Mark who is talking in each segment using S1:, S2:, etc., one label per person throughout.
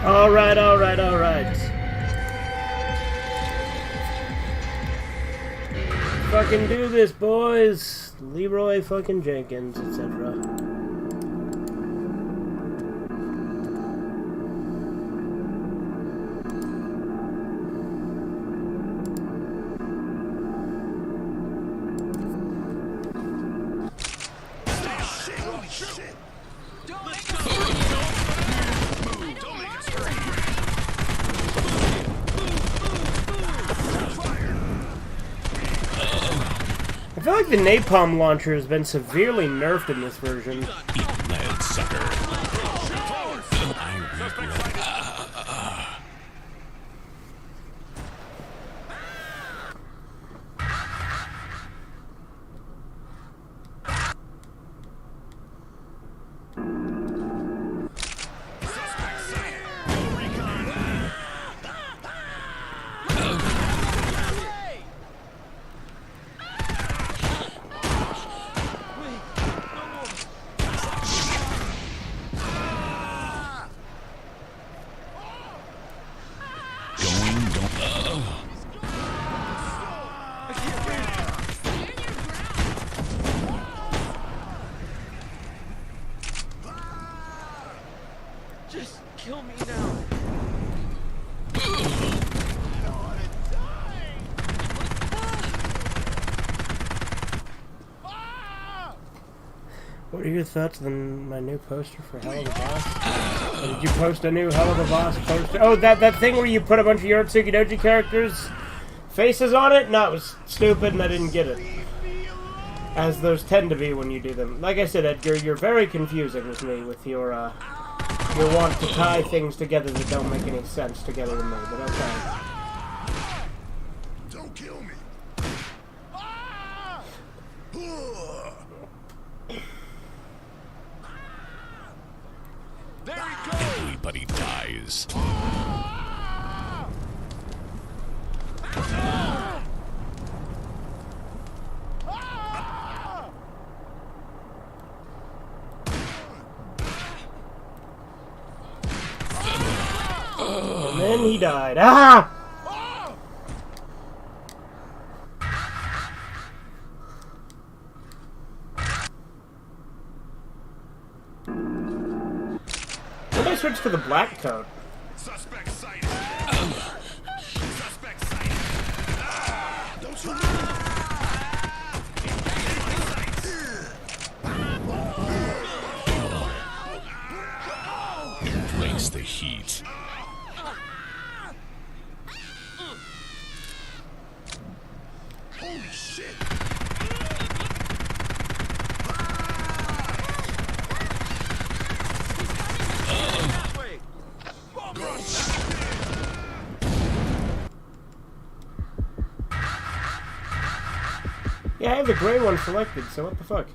S1: Alright, alright, alright. Fucking do this, boys. Leroy fucking Jenkins, etc. I feel like the napalm launcher has been severely nerfed in this version.
S2: Eat lead, sucker.
S3: Just kill me now.
S1: What are your thoughts on my new poster for Hell of the Boss? Did you post a new Hell of the Boss poster? Oh, that thing where you put a bunch of Yorotsuki Doji characters' faces on it? No, it was stupid and I didn't get it. As those tend to be when you do them. Like I said, Edgar, you're very confusing with me with your want to tie things together that don't make any sense together with me, but okay.
S4: Don't kill me.
S3: There he goes.
S2: Everybody dies.
S1: And then he died. Ah! When did I switch to the black coat?
S4: Suspect sighted. Suspect sighted. Don't shoot
S2: Embrace the heat.
S4: Holy shit.
S3: Wait.
S1: Yeah, I have the gray one selected, so what the fuck?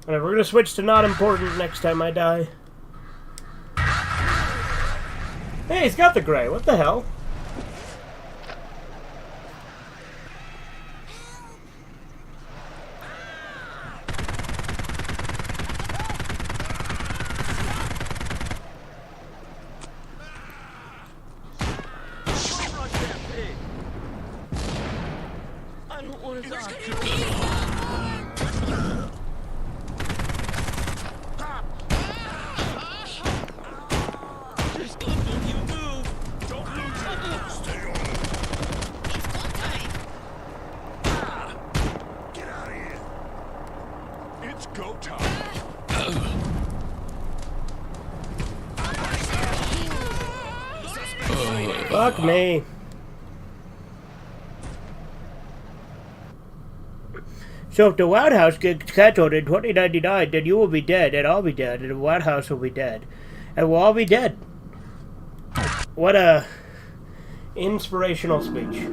S1: Alright, we're gonna switch to not important next time I die. Hey, he's got the gray. What the hell?
S3: I don't want to die. Just don't you move.
S4: Don't lose it. Stay on. Get out of here. It's go time.
S1: Fuck me. So if the White House gets canceled in 2099, then you will be dead, and I'll be dead, and the White House will be dead. And we'll all be dead. What a inspirational speech.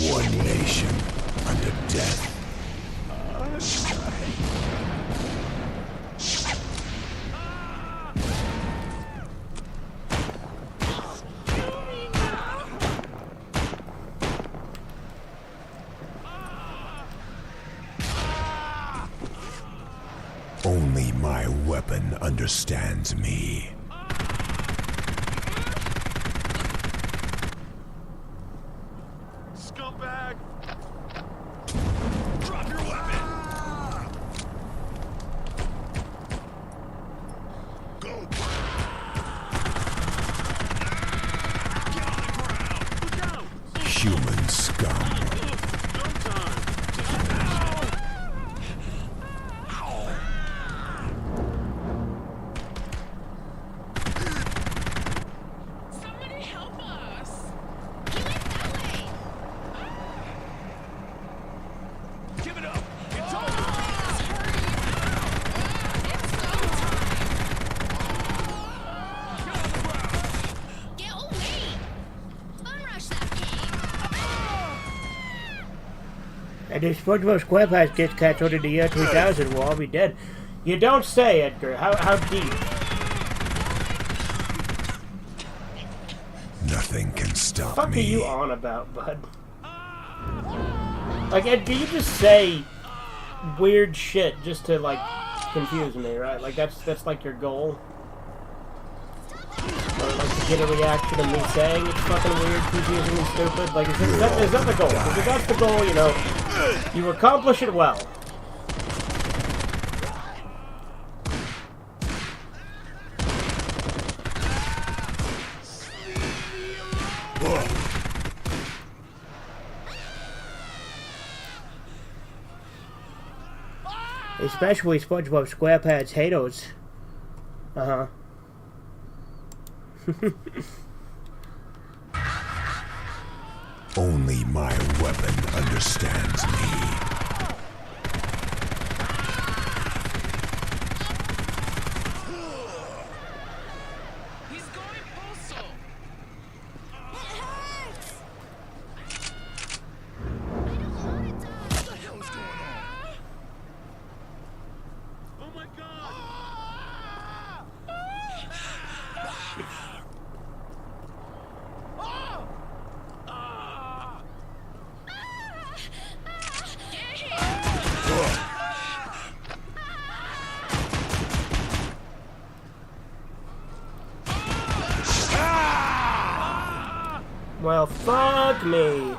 S4: One nation under death.
S5: weapon understands me.
S4: Scumbag! Drop your weapon! Go! Get on the ground! Look out!
S5: Human scum.
S4: No time!
S6: Somebody help us! He went that way!
S4: Give it up! It's over!
S6: It's go time! Get away! Unrush that game!
S1: And if SpongeBob SquarePants gets canceled in the year 2000, we'll all be dead. You don't say, Edgar. How deep?
S5: Nothing can stop
S1: What the fuck are
S5: me.
S1: you on about, bud? Like, Edgar, you just say weird shit just to, like, confuse me, right? Like, that's like your goal? Or, like, to get a reaction to me saying it's fucking weird, confusing, and stupid? Like, is that the goal? Because if that's the goal, you know, you accomplish it well. Especially SpongeBob SquarePants haters. Uh-huh.
S5: Only my weapon understands me.
S6: He's going postal! It hurts! I don't want it, Dad.
S4: What the hell is going on? Oh my god!
S1: Well, fuck me.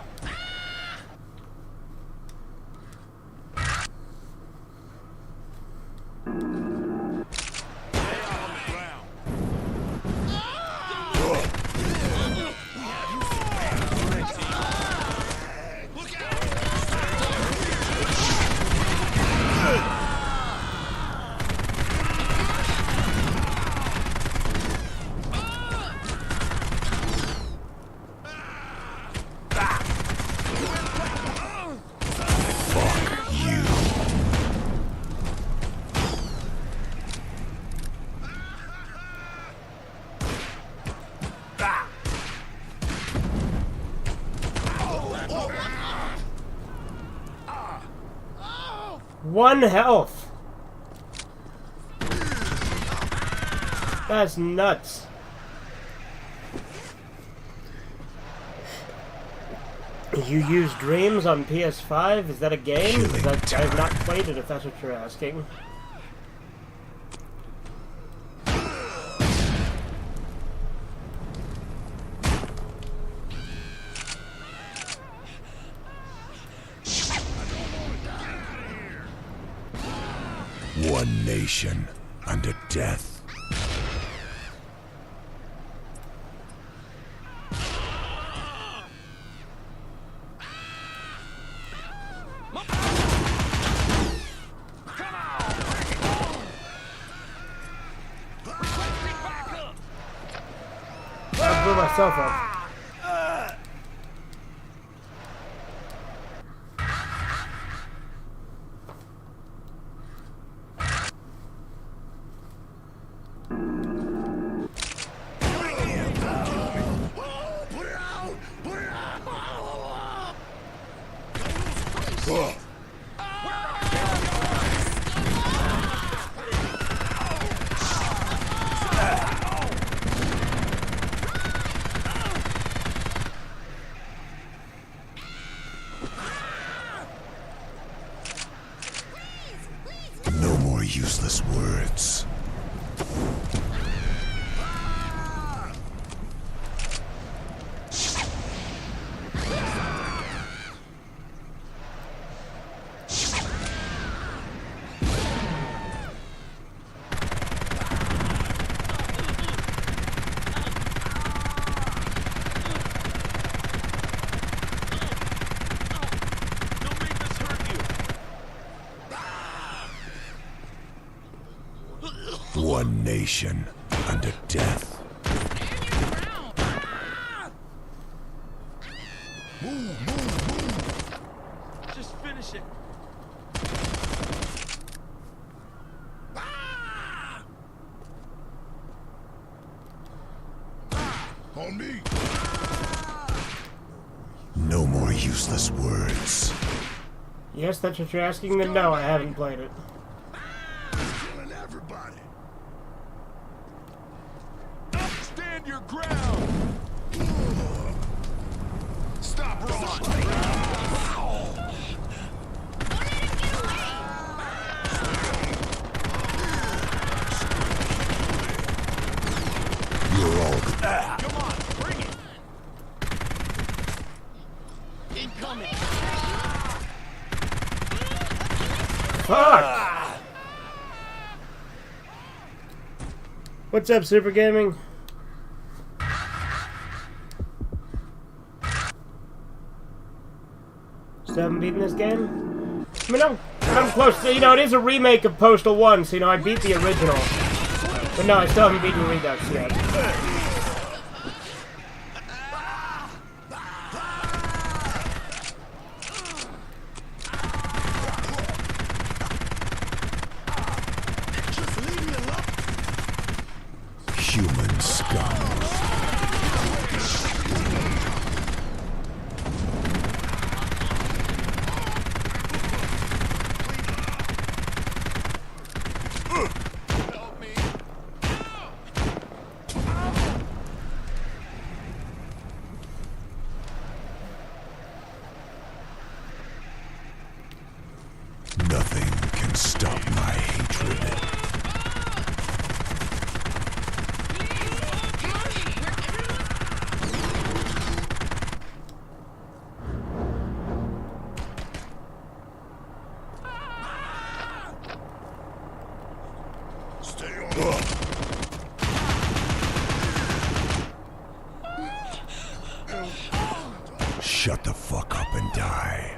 S1: One health. That's nuts. You use Dreams on PS5? Is that a game? I've not played it, if that's what you're asking.
S5: One nation under death.
S1: I blew myself up.
S5: No more useless words.
S3: Don't make us hurt you.
S5: One nation under death.
S3: Just finish it.
S4: On me.
S5: No more useless words.
S1: Yes, that's what you're asking? Then no, I haven't played it.
S4: Killing everybody. Stand your ground. Stop running.
S5: You're all
S3: Come on, bring it. Incoming.
S1: Fuck! What's up, Super Gaming? Still haven't beaten this game? I mean, I'm close to, you know, it is a remake of Postal 1, so, you know, I beat the original. But no, I still haven't beaten Redux yet.
S5: human scum. Nothing can stop my hatred.
S4: Stay on.
S5: Shut the fuck up and die.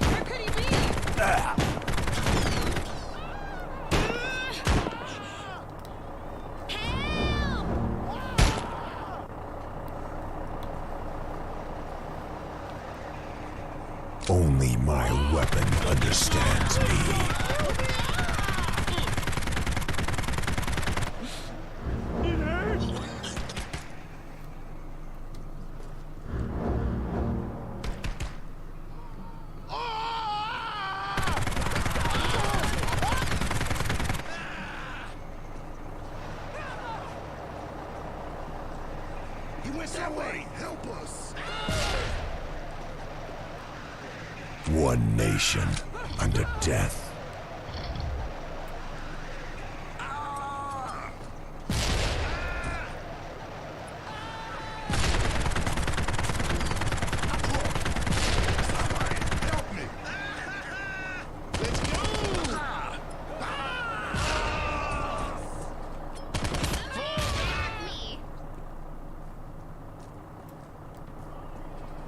S6: Where could he be?
S5: Only my weapon understands me.
S4: He went that way. Help us.
S5: One nation under death.
S4: Help me. Let's go.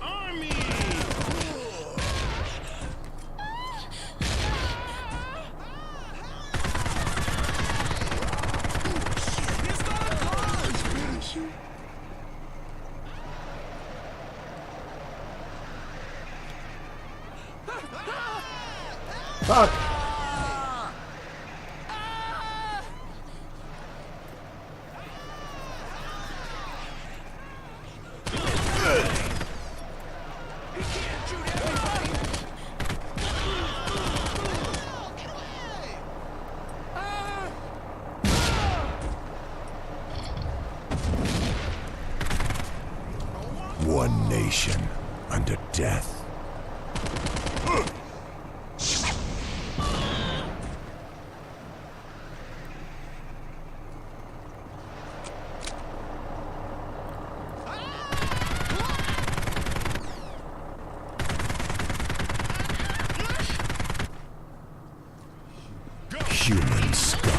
S4: Army.
S5: One nation under death. Human scum.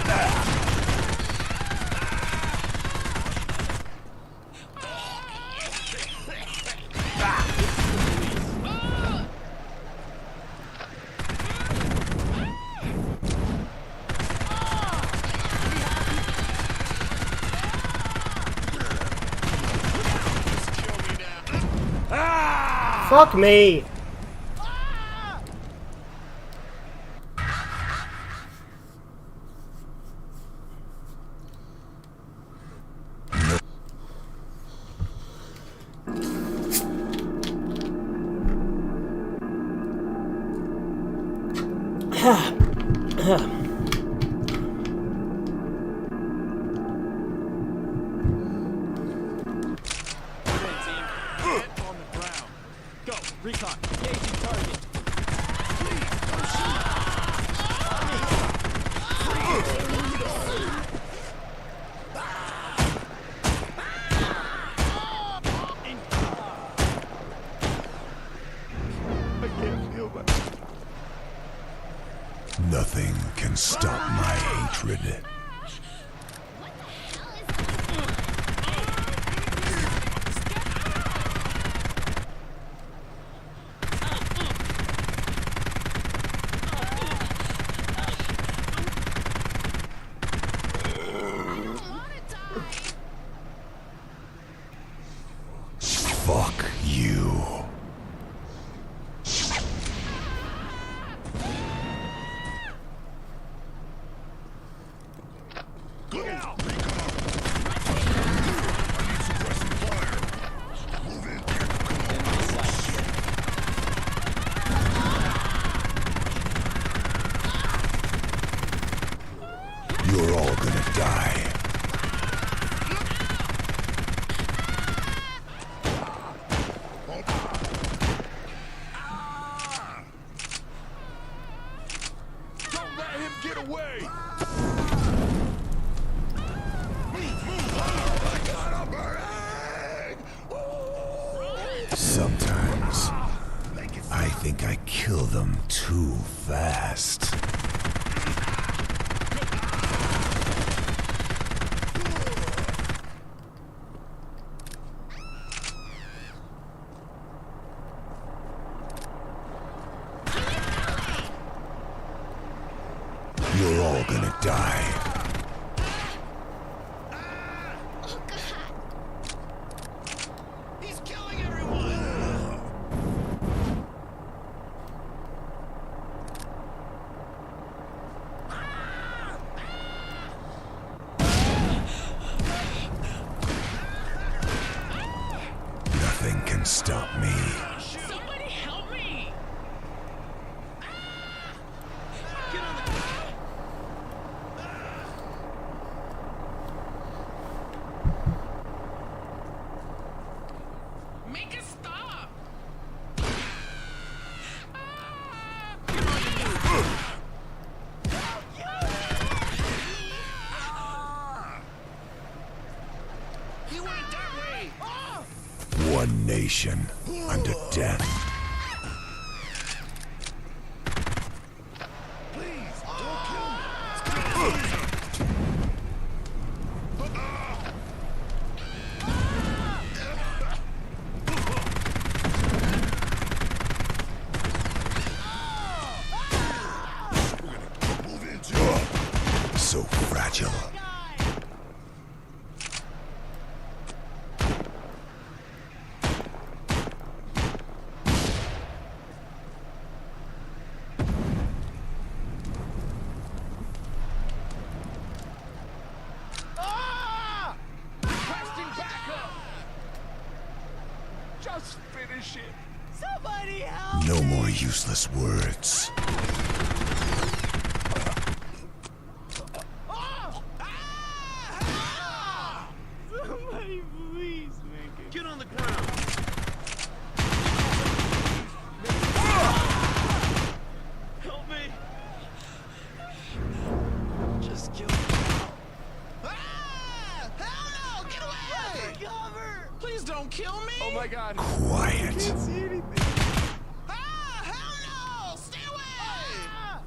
S1: Fuck me!
S3: On the ground. Go, recon. Engaging target.
S4: I can't feel my...
S5: Nothing can stop my hatred. Fuck you.
S4: Look out! I need suppressing fire. Move in.
S5: You're all gonna die.
S4: Don't let him get away!
S5: Sometimes I think I kill them too fast. You're all gonna die.
S6: Oh god.
S3: He's killing everyone!
S5: Nothing can stop me.
S6: Somebody help me.
S3: Get on the ground!
S6: Make it stop.
S3: He went that way!
S5: One nation under death.
S4: Please, don't kill me. Move into.
S5: So fragile.
S4: Requesting backup. Just finish it.
S3: Somebody help!
S5: No more useless words.
S3: Somebody please make it. Get on the ground! Don't kill me!
S4: Oh my god.
S5: Quiet.
S4: Can't see anything.
S3: Ah! Hell no! Stay away! Ah!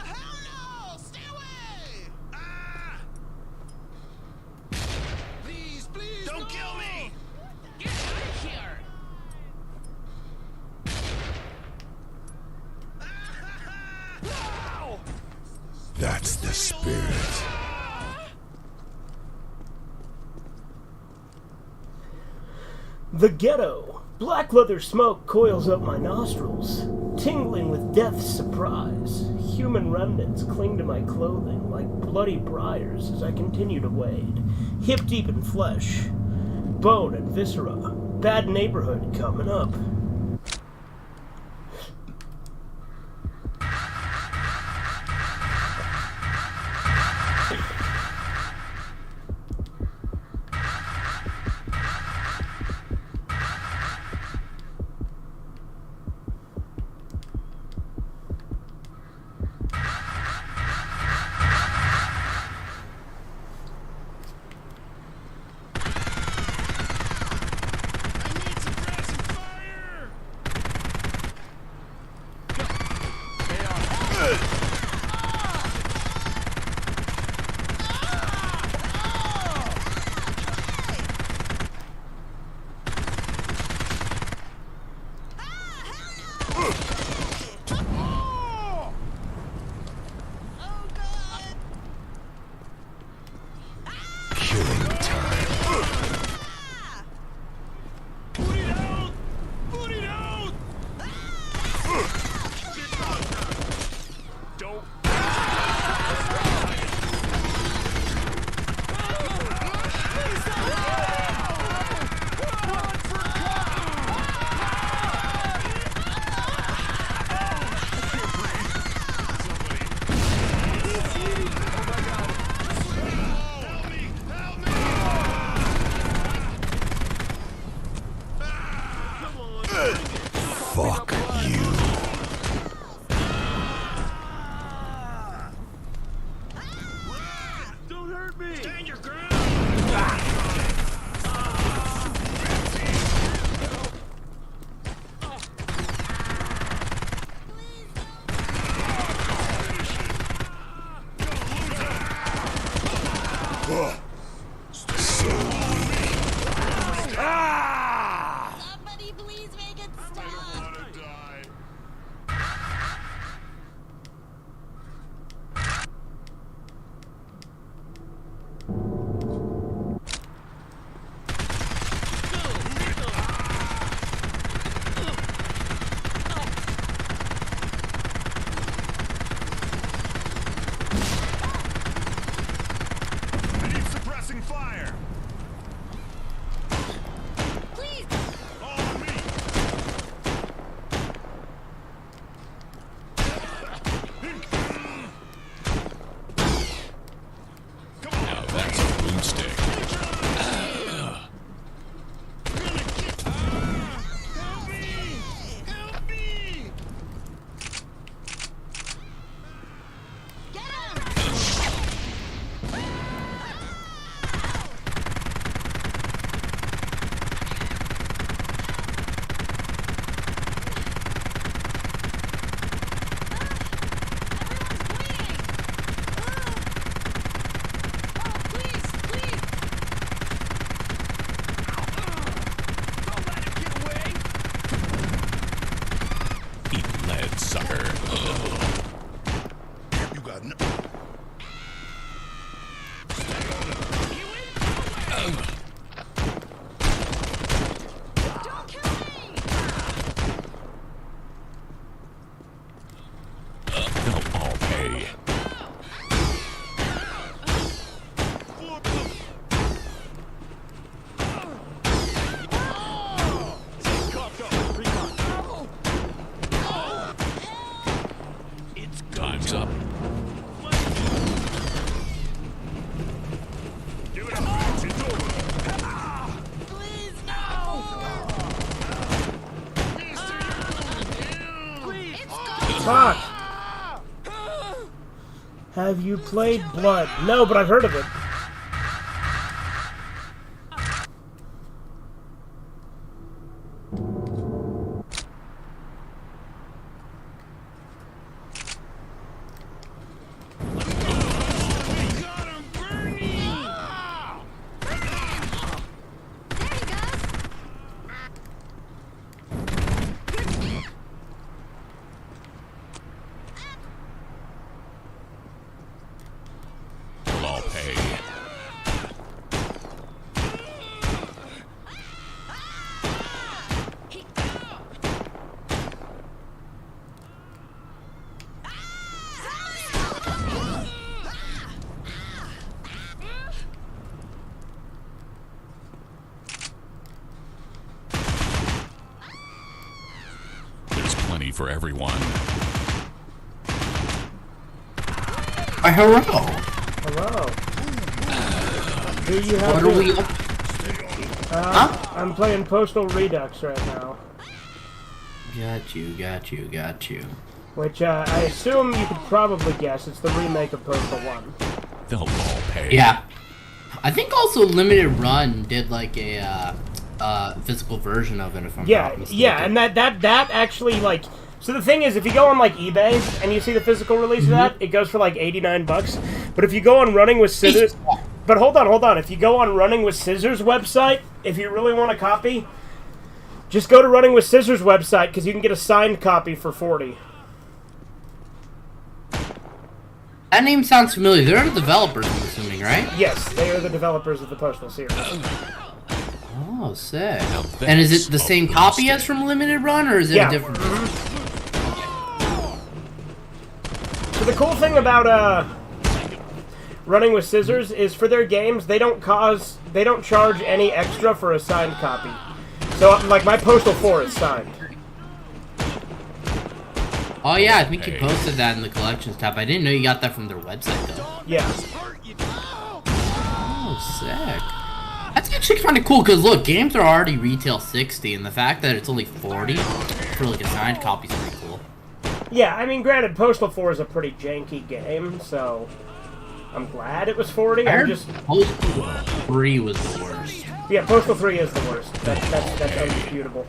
S3: Hell no! Stay away! Ah! Please, please, don't kill me!
S6: Get out of here!
S5: That's the spirit.
S1: The ghetto. Black leather smoke coils up my nostrils, tingling with death's surprise. Human remnants cling to my clothing like bloody briars as I continue to wade, hip deep in flesh, bone and viscera. Bad neighborhood coming up.
S5: Killing time.
S4: Put it out! Put it out! Don't.
S5: Fuck you.
S4: Don't hurt me! Stand your ground!
S5: So weak.
S6: Somebody please make it stop!
S4: wanna die.
S1: Fuck! Have you played Blood? No, but I've heard of it.
S2: We'll all pay. There's plenty for everyone.
S7: Why, hello.
S1: Hello. Do you have
S7: What are we up?
S1: I'm playing Postal Redux right now.
S7: Got you.
S1: Which, I assume you could probably guess. It's the remake of Postal 1.
S2: They'll all pay.
S7: Yeah. I think also Limited Run did like a physical version of it, if I'm not mistaken.
S1: Yeah, and that actually, like... So the thing is, if you go on, like, eBay, and you see the physical release of that, it goes for, like, $89. But if you go on Running with Scissors... But hold on. If you go on Running with Scissors website, if you really want a copy, just go to Running with Scissors website, because you can get a signed copy for $40.
S7: That name sounds familiar. They're the developers, I'm assuming, right?
S1: Yes, they are the developers of the Postal series.
S7: Oh, sick.
S2: that's
S7: And is it the same
S2: a
S7: copy
S2: mistake.
S7: as from Limited Run, or is it
S1: Yeah.
S7: a different version?
S1: So the cool thing about Running with Scissors is for their games, they don't charge any extra for a signed copy. So like my Postal 4 is signed.
S7: Oh yeah, I think you posted that in the collections tab. I didn't know you got that from their website though.
S1: Yeah.
S7: Oh, sick. That's actually kind of cool because look, games are already retail $60, and the fact that it's only $40 for like a signed copy is pretty cool.
S1: Yeah, I mean, granted, Postal 4 is a pretty janky game, so I'm glad it was $40.
S7: I
S1: I'm
S7: heard
S1: just
S7: Postal 3 was the worst.
S1: yeah, Postal 3 is the worst. That's undisputable.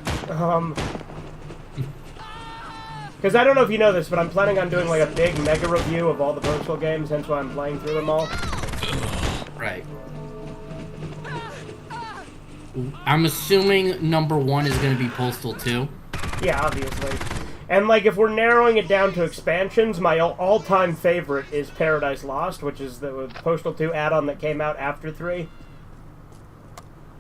S1: Because I don't know if you know this, but I'm planning on doing like a big mega review of all the Postal games, hence why I'm playing through them all.
S7: Right. I'm assuming number 1 is going to be Postal 2.
S1: Yeah, obviously. And like, if we're narrowing it down to expansions, my all-time favorite is Paradise Lost, which is the Postal 2 add-on that came out after 3.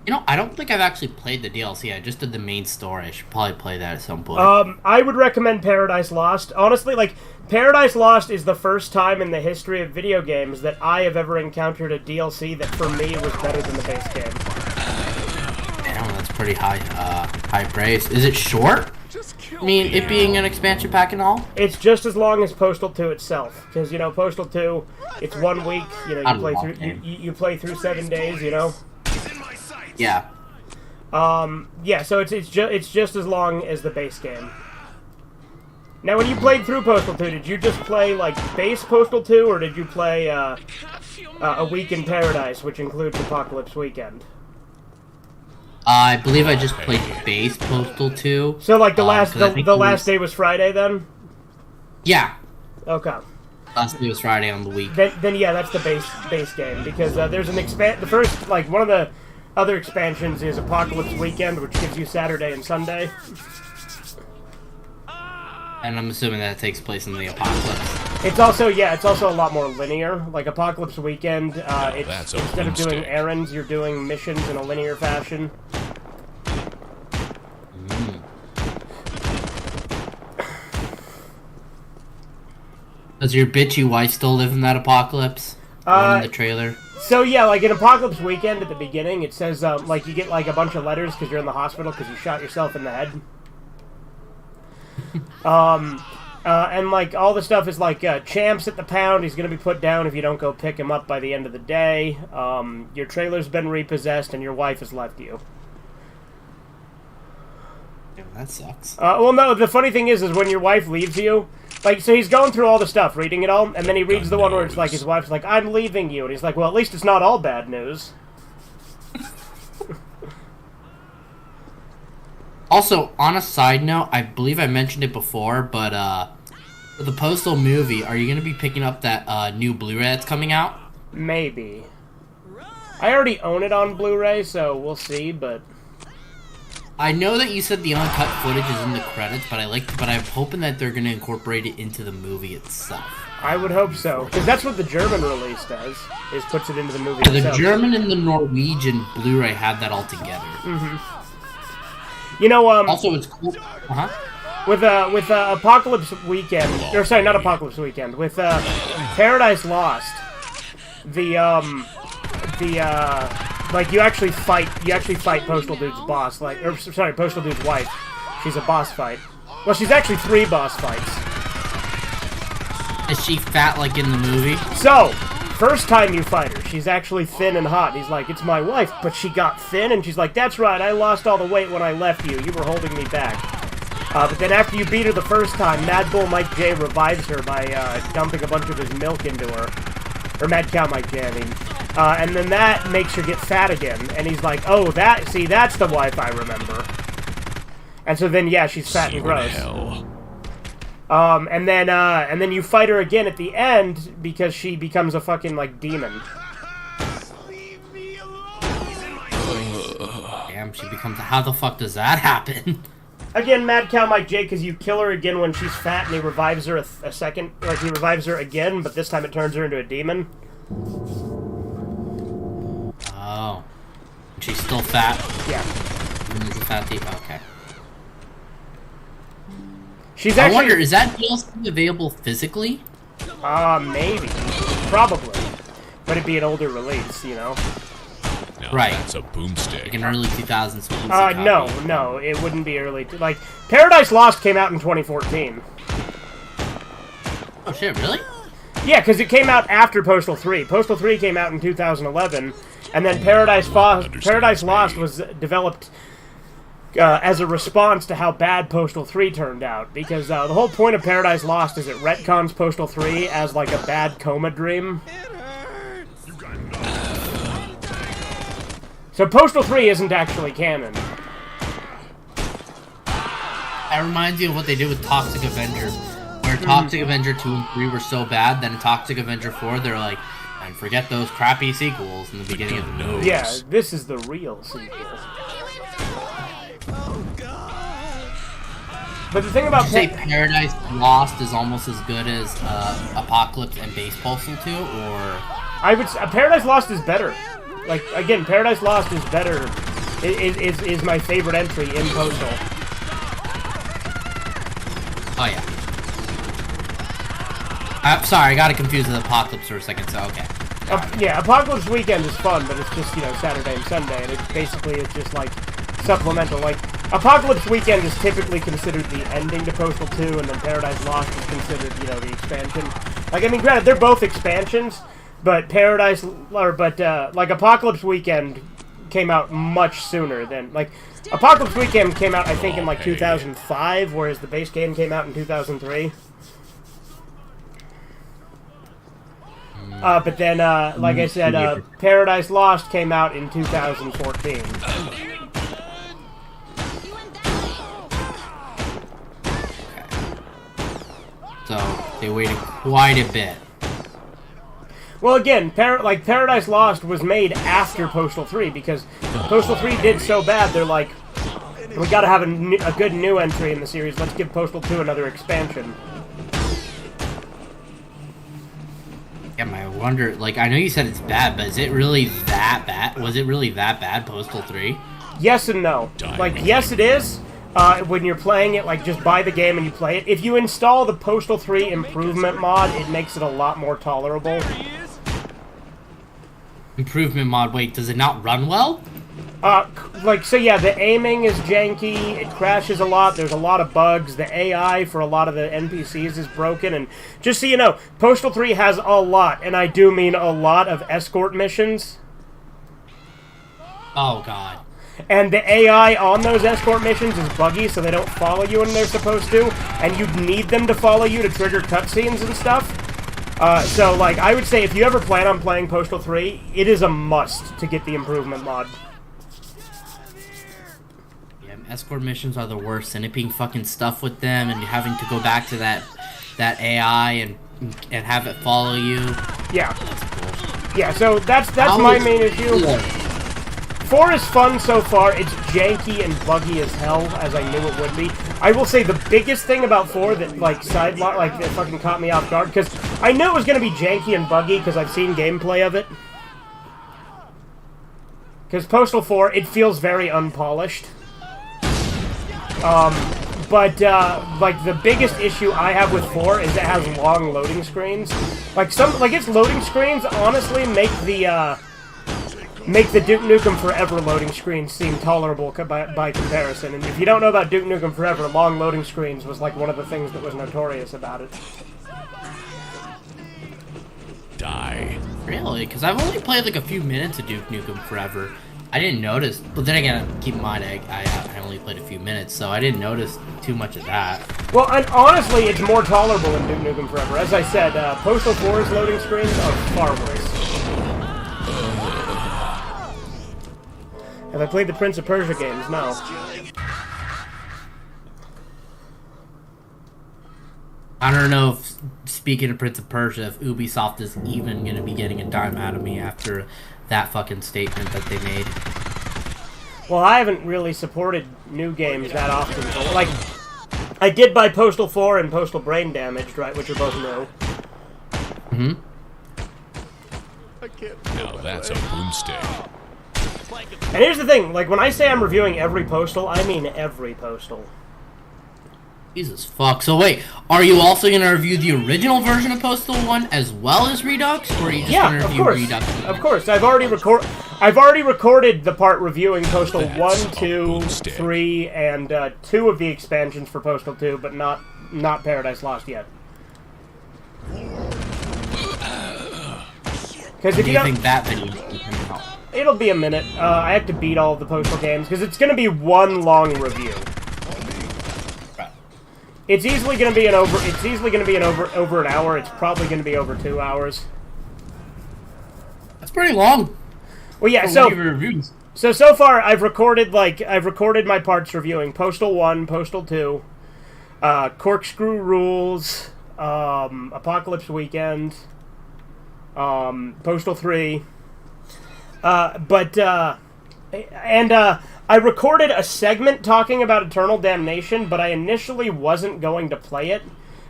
S7: You know, I don't think I've actually played the DLC. I just did the main story. I should probably play that at some point.
S1: I would recommend Paradise Lost. Honestly, like, Paradise Lost is the first time in the history of video games that I have ever encountered a DLC that, for me, was better than the base game.
S7: Damn, that's pretty high praise. Is it short? I mean, it being an expansion pack and all?
S1: It's just as long as Postal 2 itself, because, you know, Postal 2, it's 1 week, you know, you play through 7 days, you know?
S7: Yeah.
S1: Yeah, so it's just as long as the base game. Now, when you played through Postal 2, did you just play, like, base Postal 2, or did you play, A Week in Paradise, which includes Apocalypse Weekend?
S7: I believe I just played base Postal 2.
S1: So, like, the last day was Friday, then?
S7: Yeah.
S1: Okay.
S7: Last day was Friday on the week.
S1: Then yeah, that's the base game, because there's an the first, like, one of the other expansions is Apocalypse Weekend, which gives you Saturday and Sunday.
S7: And I'm assuming that it takes place in the apocalypse.
S1: It's also a lot more linear. Like Apocalypse Weekend,
S2: That's a
S1: instead of doing
S2: mistake.
S1: errands, you're doing missions in a linear fashion.
S7: Does your bitchy wife still live in that apocalypse? One in the trailer.
S1: So yeah, like in Apocalypse Weekend at the beginning, it says like you get like a bunch of letters because you're in the hospital because you shot yourself in the head. And like all the stuff is like Champ's at the pound. He's gonna be put down if you don't go pick him up by the end of the day. Your trailer's been repossessed and your wife has left you.
S7: Yeah, that sucks.
S1: Well, no. The funny thing is when your wife leaves you, Like, so he's going through all the stuff, reading it all, and then he reads the one where it's like his wife's like, "I'm leaving you," and he's like, "Well, at least it's not all bad news."
S7: Also, on a side note, I believe I mentioned it before, but for the Postal movie, are you going to be picking up that new Blu-ray that's coming out?
S1: Maybe. I already own it on Blu-ray, so we'll see, but...
S7: I know that you said the uncut footage is in the credits, but I'm hoping that they're going to incorporate it into the movie itself.
S1: I would hope so, because that's what the German release does, is puts it into the movie
S7: The
S1: itself.
S7: German and the Norwegian Blu-ray have that all together.
S1: You know,
S7: Also, it's cool.
S1: with Apocalypse Weekend, or sorry, not Apocalypse Weekend, with Paradise Lost, like you actually fight Postal Dude's boss, like, or sorry, Postal Dude's wife. She's a boss fight. Well, she's actually 3 boss fights.
S7: Is she fat like in the movie?
S1: So, first time you fight her, she's actually thin and hot. He's like, "It's my wife," but she got thin, and she's like, "That's right, I lost all the weight when I left you. You were holding me back." But then after you beat her the first time, Mad Bull Mike J revives her by dumping a bunch of his milk into her. Or Mad Cow Mike J, I mean. And then that makes her get fat again. And he's like, "Oh, that's the wife I remember." And so then, yeah, she's fat and gross.
S2: Hell.
S1: And then you fight her again at the end because she becomes a fucking, like, demon.
S7: Damn, she becomes... How the fuck does that happen?
S1: Again, Mad Cow Mike J, because you kill her again when she's fat, and he revives her a second, like he revives her again, but this time it turns her into a demon.
S7: Oh. She's still fat?
S1: Yeah.
S7: She's a fat demon. Okay.
S1: She's actually...
S7: I wonder, is that DLC available physically?
S1: Maybe. Probably. But it'd be an older release, you know?
S2: No,
S7: Right.
S2: That's a boomstick.
S7: Like an early 2000s PC
S1: No, it wouldn't be early. Like, Paradise Lost came out in 2014.
S7: Oh shit, really?
S1: Yeah, because it came out after Postal 3. Postal 3 came out in 2011, and then Paradise Lost was developed as a response to how bad Postal 3 turned out. Because the whole point of Paradise Lost is it retcons Postal 3 as, like, a bad coma dream. So Postal 3 isn't actually canon.
S7: That reminds me of what they did with Toxic Avenger. Where Toxic Avenger 2 and 3 were so bad, then in Toxic Avenger 4, they're like, and forget those crappy sequels in the beginning of the movie.
S1: Yeah, this is the real sequel. But the thing about...
S7: Would you say Paradise Lost is almost as good as Apocalypse and Base Postal 2, or...
S1: I would... Paradise Lost is better. Like, again, Paradise Lost is better. Is my favorite entry in Postal.
S7: Oh, yeah. I'm sorry, I got it confused with Apocalypse for a second, so okay.
S1: Yeah, Apocalypse Weekend is fun, but it's just, you know, Saturday and Sunday, and it's just, like, supplemental. Like, Apocalypse Weekend is typically considered the ending to Postal 2, and then Paradise Lost is considered, you know, the expansion. Like, I mean, granted, they're both expansions, but like, Apocalypse Weekend came out much sooner than, like, Apocalypse Weekend came out, I think, in, like, 2005, whereas the base game came out in 2003. But then, like I said, Paradise Lost came out in 2014.
S7: So, they waited quite a bit.
S1: Well, again, Paradise Lost was made after Postal 3, because Postal 3 did so bad, they're like, we gotta have a good new entry in the series, let's give Postal 2 another expansion.
S7: Yeah, I wonder, like, I know you said it's bad, but is it really that bad? Was it really that bad, Postal 3?
S1: Yes and no. Like, yes it is, when you're playing it, like, just buy the game and you play it. If you install the Postal 3 Improvement mod, it makes it a lot more tolerable.
S7: Improvement mod, wait, does it not run well?
S1: So yeah, the aiming is janky, it crashes a lot, there's a lot of bugs, the AI for a lot of the NPCs is broken, and just so you know, Postal 3 has a lot, and I do mean a lot of escort missions.
S7: Oh, God.
S1: And the AI on those escort missions is buggy, so they don't follow you when they're supposed to, and you need them to follow you to trigger cutscenes and stuff. So, like, I would say if you ever plan on playing Postal 3, it is a must to get the improvement mod.
S7: Yeah, escort missions are the worst, and it being fucking stuff with them, and having to go back to that AI and have it follow you.
S1: Yeah. Yeah, so that's my main issue. 4 is fun so far. It's janky and buggy as hell, as I knew it would be. I will say the biggest thing about 4 that, like, that fucking caught me off guard, because I knew it was going to be janky and buggy, because I've seen gameplay of it. Because Postal 4, it feels very unpolished. But the biggest issue I have with 4 is it has long loading screens. Its loading screens honestly make the Duke Nukem Forever loading screens seem tolerable by comparison. And if you don't know about Duke Nukem Forever, long loading screens was like one of the things that was notorious about it.
S2: Die.
S7: Really? Because I've only played like a few minutes of Duke Nukem Forever. I didn't notice, but then again, keep in mind, I only played a few minutes, so I didn't notice too much of that. Well,
S1: and honestly, it's more tolerable than Duke Nukem Forever. As I said, Postal 4's loading screens are far worse. Have I played the Prince of Persia games? No.
S7: I don't know if, speaking of Prince of Persia, if Ubisoft is even going to be getting a dime out of me after that fucking statement that they made.
S1: Well, I haven't really supported new games that often. Like, I did buy Postal 4 and Postal Brain Damaged, right, which are both new.
S7: Mm-hmm.
S2: Now that's a boomstick.
S1: And here's the thing, like, when I say I'm reviewing every Postal, I mean every Postal.
S7: Jesus fuck. So wait, are you also going to review the original version of Postal 1 as well as Redux? Or are you just going to review Redux?
S1: Of course. I've already recorded the part reviewing Postal 1, 2, 3, and 2 of the expansions for Postal 2, but not Paradise Lost yet. Because if you
S7: think that video is coming out?
S1: It'll be a minute. I have to beat all of the Postal games, because it's going to be one long review. It's easily going to be over an hour. It's probably going to be over 2 hours.
S7: That's pretty long.
S1: Well, yeah. So far I've recorded my parts reviewing Postal 1, Postal 2, Corkscrew Rules, Apocalypse Weekend, Postal 3, I recorded a segment talking about Eternal Damnation, but I initially wasn't going to play it.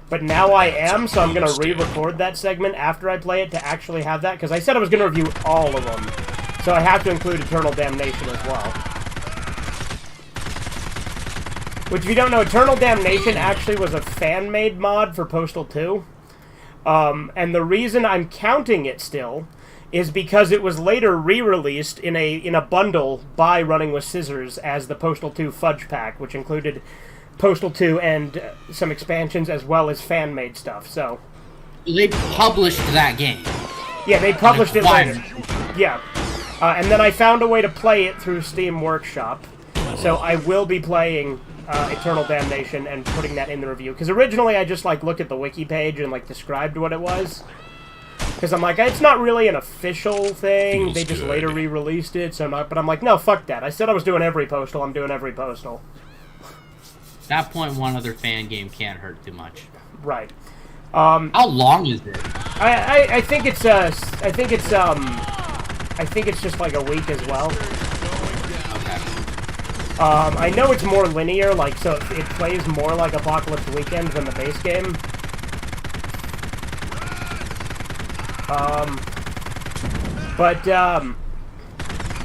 S1: But now I am, so I'm going to re-record that segment after I play it to actually have that, because I said I was going to review all of them. So I have to include Eternal Damnation as well. Which, if you don't know, Eternal Damnation actually was a fan-made mod for Postal 2. And the reason I'm counting it still is because it was later re-released in a bundle by Running with Scissors as the Postal 2 Fudge Pack, which included Postal 2 and some expansions as well as fan-made stuff. So
S7: they published that game.
S1: Yeah, they published it later. Yeah, and then I found a way to play it through Steam Workshop. So I will be playing Eternal Damnation and putting that in the review. Because originally I just looked at the wiki page and described what it was. Because I'm like, it's not really an official thing. They just later re-released it. But I'm like, no, fuck that. I said I was doing every Postal. I'm doing every Postal.
S7: At that point, one other fan game can't hurt too much.
S1: Right.
S7: How long is it?
S1: I think it's just like a week as well.
S7: Okay.
S1: I know it's more linear, so it plays more like Apocalypse Weekend than the base game.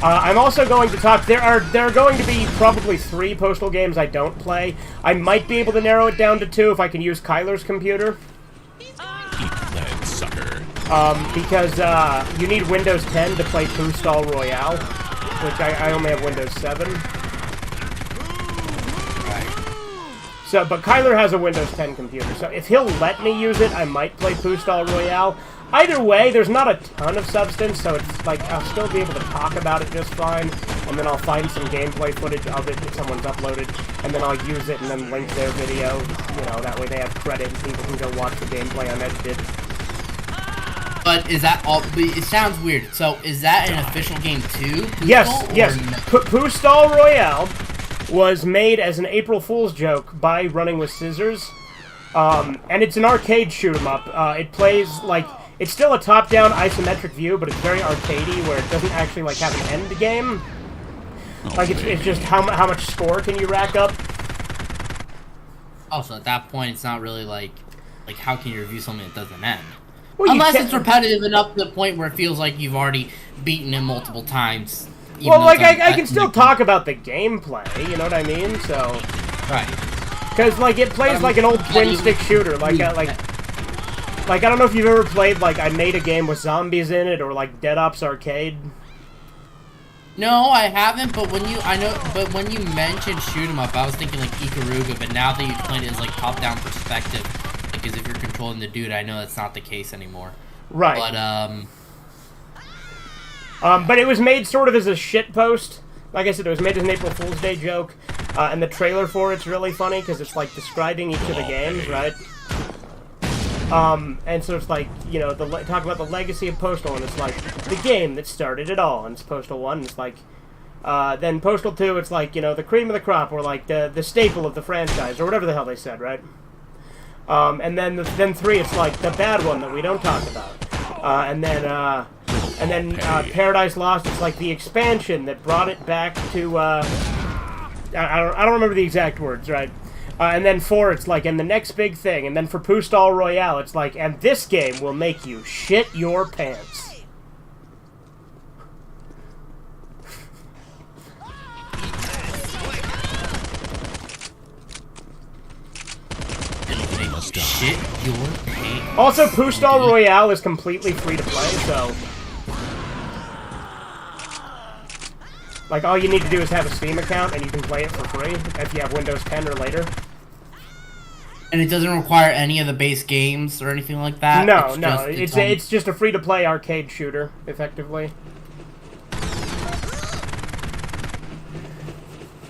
S1: I'm also going to talk. There are going to be probably 3 Postal games I don't play. I might be able to narrow it down to 2 if I can use Kyler's computer.
S2: Eat lead, sucker.
S1: Because you need Windows 10 to play Postal Royale, which I only have Windows 7. So, but Kyler has a Windows 10 computer, so if he'll let me use it, I might play Postal Royale. Either way, there's not a ton of substance, so it's I'll still be able to talk about it just fine. and then I'll find some gameplay footage of it that someone's uploaded, and then I'll use it and then link their video. You know, that way they have credit and people can go watch the gameplay unedited.
S7: But is that all? It sounds weird. So is that an official game too? Postal,
S1: Yes.
S7: or
S1: Postal Royale was made as an April Fool's joke by Running with Scissors, and it's an arcade shoot 'em up. It plays like it's still a top-down isometric view, but it's very arcadey, where it doesn't actually like have an end game. Like it's just how much score can you rack up.
S7: Oh, so at that point, it's not really like how can you review something that doesn't end?
S1: Well,
S7: Unless it's repetitive enough to the point where it feels like you've already beaten it multiple times.
S1: Well, like I can still talk about the gameplay. You know what I mean? So
S7: right.
S1: Because like it plays like an old twin-stick shooter. Like I don't know if you've ever played like I made a game with zombies in it, or like Dead Ops Arcade.
S7: No, I haven't. But when you mentioned shoot 'em up, I was thinking like Ikaruga. But now that you explained it as like top-down perspective, like as if you're controlling the dude, I know that's not the case anymore.
S1: Right. But it was made sort of as a shitpost. Like I said, it was made as an April Fool's Day joke, and the trailer for it's really funny because it's like describing each of the games, right? And so it's like, you know, talk about the legacy of Postal, and it's like the game that started it all, and it's Postal 1, and it's like, then Postal 2, it's like, you know, the cream of the crop, or like the staple of the franchise, or whatever the hell they said, right? And then 3, it's like the bad one that we don't talk about, and then Paradise Lost, it's like the expansion that brought it back to, I don't remember the exact words, right? And then 4, it's like, and the next big thing. And then for Postal Royale, it's like, and this game will make you shit your pants.
S7: Shit your pants.
S1: Also, Postal Royale is completely free to play, so... Like, all you need to do is have a Steam account, and you can play it for free if you have Windows 10 or later.
S7: And it doesn't require any of the base games or anything like that?
S1: No, it's just a free-to-play arcade shooter, effectively.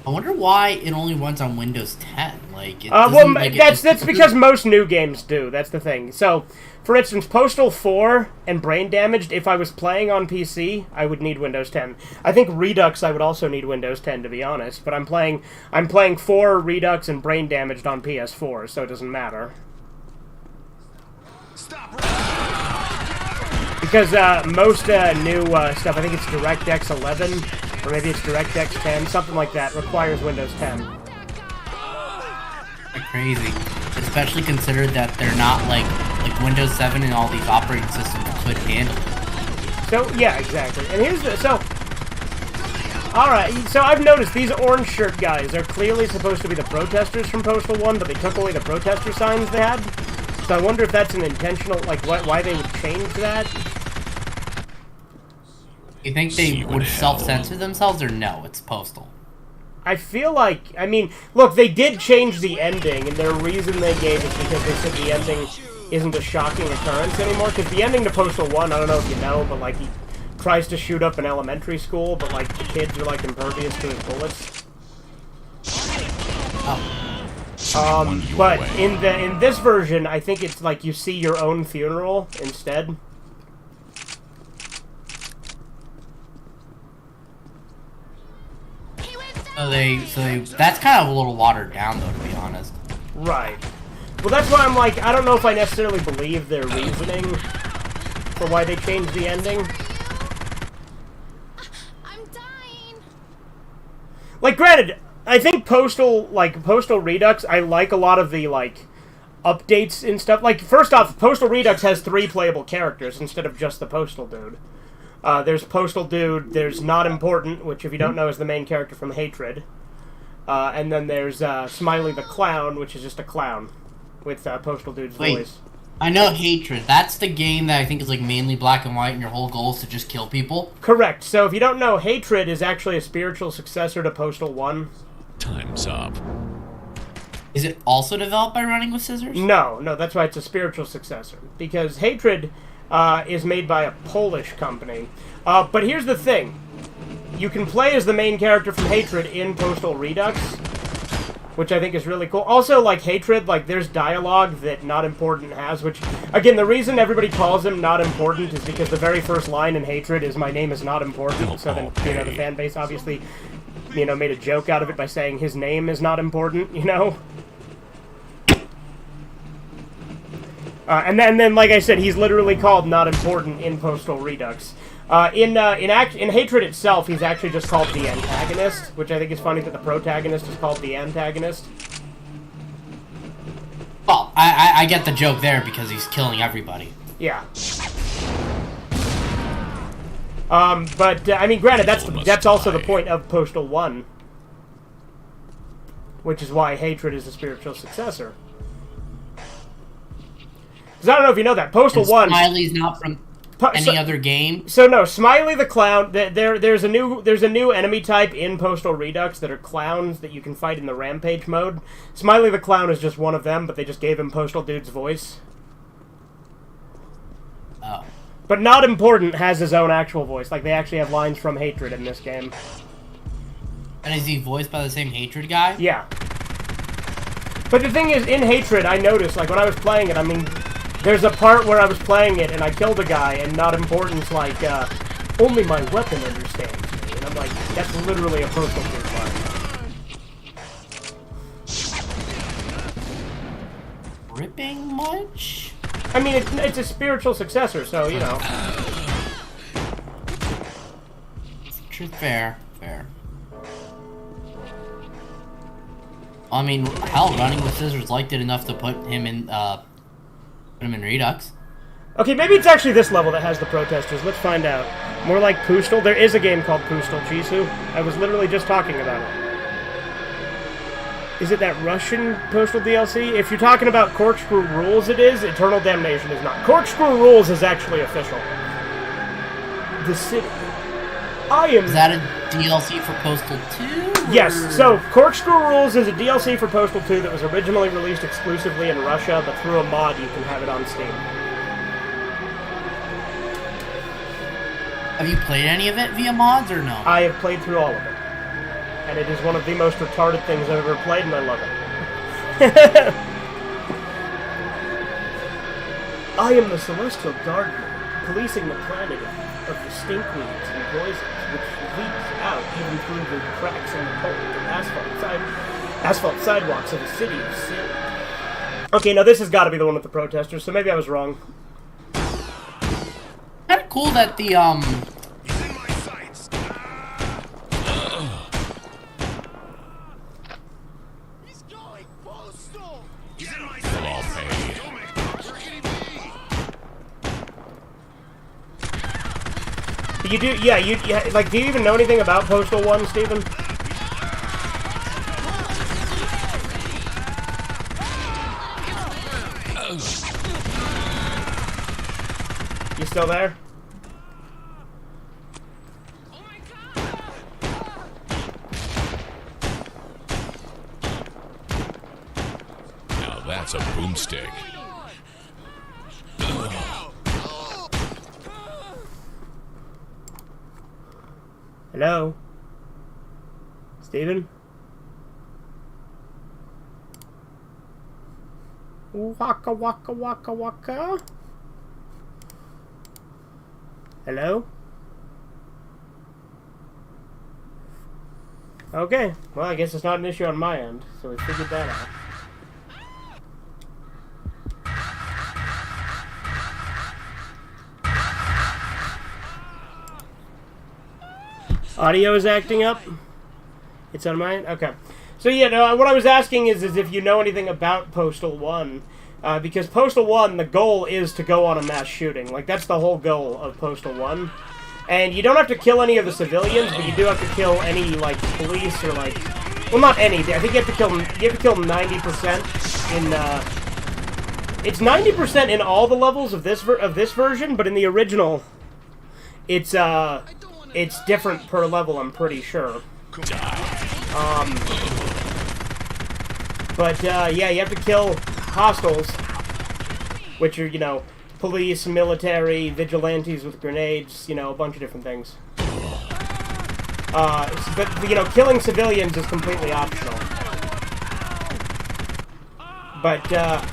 S7: I wonder why it only runs on Windows 10. Like,
S1: that's because most new games do. That's the thing. So, for instance, Postal 4 and Brain Damaged, if I was playing on PC, I would need Windows 10. I think Redux I would also need Windows 10, to be honest. But I'm playing 4, Redux, and Brain Damaged on PS4, so it doesn't matter. Because most new stuff, I think it's DirectX 11, or maybe it's DirectX 10, something like that, requires Windows 10.
S7: Crazy, especially considered that they're not like Windows 7 and all these operating systems could handle it.
S1: So yeah, exactly. And here's all right. So I've noticed these orange shirt guys are clearly supposed to be the protesters from Postal 1, but they took away the protester signs they had. So I wonder if that's an intentional, like, why they would change that.
S7: You think they would self-censor themselves, or no? It's Postal.
S1: I feel like, I mean, look, they did change the ending, and their reason they gave is because they said the ending isn't a shocking occurrence anymore. Because the ending to Postal 1, I don't know if you know, but, like, he tries to shoot up an elementary school, but, like, the kids are, like, impervious to his bullets. But in this version, I think it's, like, you see your own funeral instead.
S7: So that's kind of a little watered down, though, to be honest.
S1: Right. Well, that's why I'm like, I don't know if I necessarily believe their reasoning for why they changed the ending.
S6: I'm dying.
S1: Like, granted, I think Postal Redux, I like a lot of the, like, updates and stuff. Like, first off, Postal Redux has 3 playable characters instead of just the Postal Dude. There's Postal Dude, there's Not Important, which if you don't know is the main character from Hatred. And then there's Smiley the Clown, which is just a clown with Postal Dude's voice.
S7: I know Hatred. That's the game that I think is like mainly black and white and your whole goal is to just kill people?
S1: Correct. So if you don't know, Hatred is actually a spiritual successor to Postal 1.
S2: Time's up.
S7: Is it also developed by Running with Scissors?
S1: No, that's why it's a spiritual successor. Because Hatred is made by a Polish company. But here's the thing. you can play as the main character from Hatred in Postal Redux, which I think is really cool. Also, like, Hatred, like, there's dialogue that Not Important has, which, again, the reason everybody calls him Not Important is because the very first line in Hatred is, "My name is not important," so then, you know, the fan base obviously, you know, made a joke out of it by saying his name is not important, you know? And then, like I said, he's literally called Not Important in Postal Redux. In Hatred itself, he's actually just called the antagonist, which I think is funny that the protagonist is called the antagonist.
S7: Well, I get the joke there because he's killing everybody.
S1: Yeah. But I mean, granted, that's also the point of Postal 1, which is why Hatred is the spiritual successor. Because I don't know if you know that Postal 1.
S7: Smiley's not from any other game.
S1: So no, Smiley the Clown. There's a new enemy type in Postal Redux that are clowns that you can fight in the Rampage mode. Smiley the Clown is just one of them, but they just gave him Postal Dude's voice.
S7: Oh.
S1: But Not Important has his own actual voice. Like, they actually have lines from Hatred in this game.
S7: And is he voiced by the same Hatred guy?
S1: Yeah. But the thing is, in Hatred, I noticed, like, when I was playing it, I mean, there's a part where I was playing it and I killed a guy, and Not Important's like, only my weapon understands me. And I'm like, that's literally a Postal Dude line.
S7: Ripping much?
S1: I mean, it's a spiritual successor, so, you know.
S7: Fair. I mean, hell, Running with Scissors liked it enough to put him in Redux.
S1: Okay, maybe it's actually this level that has the protesters. Let's find out. More like Postal. There is a game called Postal, Jisoo. I was literally just talking about it. Is it that Russian Postal DLC? If you're talking about Corkscrew Rules, it is. Eternal Damnation is not. Corkscrew Rules is actually official. The city.
S7: Is that a DLC for Postal 2?
S1: Yes, so Corkscrew Rules is a DLC for Postal 2 that was originally released exclusively in Russia, but through a mod you can have it on Steam.
S7: Have you played any of it via mods or no?
S1: I have played through all of it. And it is one of the most retarded things I've ever played, and I love it. I am the Celestial Gardener, policing the planet of the stinkweeds and poisons, which leaks out even through the cracks in the cold and asphalt sidewalks of the city of sin. Okay, now this has got to be the one with the protesters, so maybe I was wrong.
S7: Kind of cool that the
S4: He's in my sights.
S3: He's going postal.
S4: He's in my
S2: They'll all
S4: sights.
S2: pay.
S4: Don't make progress.
S3: Where can he be?
S1: You do, yeah, you like, do you even know anything about Postal 1, Steven? You still there?
S6: Oh my god!
S2: Now that's a boomstick.
S1: Hello? Steven? Waka waka waka waka? Hello? Okay, well I guess it's not an issue on my end, so we figured that out. Audio is acting up? It's on mine? Okay. So yeah, no, what I was asking is if you know anything about Postal 1. Because Postal 1, the goal is to go on a mass shooting. Like, that's the whole goal of Postal 1. And you don't have to kill any of the civilians, but you do have to kill any, like, police or, like... Well, not any. I think you have to kill 90% in, It's 90% in all the levels of this version, but in the original, it's different per level, I'm pretty sure. But, yeah, you have to kill hostiles, which are, you know, police, military, vigilantes with grenades, you know, a bunch of different things. But, you know, killing civilians is completely optional. But, that's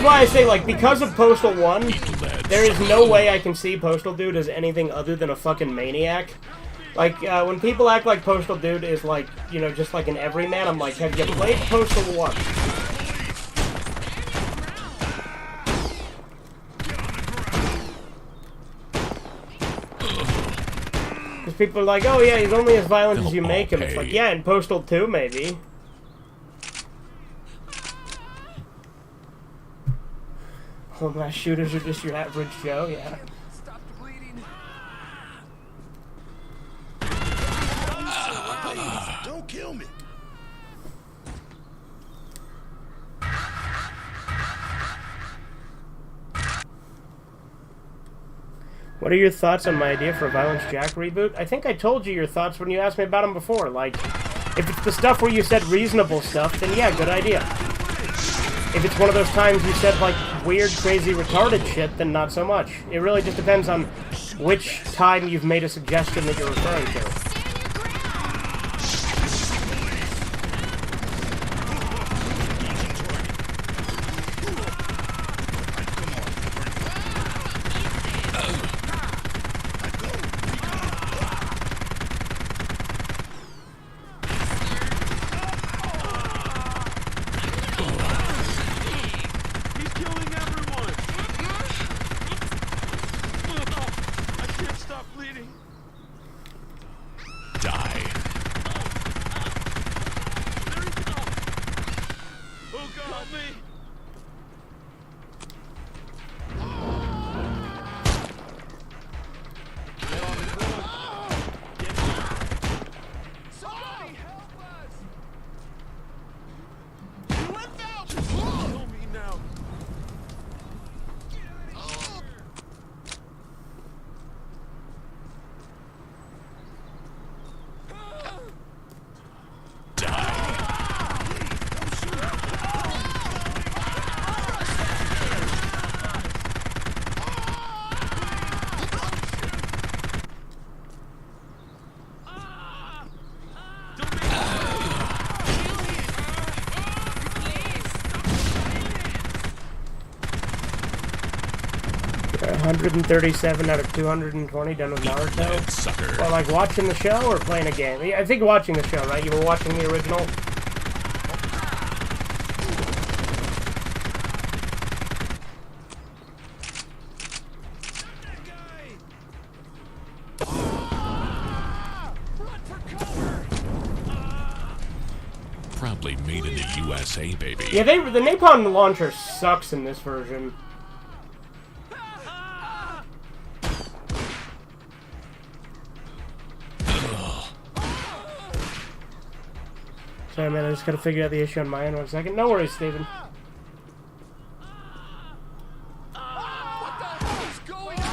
S1: why I say, like, because of Postal 1, there is no way I can see Postal Dude as anything other than a fucking maniac. Like, when people act like Postal Dude is, like, you know, just like an everyman, I'm like, have you played Postal 1? Because people are like, oh yeah, he's only as violent as you make him. It's like, yeah, in Postal 2, maybe. Home mass shooters are just your average Joe, yeah.
S3: Stop the bleeding.
S5: Don't kill me.
S1: What are your thoughts on my idea for a Violence Jack reboot? I think I told you your thoughts when you asked me about them before. Like, if it's the stuff where you said reasonable stuff, then yeah, good idea. If it's one of those times you said, like, weird, crazy, retarded shit, then not so much. It really just depends on which time you've made a suggestion that you're referring to.
S4: He's killing everyone. I can't stop bleeding.
S2: Die.
S4: Oh God, help me.
S3: Somebody help us!
S4: Kill me now. Don't make
S1: 137 out of 220 done with Naruto.
S2: Sucker.
S1: Well, like watching the show or playing a game? I think watching the show, right? You were watching the original?
S2: Proudly made in the USA, baby.
S1: Yeah, the napalm launcher sucks in this version. Sorry, man, I just gotta figure out the issue on my end 1 second. No worries, Steven.
S3: What the hell is going on?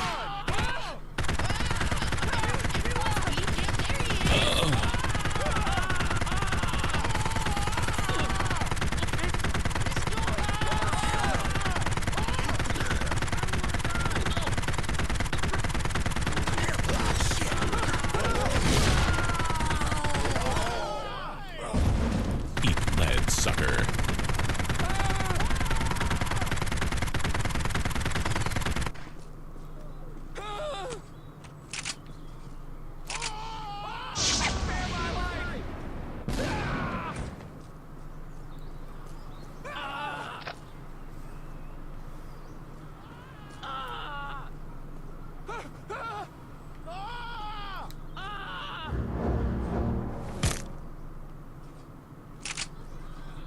S2: Eat lead, sucker.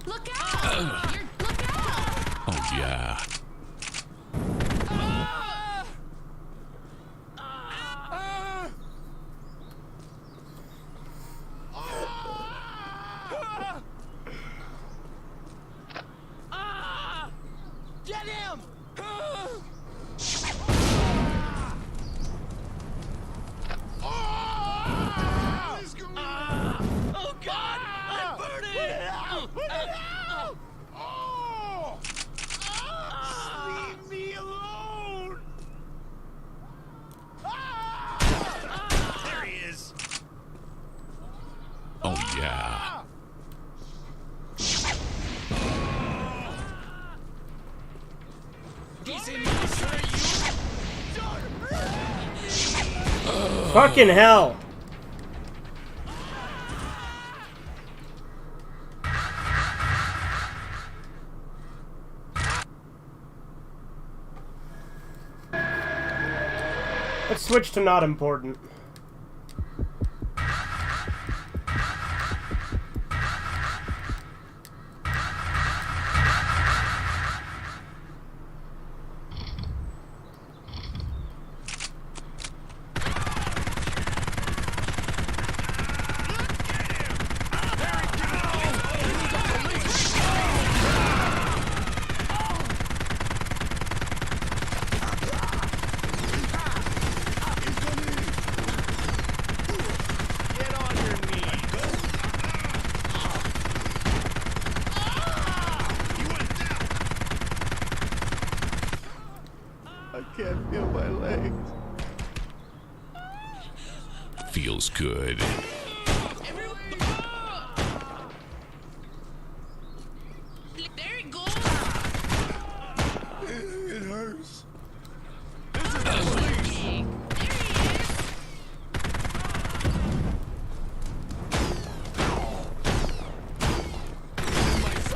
S6: Look out! Look out!
S2: Oh, yeah.
S3: Get him! Oh God! I'm burning! Put it out!
S1: Fucking hell. Let's switch to not important.
S5: I can't feel my legs.
S2: Feels good.
S6: There it goes.
S5: It hurts.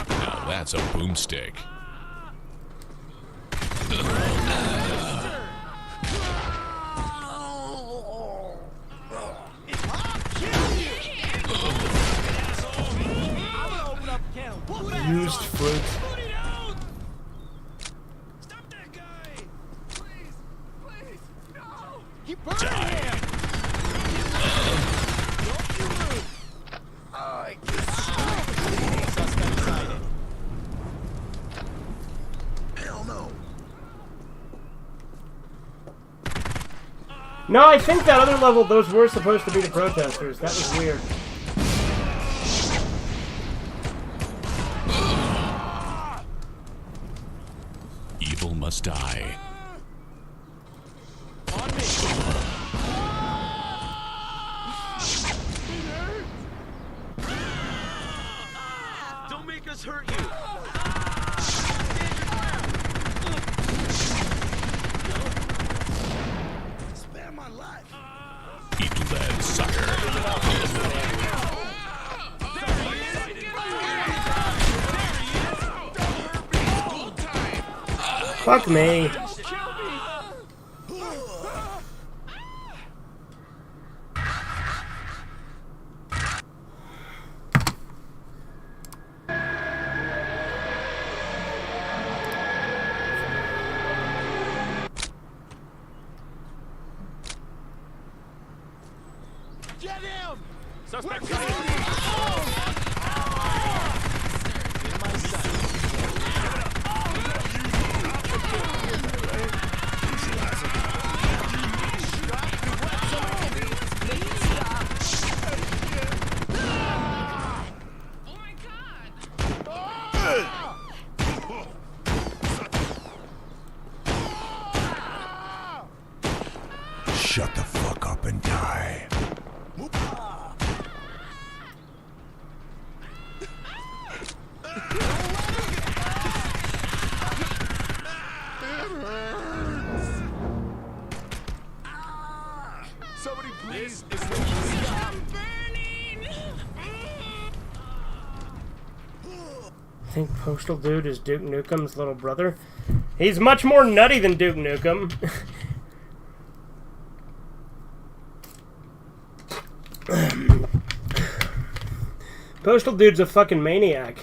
S2: Now that's a boomstick.
S1: Used fruit.
S3: Stop that guy! Please, please, no!
S4: He burned him! Don't you move! Suspect sighted.
S5: Hell no.
S1: No, I think that other level, those were supposed to be the protesters. That was weird.
S2: Evil must die.
S4: On me! Don't make us hurt you!
S5: Spare my life.
S2: Eat lead, sucker.
S1: Fuck me.
S4: Get him!
S3: Suspect
S4: We're
S3: sighted.
S4: in my sight.
S6: Oh my god.
S5: Shut the fuck up and die.
S4: Somebody please.
S6: I'm burning.
S1: I think Postal Dude is Duke Nukem's little brother. He's much more nutty than Duke Nukem. Postal Dude's a fucking maniac.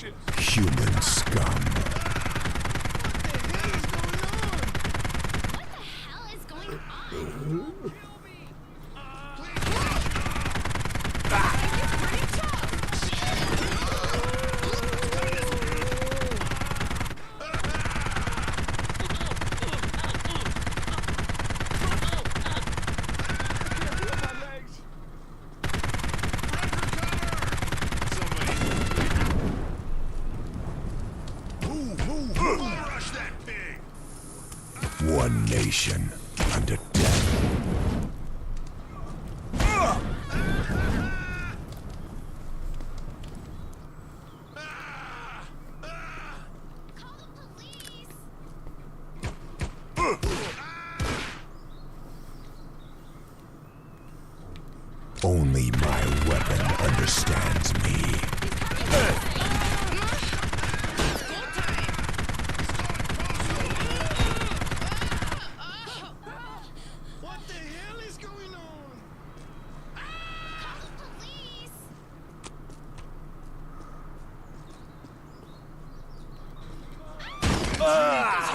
S4: location.
S8: Human scum.
S6: What the hell is going on?
S8: One nation under death.
S6: Call the police.
S8: Only my weapon understands me.
S3: What the hell is going on?
S6: Call the police.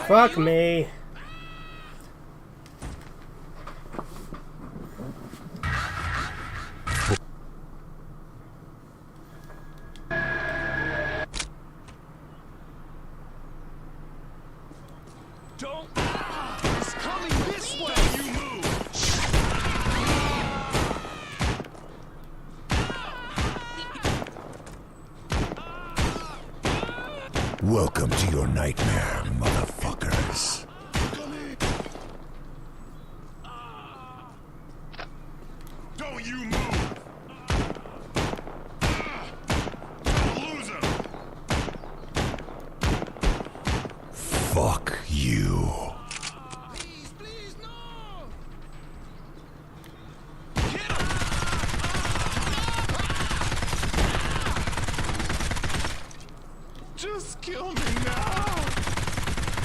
S1: Fuck me.
S4: Don't. It's coming this way. You move.
S8: Welcome to your nightmare, motherfuckers.
S4: Don't you move. Don't lose him.
S8: Fuck you.
S3: Please, please, no!
S4: Just kill me now.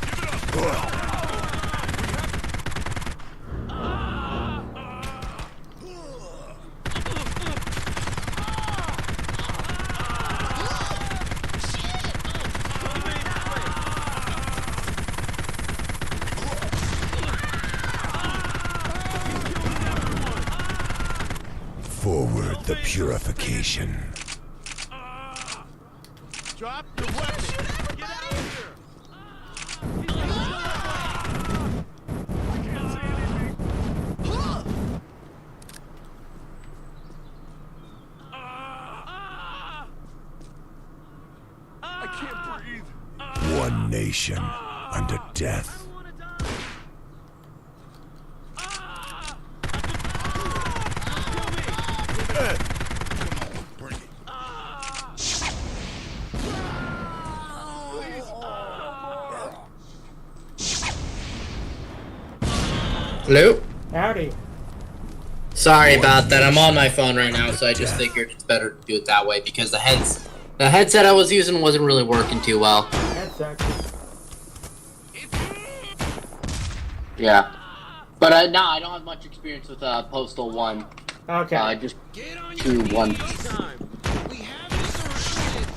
S4: Give it up.
S8: Forward the purification.
S3: Drop the weapon! Get out of here!
S4: I can't breathe.
S8: One nation under death.
S7: Hello?
S1: Howdy.
S7: Sorry about that. I'm on my phone right now, so I just figured it's better to do it that way because the headset I was using wasn't really working too well.
S1: That sucks.
S7: Yeah. But no, I don't have much experience with Postal 1.
S1: Okay.
S7: Just
S3: Get on
S7: 2,
S3: your feet
S7: 1.
S3: anytime. We have you surrounded.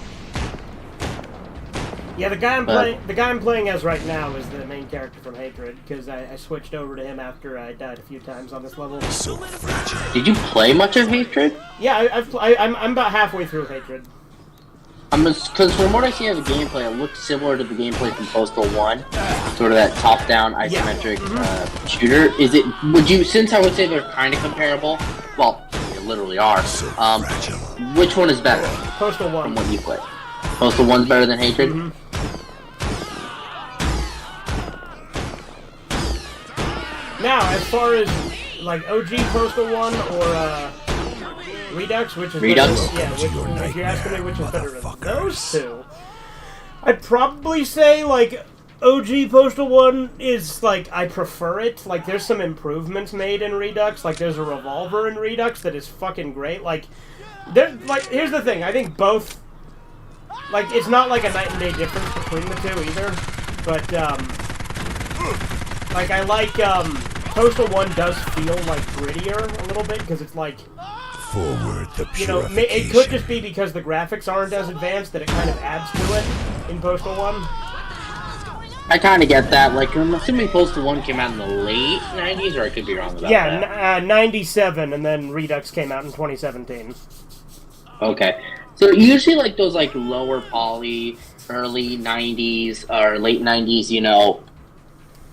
S1: Yeah, the guy I'm playing as right now is the main character from Hatred, because I switched over to him after I died a few times on this level.
S8: So fragile.
S7: Did you play much of Hatred?
S1: Yeah, I'm about halfway through Hatred.
S7: Because from what I see of the gameplay, it looks similar to the gameplay from Postal 1. Sort of that top-down isometric shooter. Is it? Would you? Since I would say they're kind of comparable. Well, they literally are.
S8: So fragile.
S7: Which one is better
S1: Postal 1.
S7: from what you play? Postal 1's better than Hatred.
S1: Now, as far as like OG Postal 1 or Redux, which is
S7: Redux?
S1: better, yeah, if you're asking me which is better than those two, I'd probably say like OG Postal 1 is like I prefer it. Like there's some improvements made in Redux. Like there's a revolver in Redux that is fucking great. Like here's the thing. I think both. Like it's not like a night and day difference between the two either. But like I like Postal 1 does feel like grittier a little bit because it's like
S8: Forward the
S1: you know,
S8: purification.
S1: it could just be because the graphics aren't as advanced that it kind of adds to it in Postal 1.
S9: I kind of get that. Like, I'm assuming Postal 1 came out in the late 90s, or I could be wrong about that.
S1: Yeah, 97, and then Redux came out in 2017.
S9: Okay. So usually, like, those, like, lower poly, early 90s, or late 90s, you know,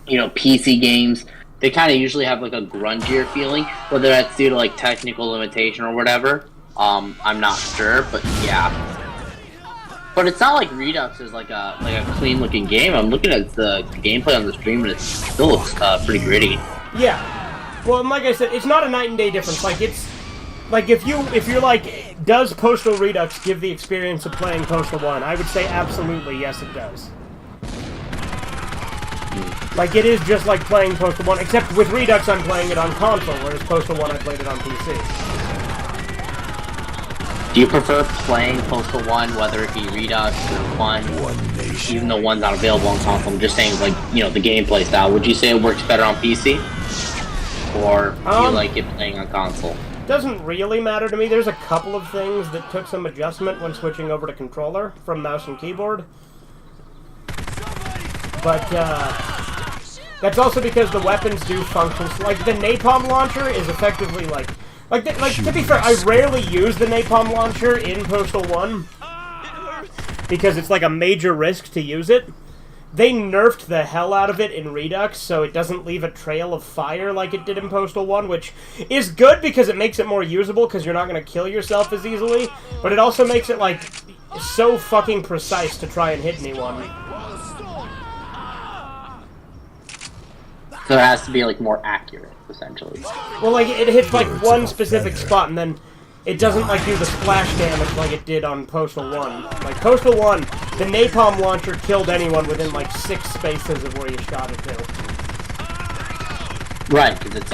S9: PC games, they kind of usually have, like, a grungier feeling, whether that's due to, like, technical limitation or whatever. I'm not sure, but yeah. But it's not like Redux is like a clean-looking game. I'm looking at the gameplay on the stream, and it still looks pretty gritty.
S1: Yeah. Well, and like I said, it's not a night and day difference. Like, it's... Like, if you're like, does Postal Redux give the experience of playing Postal 1? I would say absolutely yes, it does. Like, it is just like playing Postal 1, except with Redux I'm playing it on console, whereas Postal 1 I played it on PC.
S9: Do you prefer playing Postal 1, whether it be Redux or 1, even though 1's not available on console? I'm just saying, like, you know, the gameplay style. Would you say it works better on PC? Or do you like it playing on console?
S1: Doesn't really matter to me. There's a couple of things that took some adjustment when switching over to controller from mouse and keyboard. But, that's also because the weapons do function. Like, the napalm launcher is effectively, like, to be fair, I rarely use the napalm launcher in Postal 1 because it's like a major risk to use it. They nerfed the hell out of it in Redux, so it doesn't leave a trail of fire like it did in Postal 1, which is good because it makes it more usable because you're not going to kill yourself as easily, but it also makes it, like, so fucking precise to try and hit anyone.
S9: So it has to be, like, more accurate, essentially.
S1: Well, like, it hits, like, one specific spot, and then it doesn't, like, do the splash damage like it did on Postal 1. Like, Postal 1, the napalm launcher killed anyone within, like, 6 spaces of where you shot it to.
S9: Right, because it's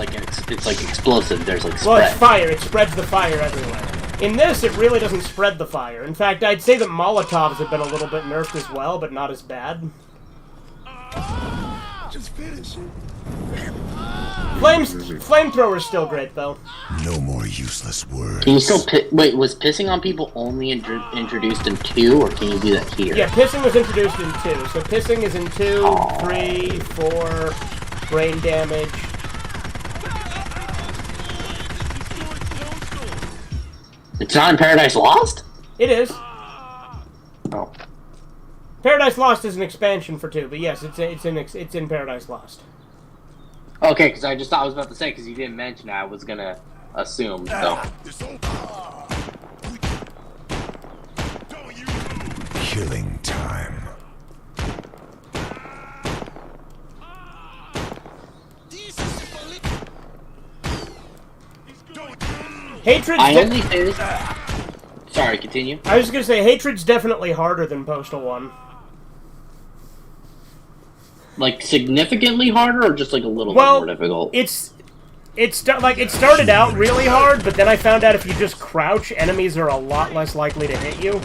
S9: like explosive. There's, like, spread.
S1: Well, it's fire. It spreads the fire everywhere. In this, it really doesn't spread the fire. In fact, I'd say that Molotovs have been a little bit nerfed as well, but not as bad.
S5: Just finish it.
S1: Flamethrower's still great, though.
S8: No more useless words.
S9: Can you still wait, was pissing on people only introduced in 2, or can you do that here?
S1: Yeah, pissing was introduced in 2. So pissing is in 2, 3, 4, brain damage.
S9: It's not in Paradise Lost?
S1: It is.
S9: Oh.
S1: Paradise Lost is an expansion for 2, but yes, it's in Paradise Lost.
S9: Okay, because I just thought I was about to say, because you didn't mention it, I was gonna assume, so.
S8: Killing time.
S1: Hatred's
S9: I only say this. Sorry, continue.
S1: I was gonna say, Hatred's definitely harder than Postal 1.
S9: Like, significantly harder, or just like a little bit more difficult?
S1: It started out really hard, but then I found out if you just crouch, enemies are a lot less likely to hit you.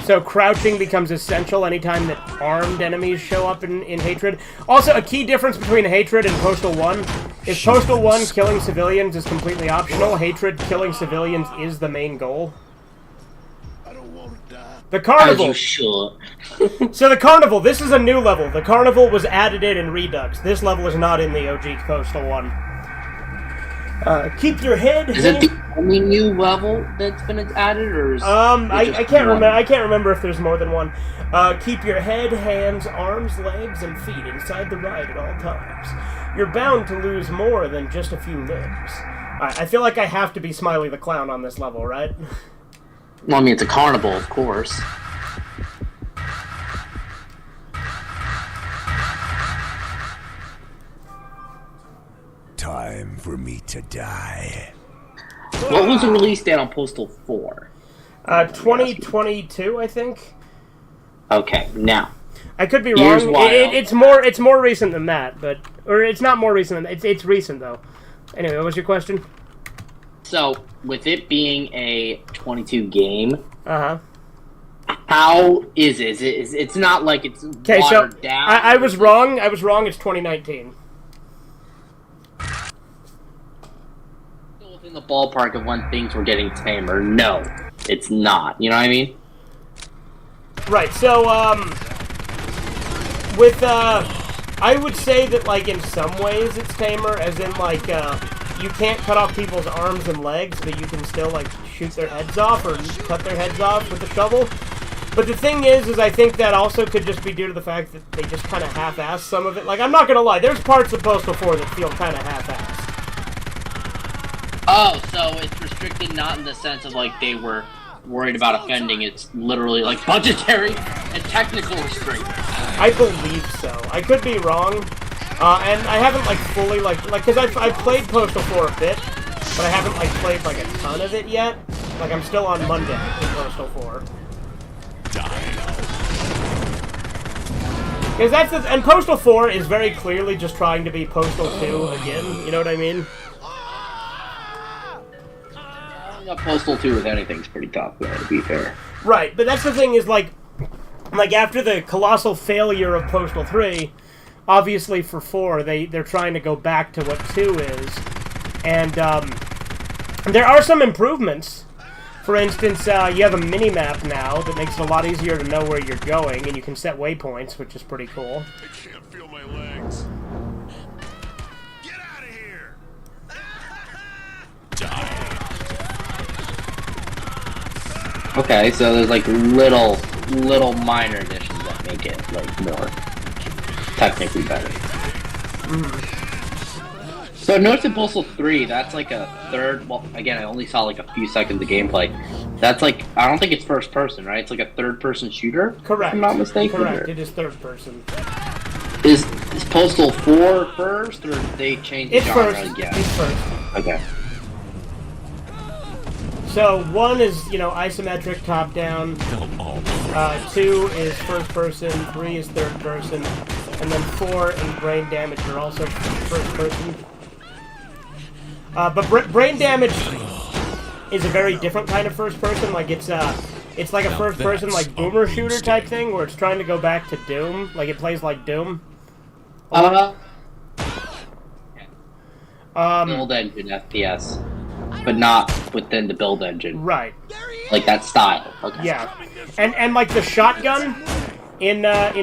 S1: So crouching becomes essential anytime that armed enemies show up in Hatred. Also, a key difference between Hatred and Postal 1 is Postal 1 killing civilians is completely optional. Hatred killing civilians is the main goal. The Carnival!
S9: As you should.
S1: So the Carnival, this is a new level. The Carnival was added in Redux. This level is not in the OG Postal 1. Keep your head...
S9: Is it the only new level that's been added, or is
S1: I can't remember. I can't remember if there's more than one. Keep your head, hands, arms, legs, and feet inside the ride at all times. You're bound to lose more than just a few limbs. I feel like I have to be Smiley the Clown on this level, right?
S9: Well, I mean, it's a carnival, of course.
S8: Time for me to die.
S9: What was the release date on Postal 4?
S1: 2022, I think.
S9: Okay, now.
S1: I could be
S9: Here's
S1: wrong.
S9: why
S1: It's more recent than that, but it's not more recent than it's recent though. Anyway, what was your question?
S9: So, with it being a 22 game,
S1: how
S9: is it? It's not like it's
S1: okay. So
S9: down.
S1: I was wrong. I was wrong. It's 2019.
S9: in the ballpark of when things were getting tamer. No, it's not. You know what I mean?
S1: Right. So, with I would say that like in some ways it's tamer, as in like you can't cut off people's arms and legs, but you can still like shoot their heads off or cut their heads off with a shovel. But the thing is I think that also could just be due to the fact that they just kind of half-assed some of it. Like, I'm not gonna lie, there's parts of Postal 4 that feel kind of half-assed.
S9: Oh, so it's restricted not in the sense of like they were worried about offending. It's literally like budgetary and technical restraints.
S1: I believe so. I could be wrong. And I haven't like fully because I've played Postal 4 a bit, but I haven't like played like a ton of it yet. Like, I'm still on Monday in Postal 4. Because and Postal 4 is very clearly just trying to be Postal 2 again, you know what I mean?
S9: Postal 2 with anything's pretty tough, though, to be fair.
S1: Right, but that's the thing is, like after the colossal failure of Postal 3, obviously for 4, they're trying to go back to what 2 is. And, there are some improvements. For instance, you have a mini-map now that makes it a lot easier to know where you're going, and you can set waypoints, which is pretty cool.
S4: I can't feel my legs. Get out of here!
S9: Okay, so there's like little minor additions that make it like more technically better. So notice in Postal 3, that's like a third, well, again, I only saw like a few seconds of gameplay. That's like, I don't think it's first person, right? It's like a third person shooter?
S1: Correct.
S9: If I'm not mistaken.
S1: Correct,
S9: Or...
S1: it is third person.
S9: Is Postal 4 first, or did they change the genre again?
S1: It's first.
S9: Okay.
S1: So 1 is, isometric top-down. 2 is first person. 3 is third person. And then 4 and Brain Damage are also first person. But Brain Damage is a very different kind of first person. Like, it's like a first person, like, boomer shooter type thing, where it's trying to go back to Doom. Like, it plays like Doom.
S9: Build engine FPS, but not within the build engine.
S1: Right.
S9: Like that style. Okay.
S1: Yeah. And like the shotgun in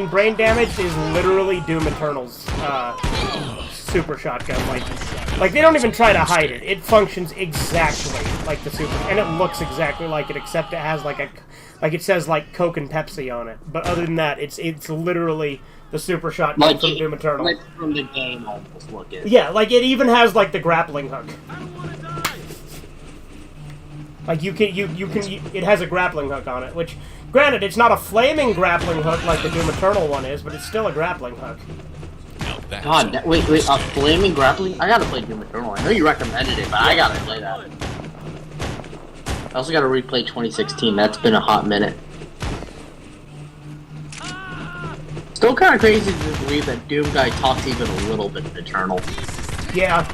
S1: Brain Damage is literally Doom Eternal's super shotgun. Like they don't even try to hide it. It functions exactly like the super, and it looks exactly like it, except it has like it says like Coke and Pepsi on it. But other than that, it's literally the super shotgun
S9: like
S1: from Doom Eternal.
S9: Like from the game, almost looking.
S1: Yeah, like it even has like the grappling hook. Like it has a grappling hook on it, which, granted, it's not a flaming grappling hook like the Doom Eternal one is, but it's still a grappling hook.
S9: God, wait, a flaming grappling? I gotta play Doom Eternal. I know you recommended it, but I gotta play that. I also gotta replay 2016. That's been a hot minute. Still kind of crazy to believe that Doom guy talks even a little bit of Eternal.
S1: Yeah.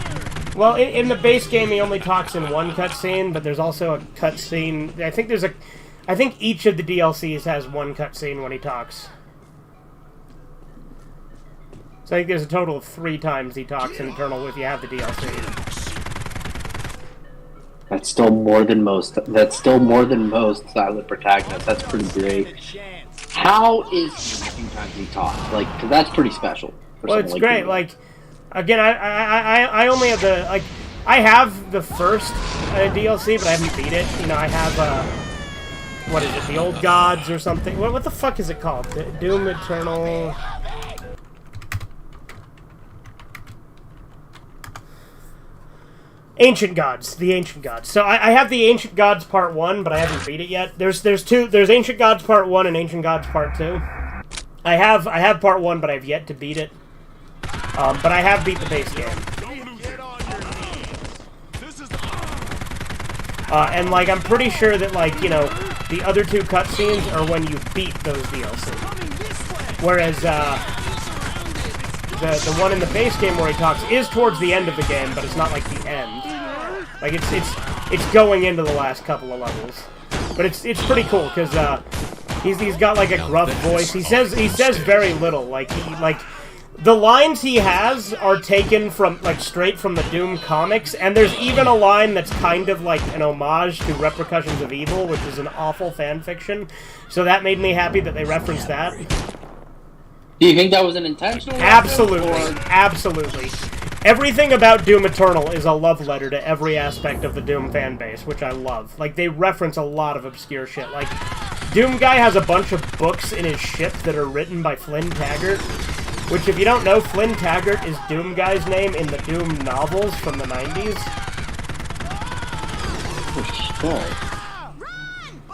S1: Well, in the base game, he only talks in one cutscene, but there's also a cutscene. I think each of the DLCs has one cutscene when he talks. So I think there's a total of 3 times he talks in Eternal if you have the DLC.
S9: That's still more than most. That's still more than most silent protagonists. That's pretty great. How is the few times he talks? Like, 'cause that's pretty special.
S1: Well, it's great. Like, again, I only have the I have the first DLC, but I haven't beat it. I have what is it? The Old Gods or something? What the fuck is it called? Doom Eternal. Ancient Gods, the Ancient Gods. So I have the Ancient Gods Part 1, but I haven't beat it yet. There's Ancient Gods Part 1 and Ancient Gods Part 2. I have Part 1, but I've yet to beat it. But I have beat the base game. And like I'm pretty sure that the other 2 cutscenes are when you beat those DLC. Whereas the one in the base game where he talks is towards the end of the game, but it's not like the end. Like it's going into the last couple of levels. But it's pretty cool because he's got like a gruff voice. He says very little. The lines he has are taken from, like, straight from the Doom comics, and there's even a line that's kind of like an homage to Repercussions of Evil, which is an awful fan fiction. So that made me happy that they referenced that.
S9: Do you think that was an intentional
S1: Absolutely.
S9: reference, or-
S1: Absolutely. Everything about Doom Eternal is a love letter to every aspect of the Doom fan base, which I love. Like, they reference a lot of obscure shit. Like, Doom Guy has a bunch of books in his ship that are written by Flynn Taggart, which, if you don't know, Flynn Taggart is Doom Guy's name in the Doom novels from the 90s.
S9: Oh,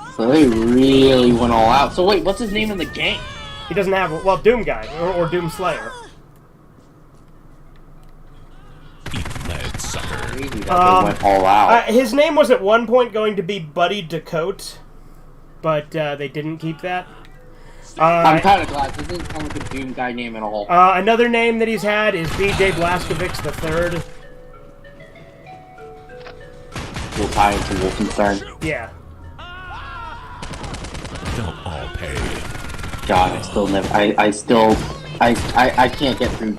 S9: shit. So they really went all out. So wait, what's his name in the game?
S1: He doesn't have... Well, Doom Guy, or Doom Slayer.
S2: Eat lead, sucker.
S9: Crazy that they went all out.
S1: His name was at one point going to be Buddy Dakota, but they didn't keep that.
S9: I'm kind of glad. This doesn't sound like a Doom Guy name at all.
S1: Another name that he's had is B.J. Blazkowicz III.
S9: We'll tie into Wolfenstein.
S1: Yeah.
S2: They'll all pay.
S9: God, I still never. I can't get through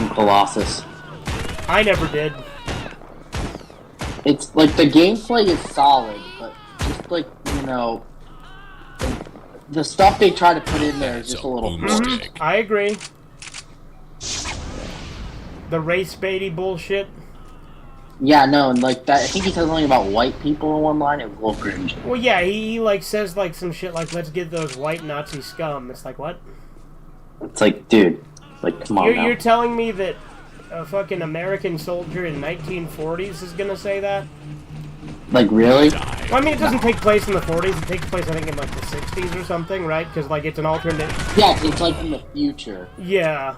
S9: Colossus.
S1: I never did.
S9: It's like the gameplay is solid, but just like, you know, the stuff they try to put in there is just a little forced.
S1: I agree. The race baity bullshit.
S9: Yeah, no, and like that. I think he said something about white people in one line. It was a little cringe.
S1: Well, yeah, he like says like some shit like, "Let's get those white Nazi scum." It's like, what?
S9: It's like, dude, like, come on now.
S1: You're telling me that a fucking American soldier in 1940s is gonna say that?
S9: Like, really?
S1: Well, I mean, it doesn't take place in the 40s. It takes place, I think, in like the 60s or something, right? Because like it's an alternate.
S9: Yeah, it's like in the future.
S1: Yeah.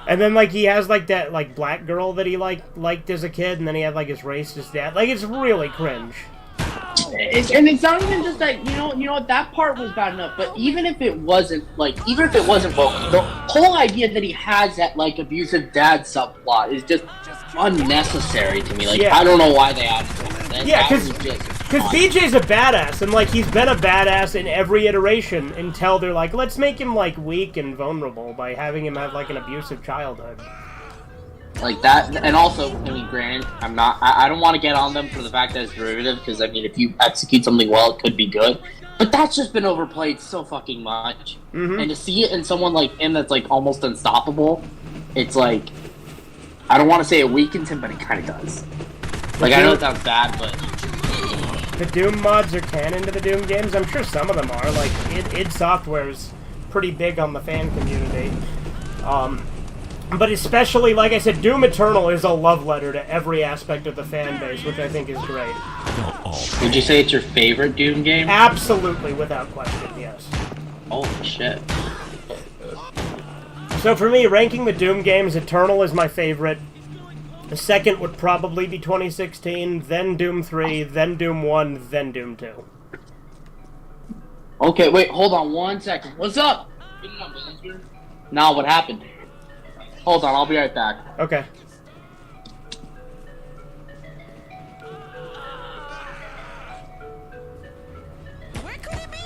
S1: And then like he has like that like black girl that he liked as a kid, and then he had like his racist dad. Like, it's really cringe.
S9: And it's not even just that, you know what, that part was bad enough, but even if it wasn't well, the whole idea that he has that like abusive dad subplot is just unnecessary to me. Like,
S1: Yeah.
S9: I don't know why they added that.
S1: Yeah,
S9: That was just
S1: because BJ's a badass, and like he's been a badass in every iteration until they're like, let's make him like weak and vulnerable by having him have like an abusive childhood.
S9: like that. And also, I mean, granted, I don't want to get on them for the fact that it's derivative, because I mean, if you execute something well, it could be good. But that's just been overplayed so fucking much. And to see it in someone like him that's like almost unstoppable, it's like, I don't want to say it weakens him, but it kind of does. Like, I know it sounds bad, but
S1: The Doom mods are canon to the Doom games. I'm sure some of them are. Like, id Software's pretty big on the fan community. But especially, like I said, Doom Eternal is a love letter to every aspect of the fan base, which I think is great.
S2: They'll all pay.
S9: would you say it's your favorite Doom game?
S1: Absolutely, without question, yes.
S9: Holy shit.
S1: So for me, ranking the Doom games, Eternal is my favorite. The second would probably be 2016, then Doom 3, then Doom 1, then Doom 2.
S9: Okay, wait, hold on 1 second. What's up? Nah, what happened? Hold on, I'll be right back.
S1: Okay.
S6: Where could he be?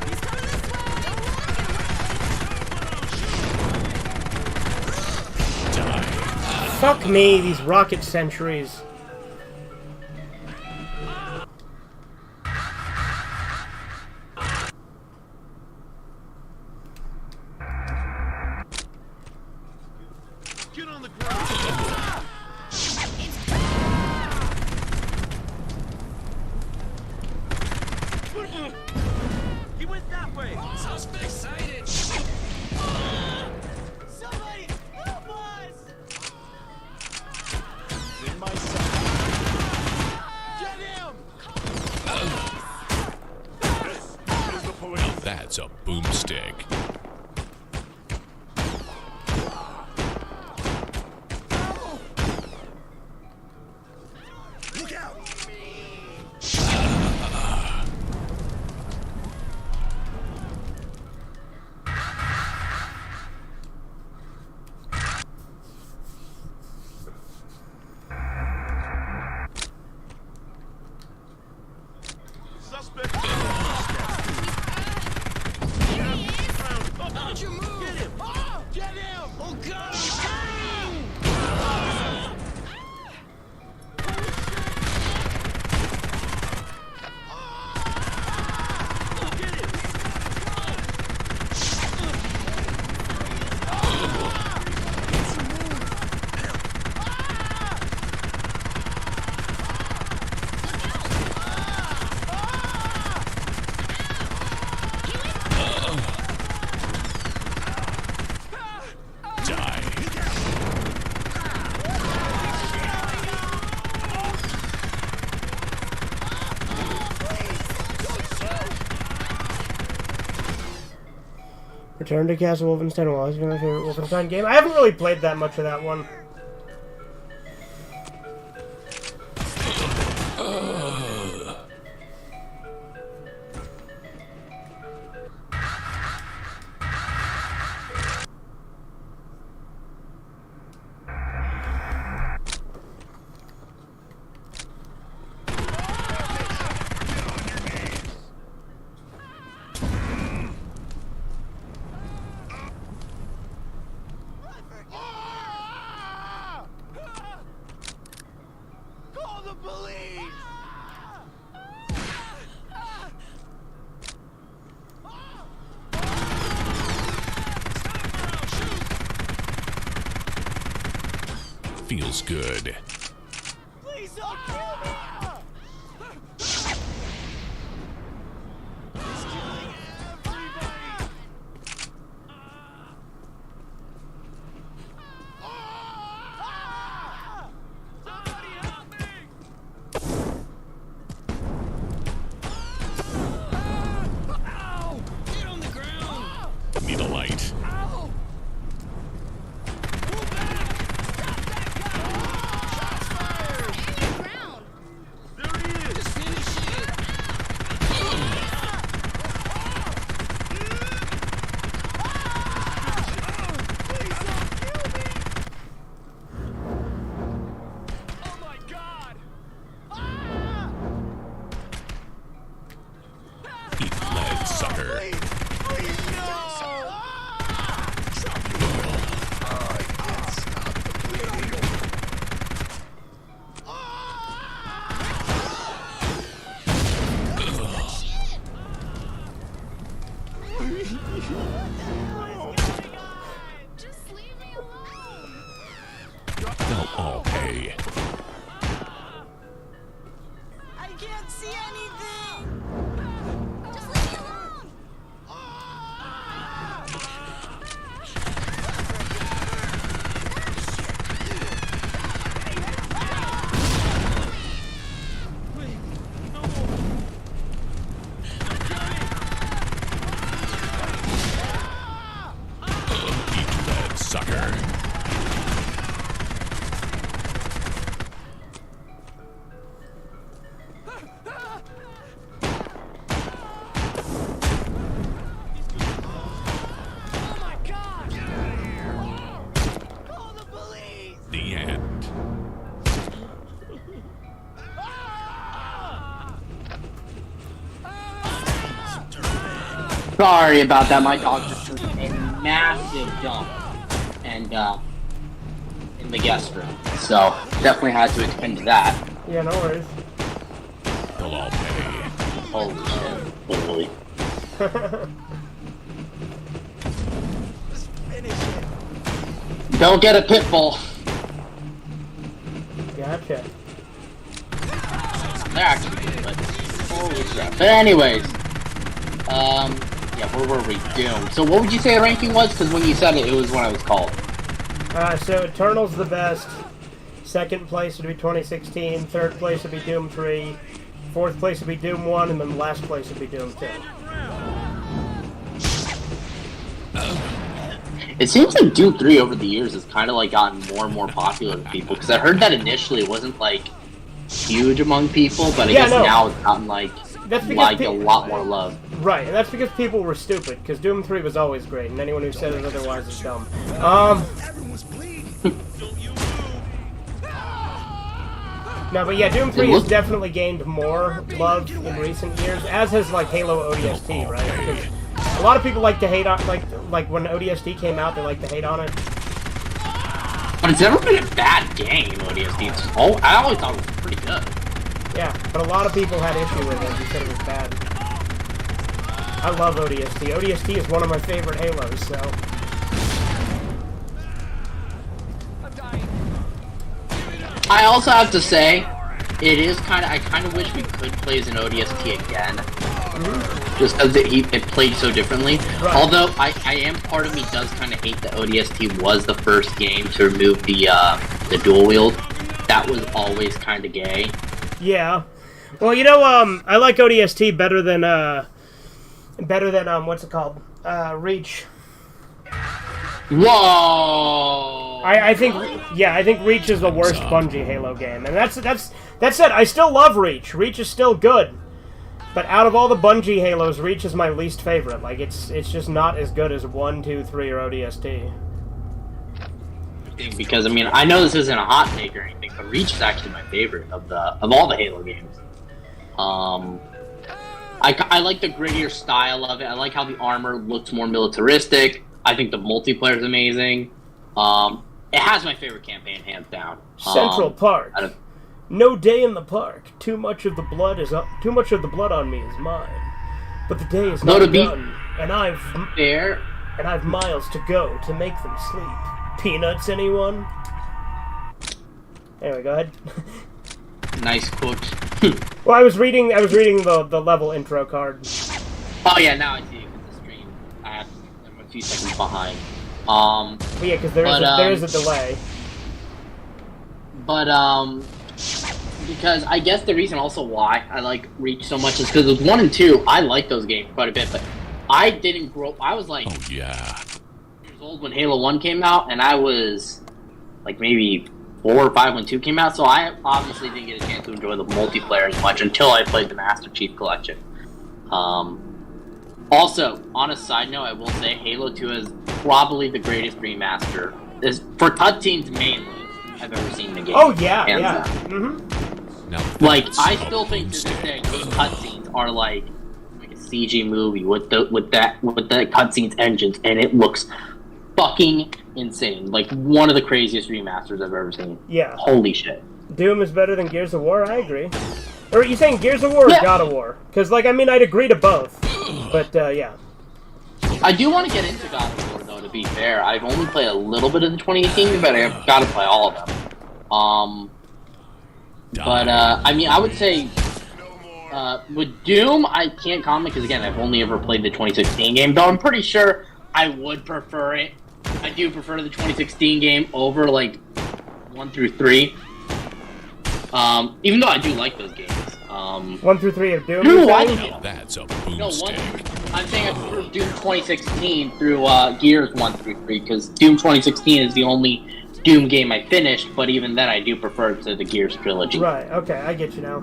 S6: He's coming this way.
S1: Fuck me, these rocket sentries.
S4: Get on the ground. He went that way.
S3: Suspect excited.
S6: Somebody help us!
S4: In my sight.
S6: Get him!
S4: This is the police.
S2: Now that's a boomstick.
S4: Look out. Suspect.
S1: Return to Castle Wolfenstein will always be my favorite Wolfenstein game. I haven't really played that much of that one.
S3: Call the police!
S2: Feels good.
S3: Please don't kill me! He's killing everybody! Somebody help me! Ow! Get on the ground!
S2: Need a light.
S3: Ow! Move back! Stop that guy! Shots fired!
S6: Stand your ground.
S3: There he is! Just finish it! Please don't kill me! Oh my god! Ah!
S2: Eat lead, sucker.
S3: Please no!
S6: Just leave me alone.
S2: They'll all pay.
S3: I can't see anything!
S6: Just leave me alone.
S3: Wait, no!
S2: Eat lead, sucker.
S3: Oh my god! Get out of here! Call the police!
S2: The end.
S9: Sorry about that. My dog just took a massive dump, and in the guest room. So definitely had to attend to that.
S1: Yeah, no worries.
S2: They'll all pay.
S9: Holy shit! Literally.
S3: Just finish it!
S9: Don't get a pit bull.
S1: Gotcha.
S9: They're actually good, but holy crap. But anyways, yeah, where were we? Doom. So what would you say the ranking was? Because when you said it, it was what I was called.
S1: So Eternal's the best. Second place would be 2016. Third place would be Doom 3. Fourth place would be Doom 1. And then last place would be Doom 2.
S9: It seems like Doom 3 over the years has kind of like gotten more and more popular with people. Because I heard that initially it wasn't like huge among people, but I guess now it's gotten like a lot more love.
S1: Right, and that's because people were stupid, because Doom 3 was always great, and anyone who said it otherwise is dumb.
S4: Everyone's bleeding.
S1: No, but yeah, Doom 3 has definitely gained more love in recent years, as has, like, Halo ODST, right? Because a lot of people like to hate on, like when ODST came out, they like to hate on it.
S9: But it's never been a bad game, ODST. I always thought it was pretty good.
S1: Yeah, but a lot of people had issue with it and said it was bad. I love ODST. ODST is one of my favorite Halos, so...
S3: I'm dying.
S9: I also have to say, I kind of wish we could play as an ODST again. Just because it played so differently.
S1: Right.
S9: Although, I am, part of me does kind of hate that ODST was the first game to remove the dual wield. That was always kind of gay.
S1: Yeah. Well, you know, I like ODST better than what's it called? Reach.
S9: Whoa!
S1: I think Reach is the worst Bungie Halo game, and that said, I still love Reach. Reach is still good, but out of all the Bungie Halos, Reach is my least favorite. Like it's just not as good as 1, 2, 3, or ODST.
S9: Because I mean, I know this isn't a hot take or anything, but Reach is actually my favorite of all the Halo games. I like the grittier style of it. I like how the armor looks more militaristic. I think the multiplayer is amazing. It has my favorite campaign, hands down.
S1: Central Park. No day in the park. Too much of the blood on me is mine. But the day is not done, and I've miles to go to make them sleep. Peanuts, anyone? Anyway, go ahead.
S9: Nice quote.
S1: Well, I was reading the level intro card.
S9: Oh yeah, now I see it with the stream. I'm a few seconds behind.
S1: Yeah, because there is a delay.
S9: But because I guess the reason also why I like Reach so much is because with 1 and 2, I like those games quite a bit, but I didn't grow. I was like, years old when Halo 1 came out, and I was like maybe 4 or 5 when 2 came out, so I obviously didn't get a chance to enjoy the multiplayer as much until I played the Master Chief Collection. Also, on a side note, I will say Halo 2 is probably the greatest remaster, for cutscenes mainly, I've ever seen in the game.
S1: Oh yeah, yeah. Mm-hmm.
S9: Like, I still think to this day, those cutscenes are like a CG movie with the cutscenes engines, and it looks fucking insane. Like, one of the craziest remasters I've ever seen.
S1: Yeah.
S9: Holy shit.
S1: Doom is better than Gears of War? I agree. Or are you saying Gears of War or God of War? Because, like, I mean, I'd agree to both. But, yeah. I
S9: do want to get into God of War, though, to be fair. I've only played a little bit of the 2018, but I've got to play all of them. I mean, I would say, with Doom, I can't comment, because, again, I've only ever played the 2016 game, though I'm pretty sure I would prefer it. I do prefer the 2016 game over, like, 1 through 3. Even though I do like those games.
S1: 1 through 3 of Doom?
S2: That's a boom
S9: I'm saying I prefer Doom 2016 through Gears 1 through 3, because Doom 2016 is the only Doom game I finished, but even then I do prefer it to the Gears trilogy.
S1: Right, okay, I get you now.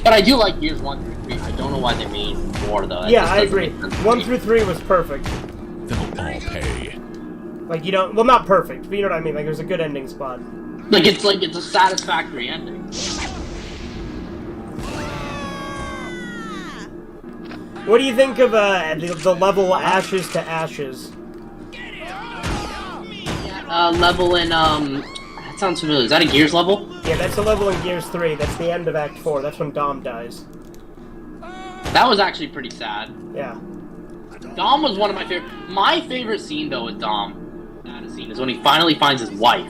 S9: But I do like Gears 1 through 3. I don't know why they made more, though.
S1: Yeah, I agree. 1 through 3 was perfect.
S2: They'll all pay.
S1: Like, you don't... Well, not perfect, but you know what I mean. Like, there's a good ending spot.
S9: Like, it's a satisfactory ending.
S1: What do you think of the level Ashes to Ashes?
S9: Level in, that sounds familiar. Is that a Gears level?
S1: Yeah, that's a level in Gears 3. That's the end of Act 4. That's when Dom dies.
S9: That was actually pretty sad.
S1: Yeah.
S9: Dom was one of my favorite... My favorite scene, though, with Dom, scene, is when he finally finds his wife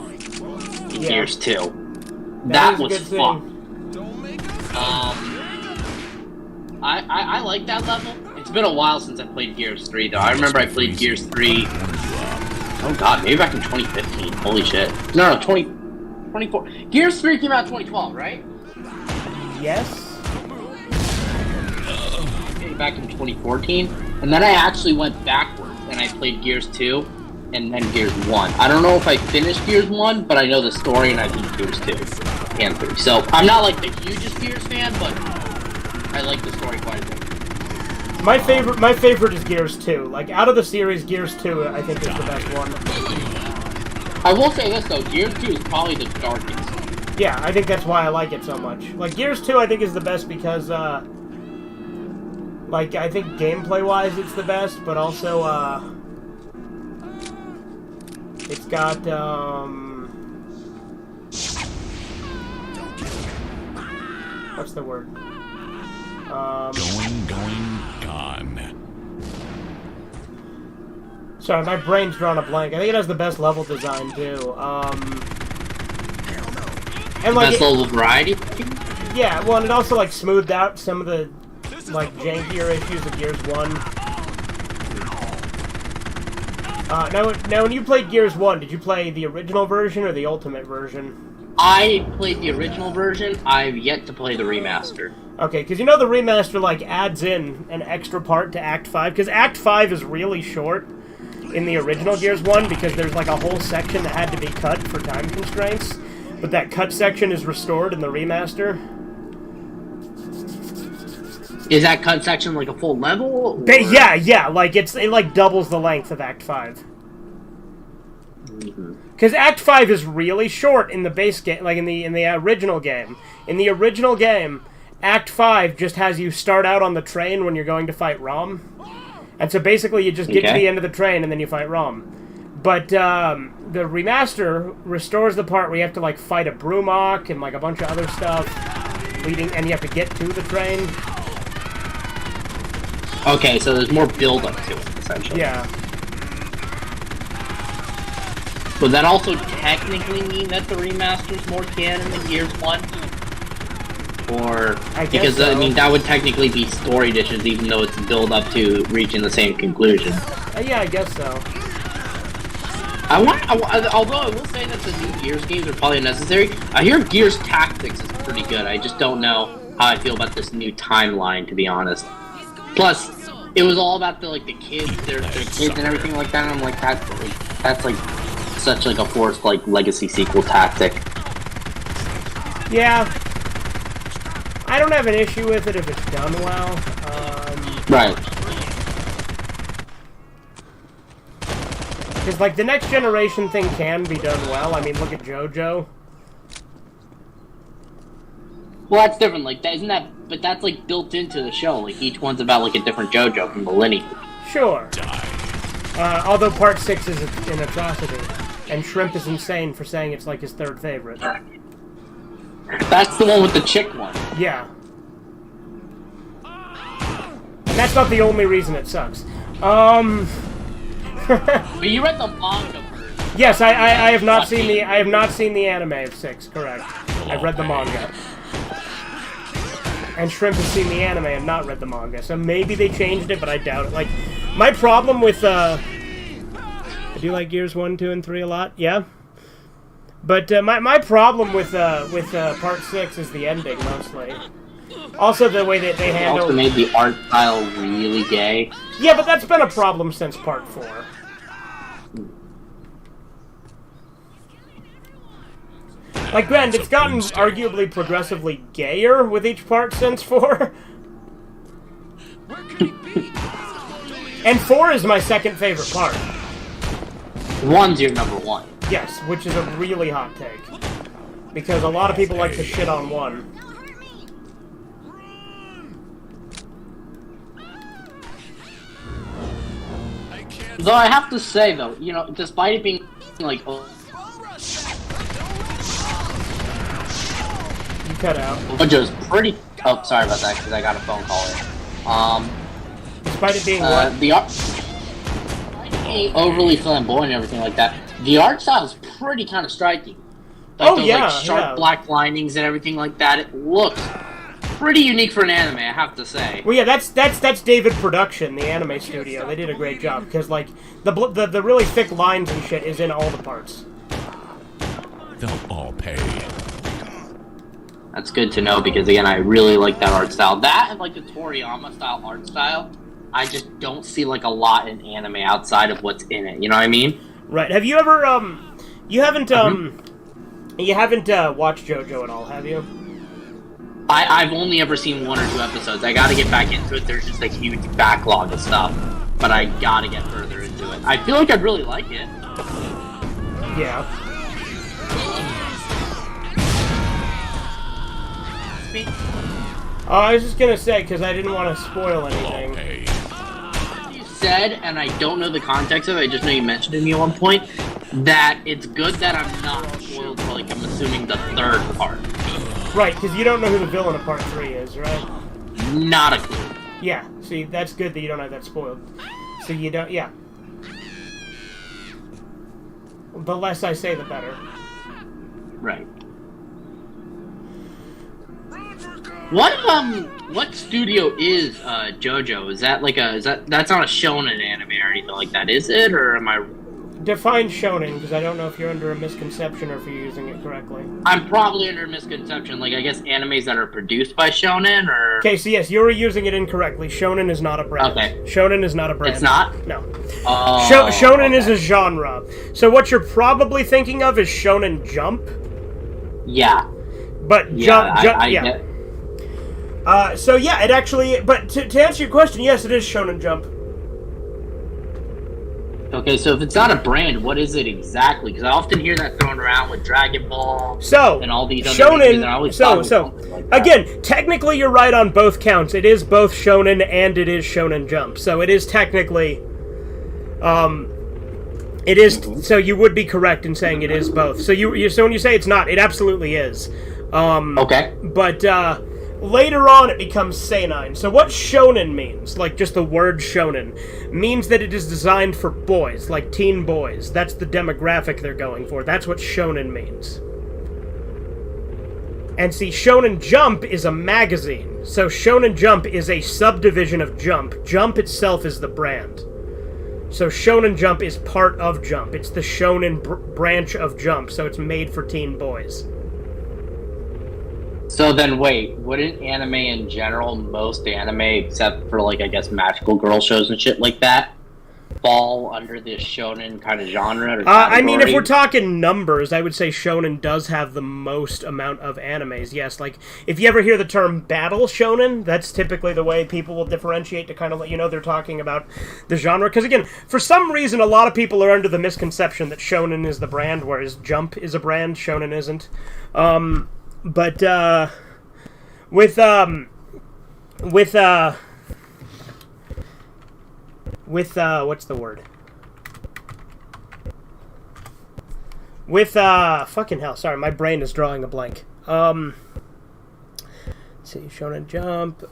S9: in Gears 2. That was fun. I like that level. It's been a while since I played Gears 3, though. I remember I played Gears 3... Oh god, maybe back in 2015. Holy shit. No, 2024. Gears 3 came out in 2012, right?
S1: Yes.
S9: Back in 2014. And then I actually went backwards, and I played Gears 2, and then Gears 1. I don't know if I finished Gears 1, but I know the story, and I beat Gears 2 and 3. So, I'm not, like, the hugest Gears fan, but I like the story quite a bit.
S1: My favorite is Gears 2. Like, out of the series, Gears 2, I think, is the best one.
S9: I will say this, though. Gears 2 is probably the darkest.
S1: Yeah, I think that's why I like it so much. Like, Gears 2, I think, is the best because, like, I think gameplay-wise it's the best, but also, it's got, what's the word?
S2: Gone.
S1: Sorry, my brain's drawn a blank. I think it has the best level design, too. And, like,
S9: best level variety?
S1: Yeah, well, and it also, like, smoothed out some of the, like, jankier issues of Gears 1. Now, when you played Gears 1, did you play the original version or the Ultimate version?
S9: I played the original version. I've yet to play the remaster.
S1: Okay, because you know the remaster, like, adds in an extra part to Act 5, because Act 5 is really short, in the original Gears 1 because there's like a whole section that had to be cut for time constraints, but that cut section is restored in the remaster.
S9: Is that cut section like a full level? Or?
S1: Yeah, like it like doubles the length of Act 5. Because Act 5 is really short in the base game, like in the original game. In the original game, Act 5 just has you start out on the train when you're going to fight Rom. And so basically you just get to the end of the train and then you fight Rom. But the remaster restores the part where you have to like fight a Brumok and like a bunch of other stuff, and you have to get to the train.
S9: Okay, so there's more build-up to it, essentially.
S1: Yeah.
S9: Would that also technically mean that the remaster's more canon than Gears 1? Or...
S1: I guess
S9: because,
S1: so.
S9: I mean, that would technically be story dishes, even though it's build-up to reaching the same conclusion.
S1: Yeah, I guess so.
S9: Although I will say that the new Gears games are probably unnecessary, I hear Gears Tactics is pretty good. I just don't know how I feel about this new timeline, to be honest. Plus, it was all about the kids, their kids and everything like that. And I'm like, that's like such like a forced like legacy sequel tactic.
S1: Yeah, I don't have an issue with it if it's done well.
S9: Right.
S1: Because like the next generation thing can be done well. I mean, look at JoJo.
S9: Well, that's different. Like, isn't that? But that's like built into the show. Like each one's about like a different JoJo from the lineage.
S1: Sure. Although Part 6 is an atrocity, and Shrimp is insane for saying it's like his third favorite.
S9: That's the one with the chick one.
S1: Yeah. And that's not the only reason it sucks.
S9: But you read the manga version.
S1: Yes, I have not seen the anime of 6. Correct. I've read the manga. And Shrimp has seen the anime and not read the manga, so maybe they changed it, but I doubt it. Like, my problem with, I do like Gears 1, 2, and 3 a lot, yeah. But, my problem with Part 6 is the ending, mostly. Also, the way that they handle...
S9: Also made the art style really gay.
S1: Yeah, but that's been a problem since Part 4. Like, granted, it's gotten arguably progressively gayer with each part since 4. And 4 is my second favorite part.
S9: 1's your number 1.
S1: Yes, which is a really hot take. Because a lot of people like to shit on 1.
S9: Though I have to say, though, you know, despite it being, like...
S1: You cut out.
S9: JoJo's pretty... Oh, sorry about that, because I got a phone call in.
S1: Despite it being what?
S9: Being overly flamboyant and everything like that, the art style is pretty kind of striking. Like those, like, sharp black linings and everything like that. It looks pretty unique for an anime, I have to say.
S1: Well, yeah, that's David Production, the anime studio. They did a great job because, like, the really thick lines and shit is in all the parts.
S2: They'll all pay.
S9: That's good to know because, again, I really like that art style. That and, like, the Toriyama style art style, I just don't see, like, a lot in anime outside of what's in it. You know what I mean?
S1: Right. Have you ever you haven't watched JoJo at all, have you?
S9: I've only ever seen 1 or 2 episodes. I gotta get back into it. There's just a huge backlog of stuff. But I gotta get further into it. I feel like I'd really like it.
S1: Yeah. I was just gonna say, because I didn't want to spoil anything.
S9: You said, and I don't know the context of it, I just know you mentioned it to me at one point, that it's good that I'm not spoiled for, like, I'm assuming the 3rd part.
S1: Right, because you don't know who the villain of Part 3 is, right?
S9: Not a clue.
S1: Yeah, see, that's good that you don't have that spoiled. So you don't, yeah. The less I say, the better.
S9: Right. What studio is JoJo? Is that like that's not a shonen anime or anything like that, is it? Or am I
S1: define shonen, because I don't know if you're under a misconception or if you're using it correctly.
S9: I'm probably under a misconception. Like, I guess animes that are produced by Shonen, or...
S1: Okay, so yes, you're using it incorrectly. Shonen is not a brand.
S9: Okay.
S1: Shonen is not a brand.
S9: It's not?
S1: No.
S9: Oh,
S1: Shonen
S9: okay.
S1: is a genre. So what you're probably thinking of is Shonen Jump.
S9: Yeah.
S1: But
S9: Yeah, I
S1: yeah.
S9: get...
S1: So yeah, it actually... But to answer your question, yes, it is Shonen Jump.
S9: Okay, so if it's not a brand, what is it exactly? Because I often hear that thrown around with Dragon Ball and all these other things, and I always thought it was something like that.
S1: Again, technically you're right on both counts. It is both Shonen and it is Shonen Jump. So it is technically... it is... So you would be correct in saying it is both. So so when you say it's not, it absolutely is.
S9: Okay.
S1: But, later on, it becomes seinen. So what shonen means, like just the word shonen, means that it is designed for boys, like teen boys. That's the demographic they're going for. That's what shonen means. And see, Shonen Jump is a magazine. So Shonen Jump is a subdivision of Jump. Jump itself is the brand. So Shonen Jump is part of Jump. It's the shonen branch of Jump, so it's made for teen boys.
S9: So then, wait, wouldn't anime in general, most anime, except for, like, I guess, magical girl shows and shit like that, fall under this shonen kind of genre? Or
S1: I mean, if we're talking numbers, I would say shonen does have the most amount of animes, yes. Like, if you ever hear the term battle shonen, that's typically the way people will differentiate to kind of let you know they're talking about the genre. Because, again, for some reason, a lot of people are under the misconception that shonen is the brand, whereas Jump is a brand, shonen isn't. But, with what's the word? With, fucking hell, sorry, my brain is drawing a blank. Let's see, Shonen Jump,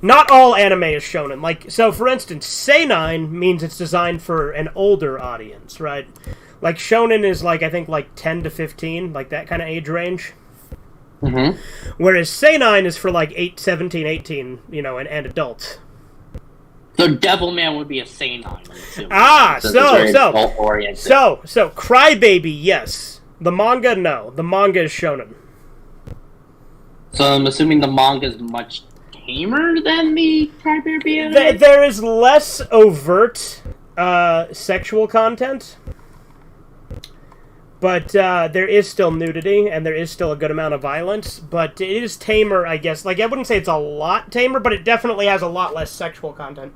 S1: not all anime is shonen. Like, so for instance, seinen means it's designed for an older audience, right? Like, shonen is, like, I think, like, 10 to 15, like, that kind of age range.
S9: Mm-hmm.
S1: Whereas seinen is for, like, 17, 18, you know, and adults.
S9: So Devilman would be a seinen, I'm assuming.
S1: So, Crybaby, yes. The manga, no. The manga is shonen.
S9: So I'm assuming the manga is much tamer than the Crybaby anime?
S1: There is less overt sexual content. But there is still nudity, and there is still a good amount of violence, but it is tamer, I guess. Like, I wouldn't say it's a lot tamer, but it definitely has a lot less sexual content.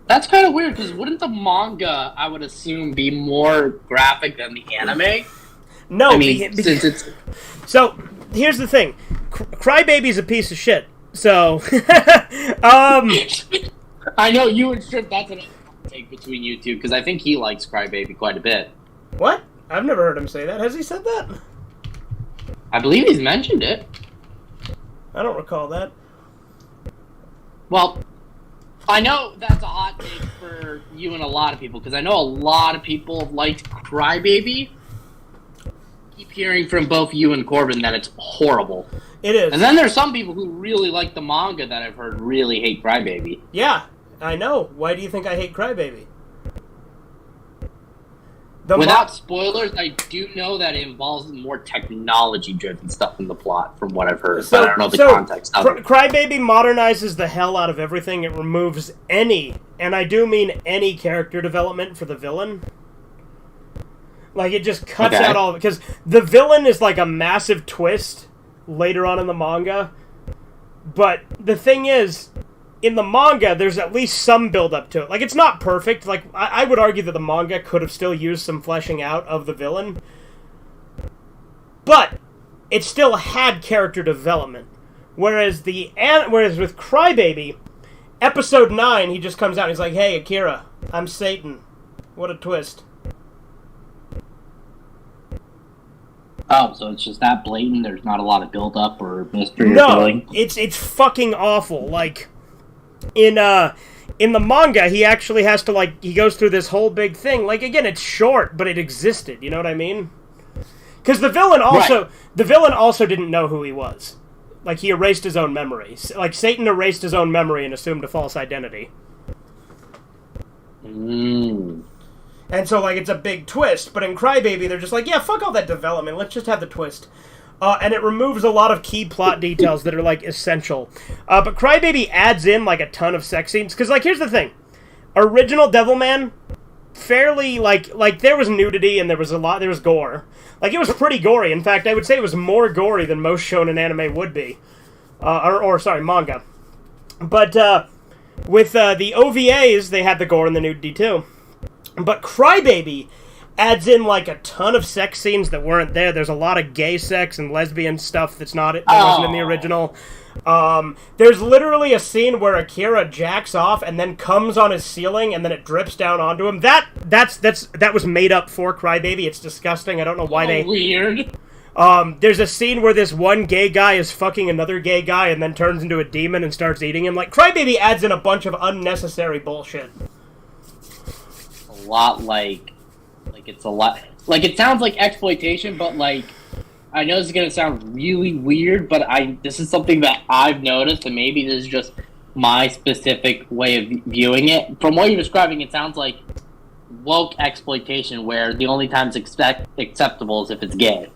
S9: That's kind of weird, because wouldn't the manga, I would assume, be more graphic than the anime?
S1: No,
S9: I mean, since it's...
S1: So, here's the thing. Crybaby's a piece of shit, so...
S9: I know, you and Strip, that's an take between you two, because I think he likes Crybaby quite a bit.
S1: What? I've never heard him say that. Has he said that?
S9: I believe he's mentioned it.
S1: I don't recall that.
S9: Well, I know that's a hot take for you and a lot of people, because I know a lot of people have liked Crybaby. Keep hearing from both you and Corbin that it's horrible.
S1: It is.
S9: And then there's some people who really like the manga that I've heard really hate Crybaby.
S1: Yeah, I know. Why do you think I hate Crybaby?
S9: Without spoilers, I do know that it involves more technology-driven stuff in the plot, from what I've heard, but I don't know the context of it.
S1: Crybaby modernizes the hell out of everything. It removes any, and I do mean any, character development for the villain. Like, it just cuts out all of it, because the villain is like a massive twist later on in the manga, but the thing is, in the manga, there's at least some build-up to it. Like, it's not perfect. Like, I would argue that the manga could have still used some fleshing out of the villain. But it still had character development. Whereas with Crybaby, episode 9, he just comes out and he's like, "Hey, Akira, I'm Satan." What a twist.
S9: Oh, so it's just that blatant? There's not a lot of build-up or mystery or feeling?
S1: No, it's fucking awful. Like... In the manga, he actually has to, like, he goes through this whole big thing. Like, again, it's short, but it existed, you know what I mean? Because the villain also didn't know who he was. Like, he erased his own memory. Like, Satan erased his own memory and assumed a false identity.
S9: Mm.
S1: And so, like, it's a big twist. But in Crybaby, they're just like, yeah, fuck all that development. Let's just have the twist. And it removes a lot of key plot details that are, like, essential. But Crybaby adds in, like, a ton of sex scenes. Because, like, here's the thing. Original Devilman, fairly, like, there was nudity and there was gore. Like, it was pretty gory. In fact, I would say it was more gory than most shonen anime would be. Sorry, manga. But, with the OVAs, they had the gore and the nudity, too. But Crybaby adds in, like, a ton of sex scenes that weren't there. There's a lot of gay sex and lesbian stuff that wasn't in the original. There's literally a scene where Akira jacks off and then comes on his ceiling and then it drips down onto him. That was made up for Crybaby. It's disgusting. I don't know why
S9: Weird.
S1: There's a scene where this one gay guy is fucking another gay guy and then turns into a demon and starts eating him. Like, Crybaby adds in a bunch of unnecessary bullshit.
S9: A lot it's a lot. Like, it sounds like exploitation, but, like, I know this is gonna sound really weird, but this is something that I've noticed, and maybe this is just my specific way of viewing it. From what you're describing, it sounds like woke exploitation, where the only time it's acceptable is if it's gay.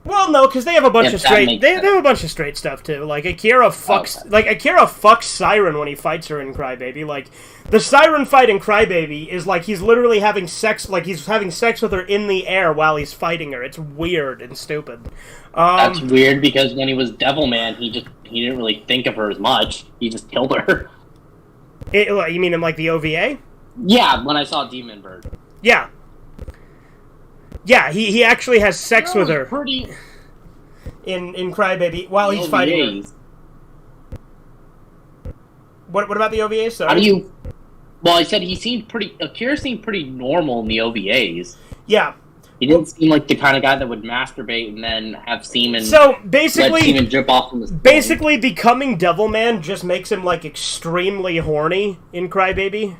S1: Well, no, because they have a bunch of straight. They have a bunch of straight stuff too. Like Akira fucks Siren when he fights her in Crybaby. Like the Siren fight in Crybaby is like he's literally having sex. Like he's having sex with her in the air while he's fighting her. It's weird and stupid.
S9: That's weird because when he was Devilman, he didn't really think of her as much. He just killed her.
S1: You mean in like the OVA?
S9: Yeah, when I saw Demon Bird.
S1: Yeah. Yeah, he actually has sex with her.
S9: Pretty
S1: in Crybaby while he's fighting her. What about the OVAs? Sorry.
S9: How do you? Well, I said Akira seemed pretty normal in the OVAs.
S1: Yeah.
S9: He didn't seem like the kind of guy that would masturbate and then have semen.
S1: So basically,
S9: let semen drip off from his
S1: basically becoming Devilman just makes him like extremely horny in Crybaby.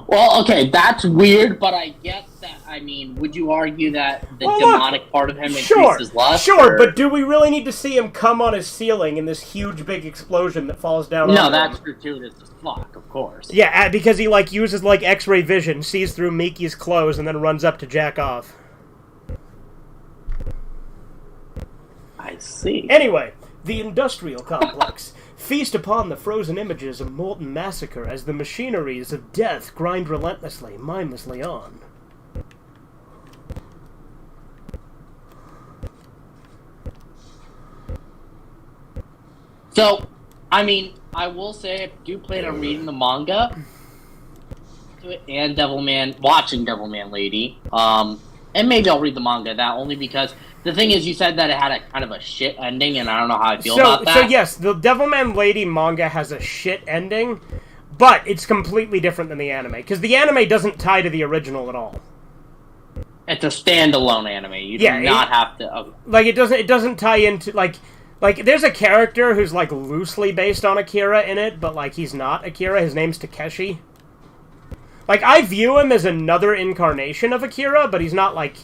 S9: Well, okay, that's weird, but I get that. I mean, would you argue that the demonic part of him increases lust?
S1: Sure, but do we really need to see him come on his ceiling in this huge, big explosion that falls down on him?
S9: No, that's gratuitous as fuck, of course.
S1: Yeah, because he, like, uses, like, X-ray vision, sees through Miki's clothes, and then runs up to jack off.
S9: I see.
S1: Anyway, the industrial complex. Feast upon the frozen images of molten massacre as the machineries of death grind relentlessly, mindlessly on.
S9: So, I mean, I will say I do plan on reading the manga and watching Devilman Lady. And maybe I'll read the manga, that only because the thing is, you said that it had a kind of a shit ending, and I don't know how I feel about that.
S1: So yes, the Devilman Lady manga has a shit ending, but it's completely different than the anime, because the anime doesn't tie to the original at all.
S9: It's a standalone anime. You do not have to. Okay.
S1: Like it doesn't tie into like there's a character who's like loosely based on Akira in it, but like he's not Akira. His name's Takeshi. Like I view him as another incarnation of Akira, but he's not like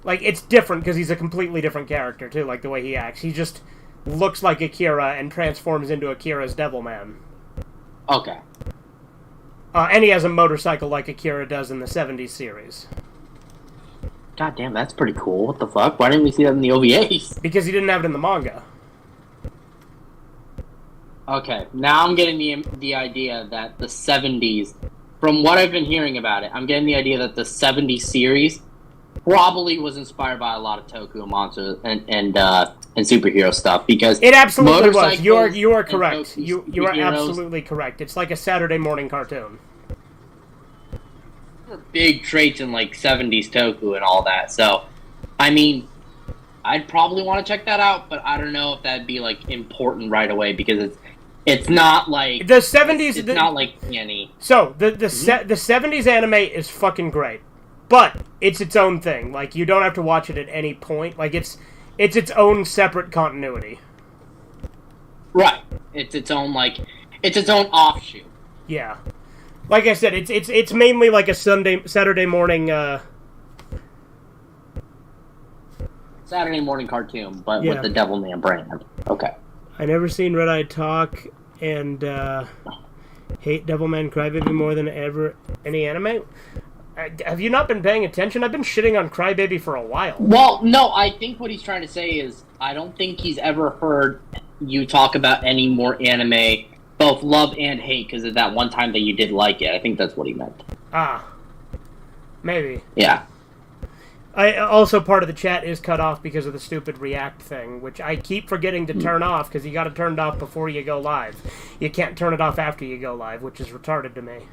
S1: it's different because he's a completely different character too. Like the way he acts, he just looks like Akira and transforms into Akira's Devilman.
S9: Okay.
S1: And he has a motorcycle like Akira does in the 70s series.
S9: God damn, that's pretty cool. What the fuck? Why didn't we see that in the OVAs?
S1: Because he didn't have it in the manga.
S9: Okay, now I'm getting the idea that the 70s, from what I've been hearing about it, I'm getting the idea that the 70s series probably was inspired by a lot of Toku and monster and superhero stuff, because
S1: it absolutely was. You are correct. You are
S9: superheroes
S1: absolutely correct. It's like a Saturday morning cartoon.
S9: Big traits in like 70s Toku and all that. So, I mean, I'd probably want to check that out, but I don't know if that'd be like important right away, because it's not like
S1: the 70s.
S9: It's not like any.
S1: So the 70s anime is fucking great, but it's its own thing. Like you don't have to watch it at any point. Like it's its own separate continuity.
S9: Right. It's its own offshoot.
S1: Yeah. Like I said, it's mainly like a Saturday morning
S9: cartoon, but with the Devilman brand. Okay.
S1: I never seen Red Eye Talk, and Hate Devilman Crybaby more than ever any anime? Have you not been paying attention? I've been shitting on Crybaby for a while.
S9: Well, no, I think what he's trying to say is I don't think he's ever heard you talk about any more anime, both love and hate, because of that one time that you did like it. I think that's what he meant.
S1: Ah. Maybe.
S9: Yeah.
S1: Also, part of the chat is cut off because of the stupid React thing, which I keep forgetting to turn off, because you got to turn it off before you go live. You can't turn it off after you go live, which is retarded to me.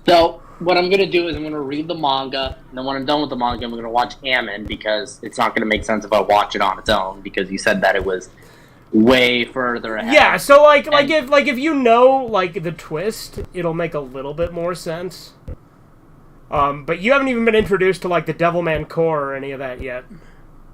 S9: So, what I'm going to do is I'm going to read the manga, and then when I'm done with the manga, I'm going to watch Ammon, because it's not going to make sense if I watch it on its own, because you said that it was way further ahead.
S1: Yeah, so, if you know, the twist, it'll make a little bit more sense. But you haven't even been introduced to, the Devilman Core or any of that yet.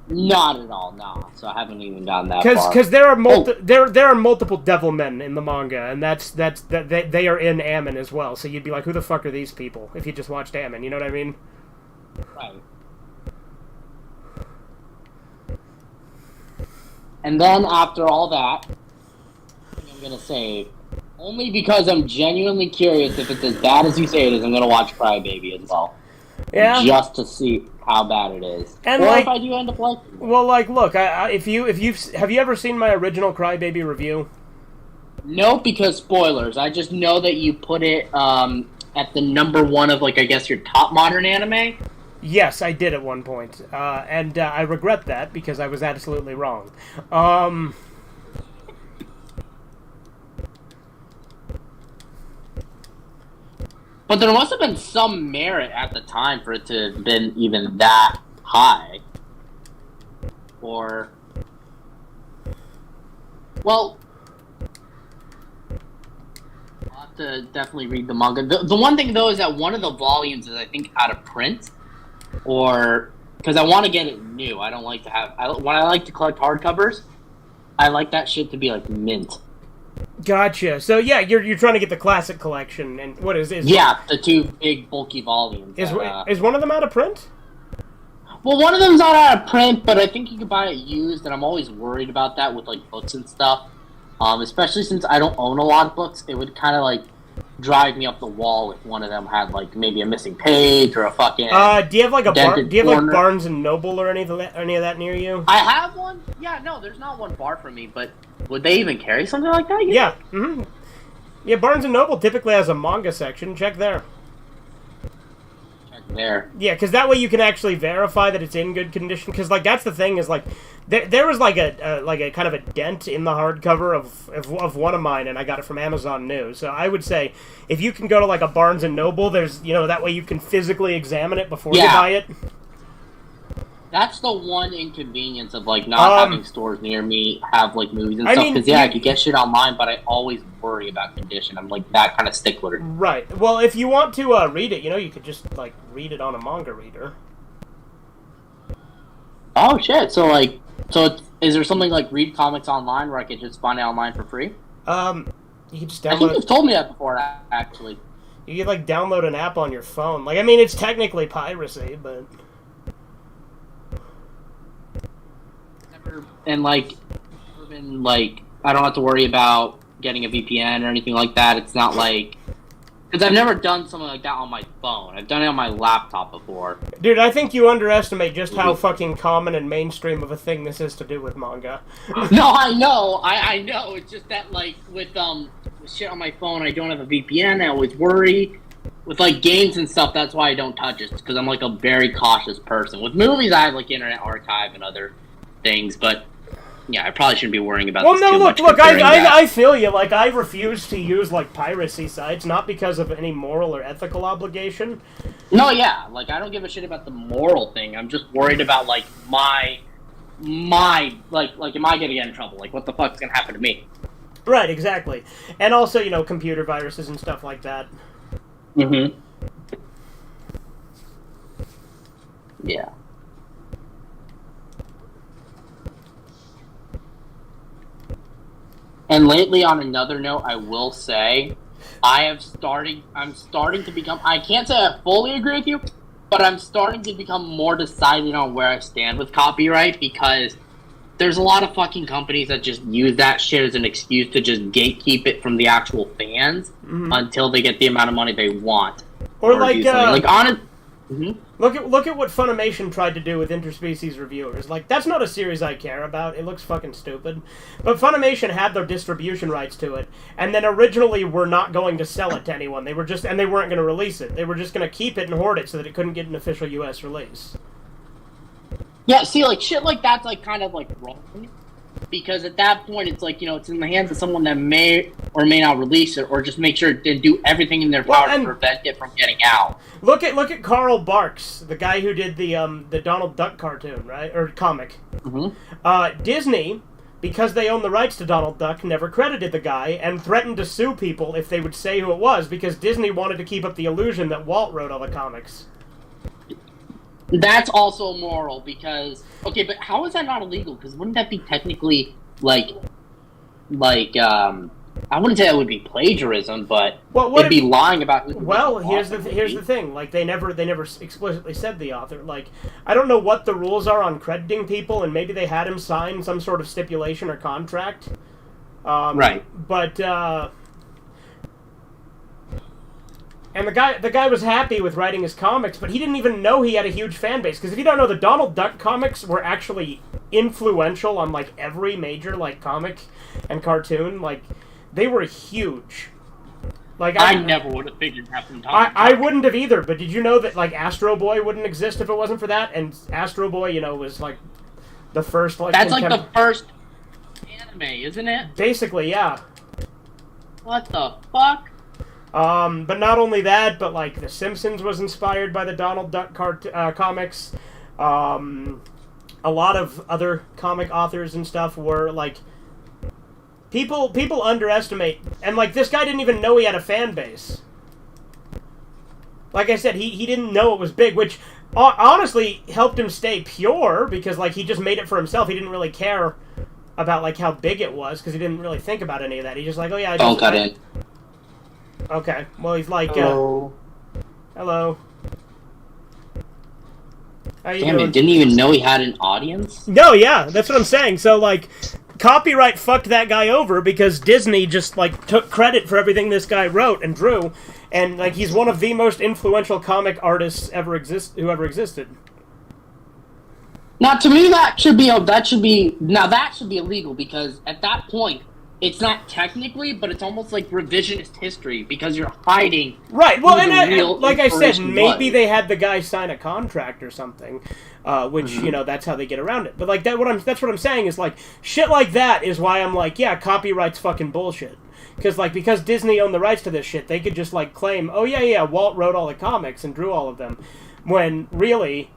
S9: Not at all, no. So I haven't even gotten that far.
S1: Because there are there are multiple Devilmen in the manga, and they are in Ammon as well. So you'd be like, who the fuck are these people? If you just watched Ammon, you know what I mean?
S9: Right. And then after all that, I'm gonna save. Only because I'm genuinely curious if it's as bad as you say it is. I'm gonna watch Crybaby as well.
S1: Yeah.
S9: Just to see how bad it is.
S1: And
S9: or if I do end up liking it.
S1: Well, look, have you ever seen my original Crybaby review?
S9: No, because spoilers. I just know that you put it at the number one of I guess your top modern anime.
S1: Yes, I did at one point, and I regret that because I was absolutely wrong.
S9: But there must have been some merit at the time for it to have been even that high. Or... Well... I'll have to definitely read the manga. The one thing, though, is that one of the volumes is, I think, out of print. Or... Because I want to get it new. I don't like to have... When I like to collect hardcovers, I like that shit to be, mint.
S1: Gotcha. So yeah, you're trying to get the classic collection, and what is
S9: yeah, the two big bulky volumes.
S1: Is one of them out of print?
S9: Well, one of them's not out of print, but I think you can buy it used, and I'm always worried about that with books and stuff. Especially since I don't own a lot of books, it would kind of drive me up the wall if one of them had maybe a missing page or a fucking.
S1: Do you have Barnes and Noble or any of that near you?
S9: I have one. Yeah, no, there's not one far from me, but would they even carry something like that?
S1: Yeah. Mm-hmm. Yeah, Barnes and Noble typically has a manga section. Check there.
S9: There.
S1: Yeah, because that way you can actually verify that it's in good condition. Because that's the thing is there was a kind of a dent in the hardcover of one of mine, and I got it from Amazon New. So I would say if you can go to a Barnes and Noble, there's that way you can physically examine it before you buy it.
S9: That's the one inconvenience of not having stores near me have movies and stuff. Because I could get shit online, but I always worry about condition. I'm that kind of stickler.
S1: Right. Well, if you want to read it, you could just read it on a manga reader.
S9: Oh shit! So is there something Read Comics Online where I could just find it online for free?
S1: You can just download.
S9: I think you've told me that before, actually.
S1: You could download an app on your phone. It's technically piracy, but.
S9: And I don't have to worry about getting a VPN or anything like that. It's not because I've never done something like that on my phone. I've done it on my laptop before.
S1: Dude, I think you underestimate just how fucking common and mainstream of a thing this is to do with manga.
S9: No, I know. I know. It's just that with shit on my phone, I don't have a VPN. I always worry. With games and stuff, that's why I don't touch it, because I'm a very cautious person. With movies, I have Internet Archive and other things, but yeah, I probably shouldn't be worrying about this too much.
S1: Look, I feel you. I refuse to use piracy sites, not because of any moral or ethical obligation.
S9: No, yeah, I don't give a shit about the moral thing. I'm just worried about my am I gonna get in trouble? What the fuck's gonna happen to me?
S1: Right, exactly, and also computer viruses and stuff like that.
S9: Mm-hmm. Yeah. And lately, on another note, I will say, I'm starting to become, I can't say I fully agree with you, but I'm starting to become more decided on where I stand with copyright, because there's a lot of fucking companies that just use that shit as an excuse to just gatekeep it from the actual fans until they get the amount of money they want.
S1: Or like
S9: honest.
S1: Look at what Funimation tried to do with interspecies reviewers. Like, that's not a series I care about. It looks fucking stupid. But Funimation had their distribution rights to it, and then originally were not going to sell it to anyone. They weren't going to release it. They were just going to keep it and hoard it so that it couldn't get an official US release.
S9: Yeah, see, like, shit like that's, like, kind of, like, wrong. Because at that point, it's like, it's in the hands of someone that may or may not release it, or just make sure to do everything in their power to prevent it from getting out.
S1: Look at Carl Barks, the guy who did the Donald Duck cartoon, right? Or comic. Disney, because they own the rights to Donald Duck, never credited the guy, and threatened to sue people if they would say who it was, because Disney wanted to keep up the illusion that Walt wrote all the comics.
S9: That's also immoral because but how is that not illegal? Because wouldn't that be technically like I wouldn't say that would be plagiarism, but it'd be lying about.
S1: Well, here's the thing. Like they never explicitly said the author. Like I don't know what the rules are on crediting people, and maybe they had him sign some sort of stipulation or contract.
S9: Right.
S1: But and the guy was happy with writing his comics, but he didn't even know he had a huge fan base. Because if you don't know, the Donald Duck comics were actually influential on like every major like comic and cartoon. Like they were huge. Like
S9: I never would have figured that from
S1: I wouldn't have either. But did you know that like Astro Boy wouldn't exist if it wasn't for that? And Astro Boy, was like the first like.
S9: That's like the first anime, isn't it?
S1: Basically, yeah.
S9: What the fuck?
S1: But not only that, but like The Simpsons was inspired by the Donald Duck comics. A lot of other comic authors and stuff were like people underestimate, and like this guy didn't even know he had a fan base. Like I said, he didn't know it was big, which honestly helped him stay pure because like he just made it for himself. He didn't really care about like how big it was because he didn't really think about any of that. He just like, oh yeah,
S9: don't cut in.
S1: Okay, well, he's like,
S5: Hello.
S1: Hello. How you
S9: Damn
S1: doing?
S9: it, didn't even know he had an audience?
S1: No, yeah, that's what I'm saying. So, like, copyright fucked that guy over because Disney just, like, took credit for everything this guy wrote and drew, and, like, he's one of the most influential comic artists who ever existed.
S9: Now, to me, that should be illegal because at that point, it's not technically, but it's almost like revisionist history because you're hiding.
S1: Right. Well, and like I said,
S9: inspiration
S1: maybe they had the guy sign a contract or something, which that's how they get around it. But like that's what I'm saying is like shit like that is why I'm like, yeah, copyright's fucking bullshit. Because Disney owned the rights to this shit, they could just like claim, oh yeah, Walt wrote all the comics and drew all of them, when really.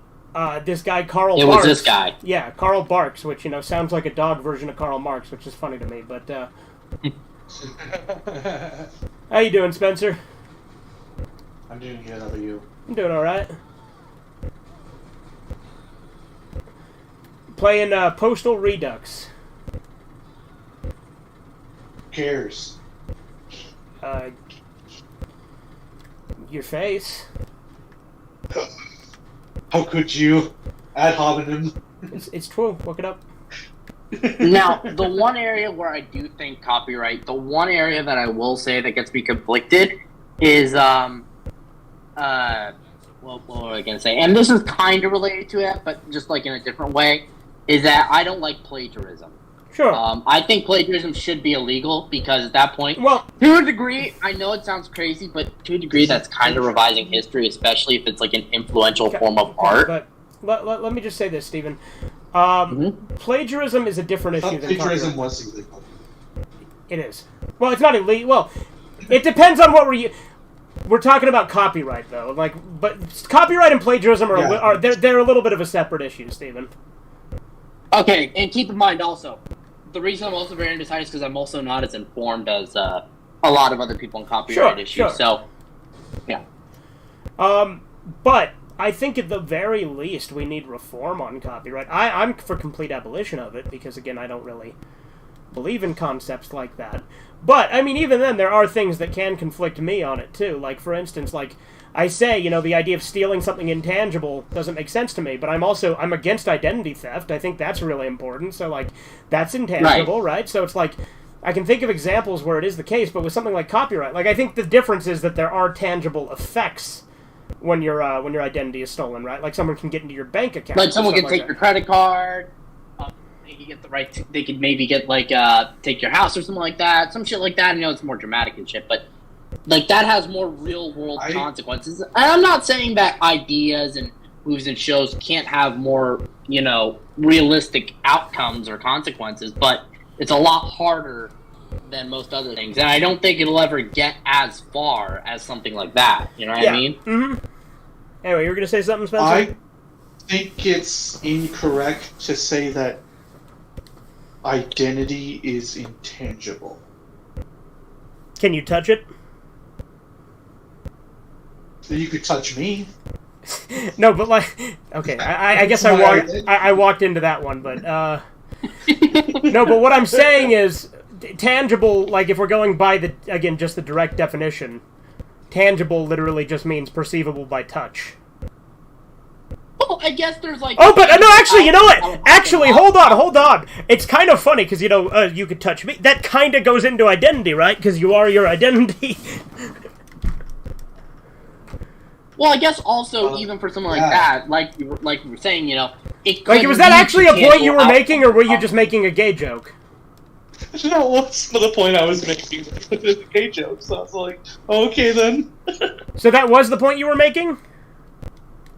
S1: This guy Karl Barks.
S9: It was this guy.
S1: Yeah, Karl Barks, which sounds like a dog version of Karl Marx, which is funny to me. But how you doing, Spencer?
S5: I'm doing good. How about you?
S1: I'm doing all right. Playing Postal Redux.
S5: Who cares?
S1: Your face.
S5: How could you? Ad hominem.
S1: It's true. Look it up.
S9: Now, the one area where I do think copyright, the one area that I will say that gets me conflicted is, what was I gonna say? And this is kind of related to it, but just like in a different way, is that I don't like plagiarism.
S1: Sure.
S9: I think plagiarism should be illegal because at that point,
S1: well,
S9: to a degree, I know it sounds crazy, but to a degree, that's kind of revising history, especially if it's like an influential form of art.
S1: But let me just say this, Stephen. Plagiarism is a different issue than
S5: plagiarism
S1: copyright.
S5: was illegal.
S1: It is. Well, it's not illegal. Well, it depends on what we're talking about copyright though. Like, but copyright and plagiarism are they're a little bit of a separate issue, Stephen.
S9: Okay, and keep in mind also, the reason I'm also very undecided is because I'm also not as informed as a lot of other people on copyright issues.
S1: Sure.
S9: So, yeah.
S1: But I think at the very least we need reform on copyright. I'm for complete abolition of it because, again, I don't really believe in concepts like that. But, I mean, even then, there are things that can conflict me on it, too. Like, for instance, like, I say, the idea of stealing something intangible doesn't make sense to me, but I'm against identity theft. I think that's really important. So, like, that's intangible, right? So it's like, I can think of examples where it is the case, but with something like copyright, like, I think the difference is that there are tangible effects when your identity is stolen, right? Like, someone can get into your bank account.
S9: Like, someone can take your credit card. They can get the right. They could maybe get take your house or something like that. Some shit like that. I know it's more dramatic and shit, but like that has more real world consequences. And I'm not saying that ideas and movies and shows can't have more, realistic outcomes or consequences, but it's a lot harder than most other things. And I don't think it'll ever get as far as something like that. You know what I mean?
S1: Mm-hmm. Anyway, you were gonna say something, Spencer?
S10: I think it's incorrect to say that identity is intangible.
S1: Can you touch it?
S10: So you could touch me.
S1: No, but like, okay, I guess I walked into that one, but no, but what I'm saying is tangible. Like, if we're going by just the direct definition, tangible literally just means perceivable by touch.
S9: Well, I guess there's like...
S1: Oh, but no, actually, you know what? Actually, hold on. It's kind of funny, because, you could touch me. That kind of goes into identity, right? Because you are your identity.
S9: Well, I guess also, even for something like that, like you were saying, it could...
S1: Like, was that actually a point you were making, or were you just making a gay joke?
S10: No, what's the point I was making? It was a gay joke, so I was like, okay then.
S1: So that was the point you were making?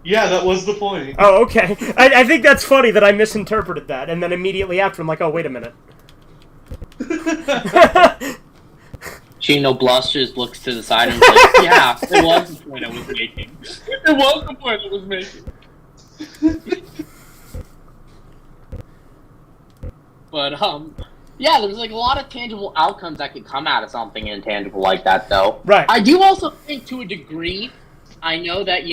S10: Yeah, that was the point.
S1: Oh, okay. I think that's funny that I misinterpreted that, and then immediately after I'm like, oh, wait a minute.
S9: Chino blushes, looks to the side, and is like, yeah, it was the point I was making. It was the point I was making. But, yeah, there's like a lot of tangible outcomes that could come out of something intangible like that, though.
S1: Right.
S9: I do also think, to a degree, I know that,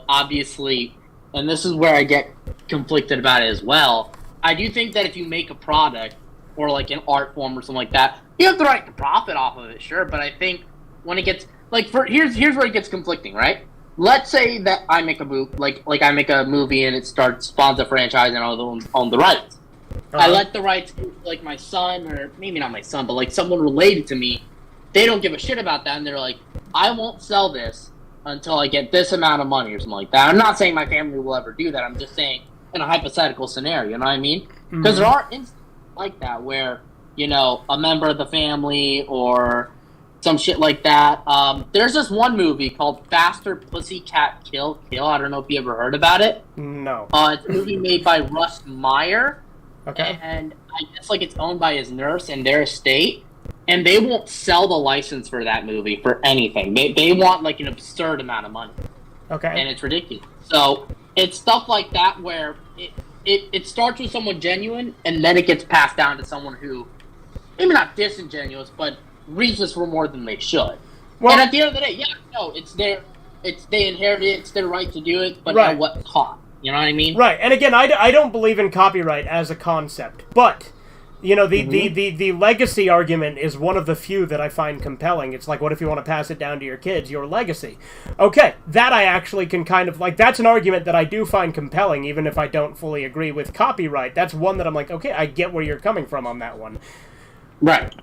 S9: obviously, and this is where I get conflicted about it as well, I do think that if you make a product, or like an art form or something like that, you have the right to profit off of it, sure, but I think when it gets, here's where it gets conflicting, right? Let's say that I make a movie, like I make a movie and it spawns a franchise and I own the rights. I let the rights go to, like, my son, or maybe not my son, but like someone related to me. They don't give a shit about that, and they're like, I won't sell this until I get this amount of money or something like that. I'm not saying my family will ever do that. I'm just saying in a hypothetical scenario, you know what I mean? Because there are instances like that where, a member of the family or some shit like that. There's this one movie called Faster Pussycat Kill. I don't know if you ever heard about it.
S1: No.
S9: It's a movie made by Russ Meyer.
S1: Okay.
S9: And I guess it's owned by his nurse and their estate. And they won't sell the license for that movie for anything. They want an absurd amount of money.
S1: Okay.
S9: And it's ridiculous. So it's stuff like that where it starts with someone genuine, and then it gets passed down to someone who, maybe not disingenuous, but reaches for more than they should. Well, and at the end of the day, they inherit it, it's their right to do it, but at what cost? You know what I mean?
S1: Right. And again, I don't believe in copyright as a concept, but the legacy argument is one of the few that I find compelling. It's like, what if you want to pass it down to your kids, your legacy? Okay, that I actually can kind of, that's an argument that I do find compelling, even if I don't fully agree with copyright. That's one that I'm like, okay, I get where you're coming from on that one.
S9: Right.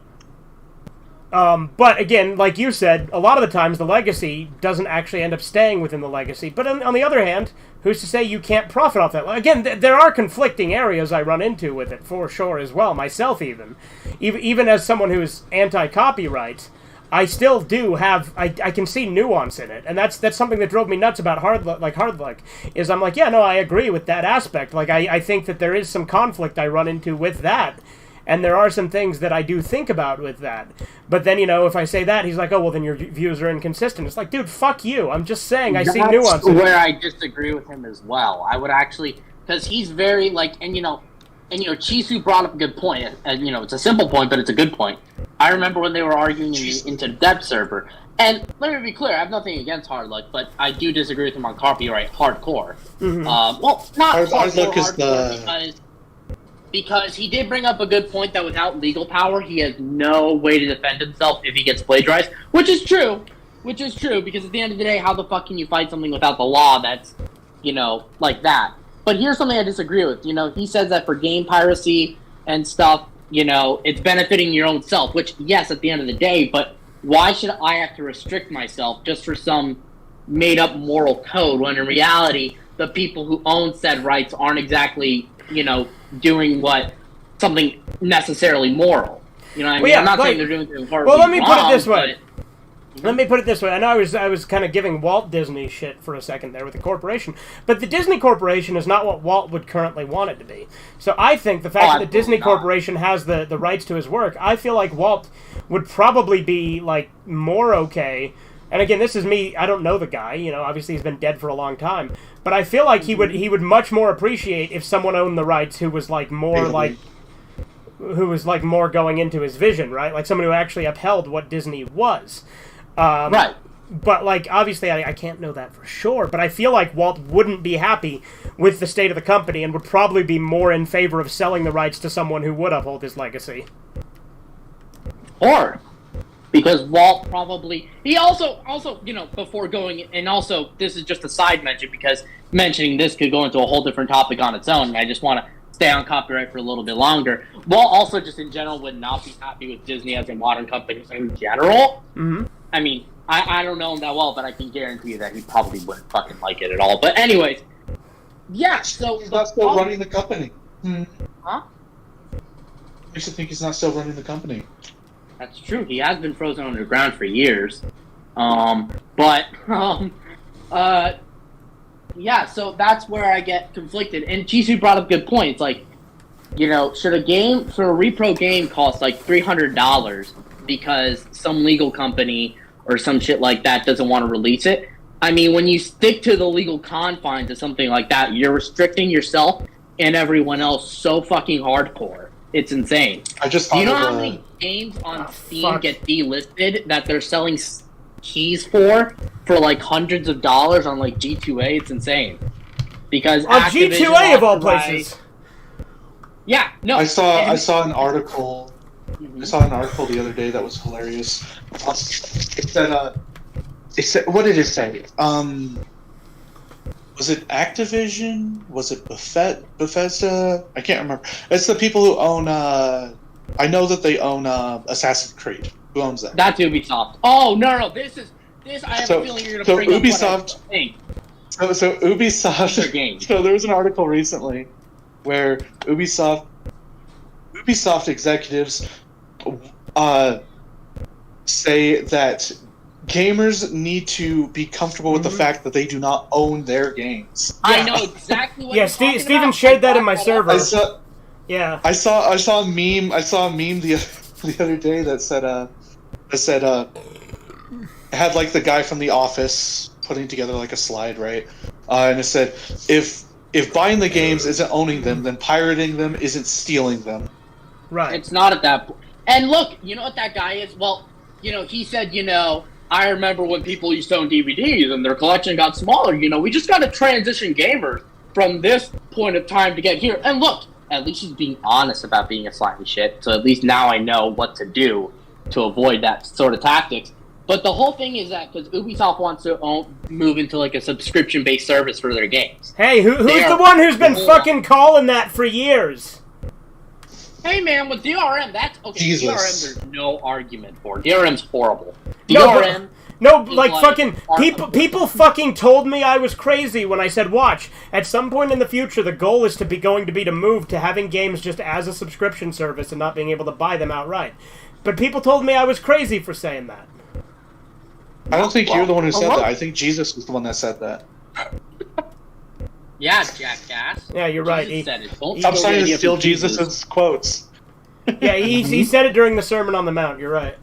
S1: But again, like you said, a lot of the times the legacy doesn't actually end up staying within the legacy. But on the other hand, who's to say you can't profit off that? Again, there are conflicting areas I run into with it, for sure, as well, myself even. Even as someone who's anti-copyright, I still do have, I can see nuance in it. And that's something that drove me nuts about Hard Luck, is I'm like, yeah, no, I agree with that aspect. Like, I think that there is some conflict I run into with that. And there are some things that I do think about with that. But then, if I say that, he's like, oh, well, then your views are inconsistent. It's like, dude, fuck you. I'm just saying, I see nuance.
S9: That's where I disagree with him as well. I would actually, because he's very, Chisu brought up a good point. And, it's a simple point, but it's a good point. I remember when they were arguing into the Dev server. And let me be clear, I have nothing against Hard Luck, but I do disagree with him on copyright hardcore.
S1: Mm-hmm.
S9: Well, not
S10: Hard Luck is
S9: because he did bring up a good point that without legal power, he has no way to defend himself if he gets plagiarized, which is true. which is true, because at the end of the day, how the fuck can you fight something without the law that's, like that? But here's something I disagree with. He says that for game piracy and stuff, it's benefiting your own self, which, yes, at the end of the day, but why should I have to restrict myself just for some made-up moral code, when in reality, the people who own said rights aren't exactly, doing something necessarily moral. You know what I mean?
S1: yeah,
S9: I'm not
S1: like,
S9: saying they're doing things horribly
S1: well, let me put it this
S9: wrong,
S1: way. Let me put it this way. I know I was kind of giving Walt Disney shit for a second there with the corporation, but the Disney Corporation is not what Walt would currently want it to be. So I think the fact that the Disney Corporation has the rights to his work, I feel like Walt would probably be like more okay. And again, this is me. I don't know the guy. Obviously he's been dead for a long time, but I feel like he would much more appreciate if someone owned the rights who was like more more going into his vision, right? Like someone who actually upheld what Disney was.
S9: Right.
S1: But, like, obviously I can't know that for sure, but I feel like Walt wouldn't be happy with the state of the company and would probably be more in favor of selling the rights to someone who would uphold his legacy.
S9: Or, because Walt probably... He also, before going... And also, this is just a side mention, because mentioning this could go into a whole different topic on its own, and I just want to stay on copyright for a little bit longer. Walt also just in general would not be happy with Disney as a modern company in general.
S1: Mm-hmm.
S9: I mean, I don't know him that well, but I can guarantee you that he probably wouldn't fucking like it at all. But anyways, yeah, so...
S10: He's not still running the company.
S9: Huh?
S10: Makes you think he's not still running the company.
S9: That's true. He has been frozen underground for years. Yeah, so that's where I get conflicted. And Jisoo brought up good points. Like, should a repro game cost like $300 because some legal company or some shit like that doesn't want to release it? I mean, when you stick to the legal confines of something like that, you're restricting yourself and everyone else so fucking hardcore. It's insane. Do you know how many games on Steam get delisted that they're selling keys for like hundreds of dollars on like G2A? It's insane. Because
S1: on G2A of all places.
S9: Yeah, no.
S10: I saw an article. I saw an article the other day that was hilarious. It said, what did it say? Was it Activision? Was it Bethesda? I can't remember. It's the people who own. I know that they own Assassin's Creed. Who owns that?
S9: That's Ubisoft. Oh no! This. I have a feeling you're gonna bring
S10: Ubisoft,
S9: up what I think.
S10: So Ubisoft. So there was an article recently where Ubisoft executives say that gamers need to be comfortable with the fact that they do not own their games.
S9: I know exactly what.
S1: Yeah, Steven shared that in my server. I saw
S10: a meme. I saw a meme the other day that said it had like the guy from The Office putting together like a slide, right? And it said, if buying the games isn't owning them, then pirating them isn't stealing them.
S1: Right.
S9: It's not at that point. And look, you know what that guy is? Well, he said, I remember when people used to own DVDs and their collection got smaller. We just got to transition gamers from this point of time to get here. And look, at least he's being honest about being a slimy shit. So at least now I know what to do to avoid that sort of tactics. But the whole thing is that because Ubisoft wants to move into like a subscription-based service for their games.
S1: Hey, who's the one who's been fucking calling that for years?
S9: Hey man, with DRM, that's okay.
S10: Jesus.
S9: DRM, there's no argument for. DRM's horrible.
S1: DRM. No, like fucking people fucking told me I was crazy when I said, watch, at some point in the future, the goal is going to be to move to having games just as a subscription service and not being able to buy them outright. But people told me I was crazy for saying that.
S10: I don't think you're the one who said that. I think Jesus was the one that said that.
S9: Yeah, jackass.
S1: Yeah, you're right.
S9: He said it.
S10: Stop starting to steal Jesus' quotes.
S1: Yeah, he said it during the Sermon on the Mount. You're right.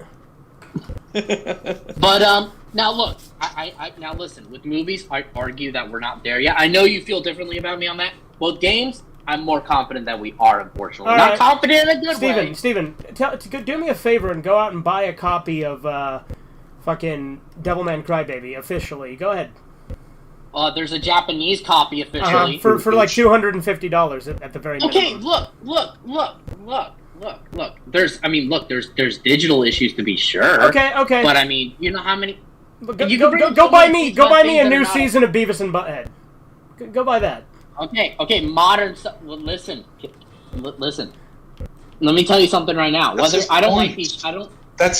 S9: But now look, I now listen. With movies, I argue that we're not there yet. I know you feel differently about me on that. With games, I'm more confident that we are. Unfortunately,
S1: all
S9: not
S1: right.
S9: confident in a good way.
S1: Steven, do me a favor and go out and buy a copy of fucking Devilman Crybaby officially. Go ahead.
S9: There's a Japanese copy officially
S1: for like $250 at the very minimum.
S9: Okay, look. There's digital issues to be sure.
S1: Okay.
S9: But I mean, you know how many
S1: Go buy me a new season of Beavis and Butthead. Go buy that.
S9: Okay, modern stuff. Well, listen. Let me tell you something right now.
S10: That's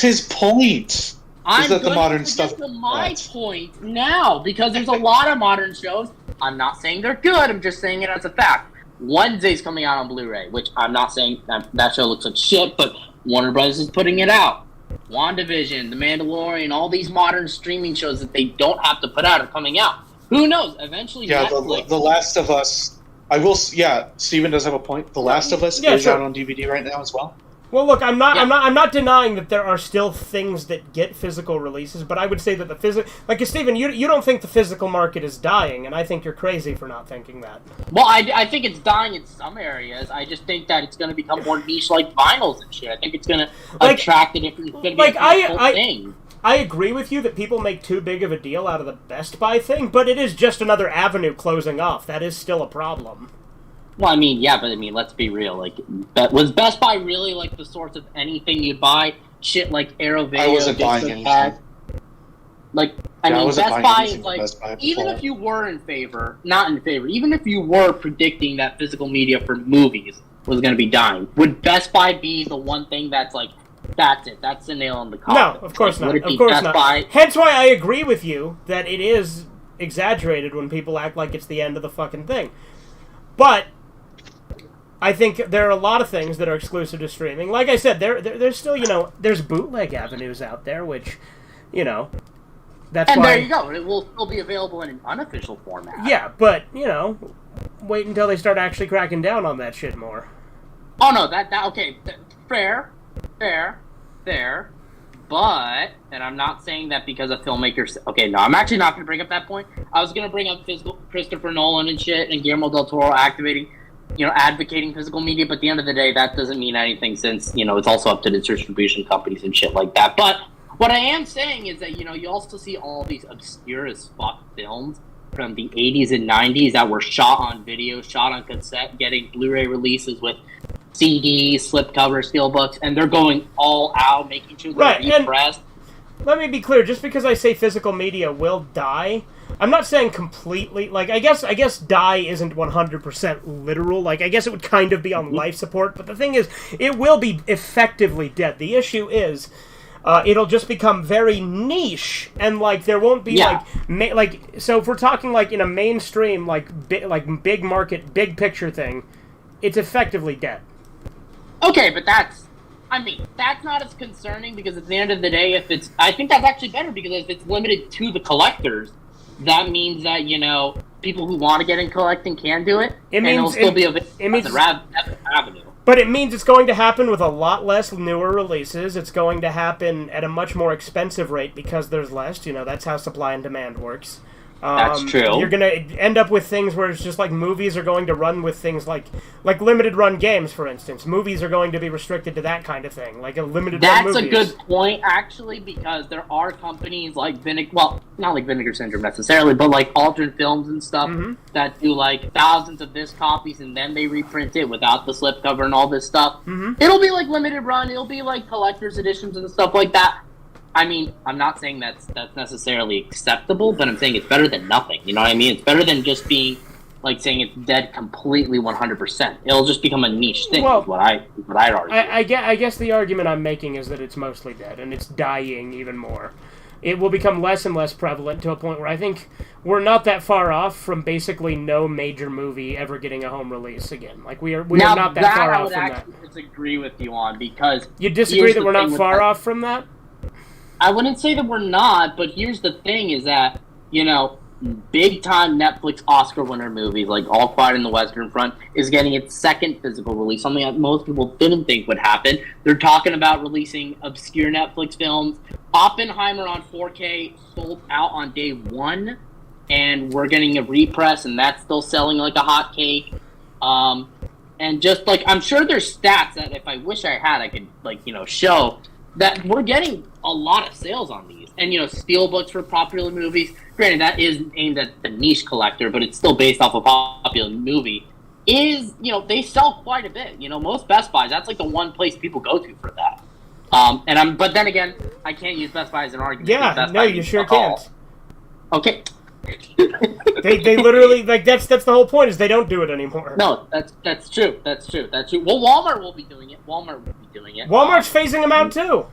S10: his point.
S9: I'm
S10: that the
S9: going
S10: modern
S9: to
S10: stuff.
S9: get to my point now because there's a lot of modern shows. I'm not saying they're good. I'm just saying it as a fact. Wednesday's coming out on Blu-ray, which I'm not saying that show looks like shit, but Warner Bros. Is putting it out. WandaVision, The Mandalorian, all these modern streaming shows that they don't have to put out are coming out. Who knows? Eventually,
S10: yeah.
S9: Netflix.
S10: The Last of Us. I will. Yeah, Steven does have a point. The Last of Us is out on DVD right now as well.
S1: Well, look, I'm not denying that there are still things that get physical releases, but I would say that the Steven, you don't think the physical market is dying, and I think you're crazy for not thinking that.
S9: Well, I think it's dying in some areas. I just think that it's going to become more niche like vinyls and shit. I think it's going to attract a different, it's going to be a cool thing.
S1: I agree with you that people make too big of a deal out of the Best Buy thing, but it is just another avenue closing off. That is still a problem.
S9: Well, I mean, yeah, but let's be real. Like, was Best Buy really like the source of anything you'd buy? Shit like Arrow Video.
S10: I wasn't buying anything.
S9: Best Buy is like, even if you were not in favor, even if you were predicting that physical media for movies was going to be dying, would Best Buy be the one thing that's like, that's it, that's the nail in the coffin?
S1: No, of course not. Of course not. Hence why I agree with you that it is exaggerated when people act like it's the end of the fucking thing. But I think there are a lot of things that are exclusive to streaming. Like I said, there's still, there's bootleg avenues out there, which, that's
S9: and
S1: why...
S9: there you go. It will still be available in an unofficial format.
S1: Yeah, but, wait until they start actually cracking down on that shit more.
S9: Oh, no, okay, fair, but, and I'm not saying that because of filmmakers... Okay, no, I'm actually not going to bring up that point. I was going to bring up Christopher Nolan and shit, and Guillermo del Toro advocating physical media, but at the end of the day, that doesn't mean anything since, it's also up to the distribution companies and shit like that. But what I am saying is that, you also see all these obscure as fuck films from the 80s and 90s that were shot on video, shot on cassette, getting Blu-ray releases with CDs, slipcovers, steelbooks, and they're going all out, making sure they're repressed.
S1: Let me be clear, just because I say physical media will die, I'm not saying completely, I guess die isn't 100% literal, I guess it would kind of be on life support, but the thing is, it will be effectively dead. The issue is, it'll just become very niche, and, there won't be, so if we're talking, in a mainstream, big market, big picture thing, it's effectively dead.
S9: Okay, but that's not as concerning, because at the end of the day, I think that's actually better, because if it's limited to the collectors, that means that, people who want to get in collecting can do it, and it'll still be available as an avenue.
S1: But it means it's going to happen with a lot less newer releases. It's going to happen at a much more expensive rate because there's less. That's how supply and demand works.
S9: That's true.
S1: You're going to end up with things where it's just movies are going to run with things like limited run games, for instance. Movies are going to be restricted to that kind of thing, like a limited run movies.
S9: That's a good point, actually, because there are companies like not like Vinegar Syndrome necessarily, but like Alternate Films and stuff that do thousands of this copies and then they reprint it without the slipcover and all this stuff. It'll be limited run, it'll be collector's editions and stuff like that. I'm not saying that's necessarily acceptable, but I'm saying it's better than nothing. You know what I mean? It's better than just being saying it's dead completely 100%. It'll just become a niche thing. Well, is what I'd argue.
S1: I guess the argument I'm making is that it's mostly dead and it's dying even more. It will become less and less prevalent to a point where I think we're not that far off from basically no major movie ever getting a home release again. We are not that far off from that.
S9: I would actually disagree with you on, because
S1: you disagree that we're not far off from that?
S9: I wouldn't say that we're not, but here's the thing is that, big-time Netflix Oscar winner movies like All Quiet on the Western Front is getting its second physical release, something that most people didn't think would happen. They're talking about releasing obscure Netflix films. Oppenheimer on 4K sold out on day one, and we're getting a repress, and that's still selling like a hotcake. And just, I'm sure there's stats that if I wish I had, I could, show that we're getting a lot of sales on these. And, steelbooks for popular movies, granted, that is aimed at the niche collector, but it's still based off a popular movie, they sell quite a bit. Most Best Buys, that's the one place people go to for that. But then again, I can't use Best Buy as an argument.
S1: Yeah,
S9: Best
S1: no,
S9: Buy
S1: you
S9: means
S1: sure
S9: fuck all.
S1: can't.
S9: Okay.
S1: They literally, like, that's the whole point, is they don't do it anymore.
S9: No, that's true. That's true. Well, Walmart will be doing it.
S1: Walmart's phasing them out too.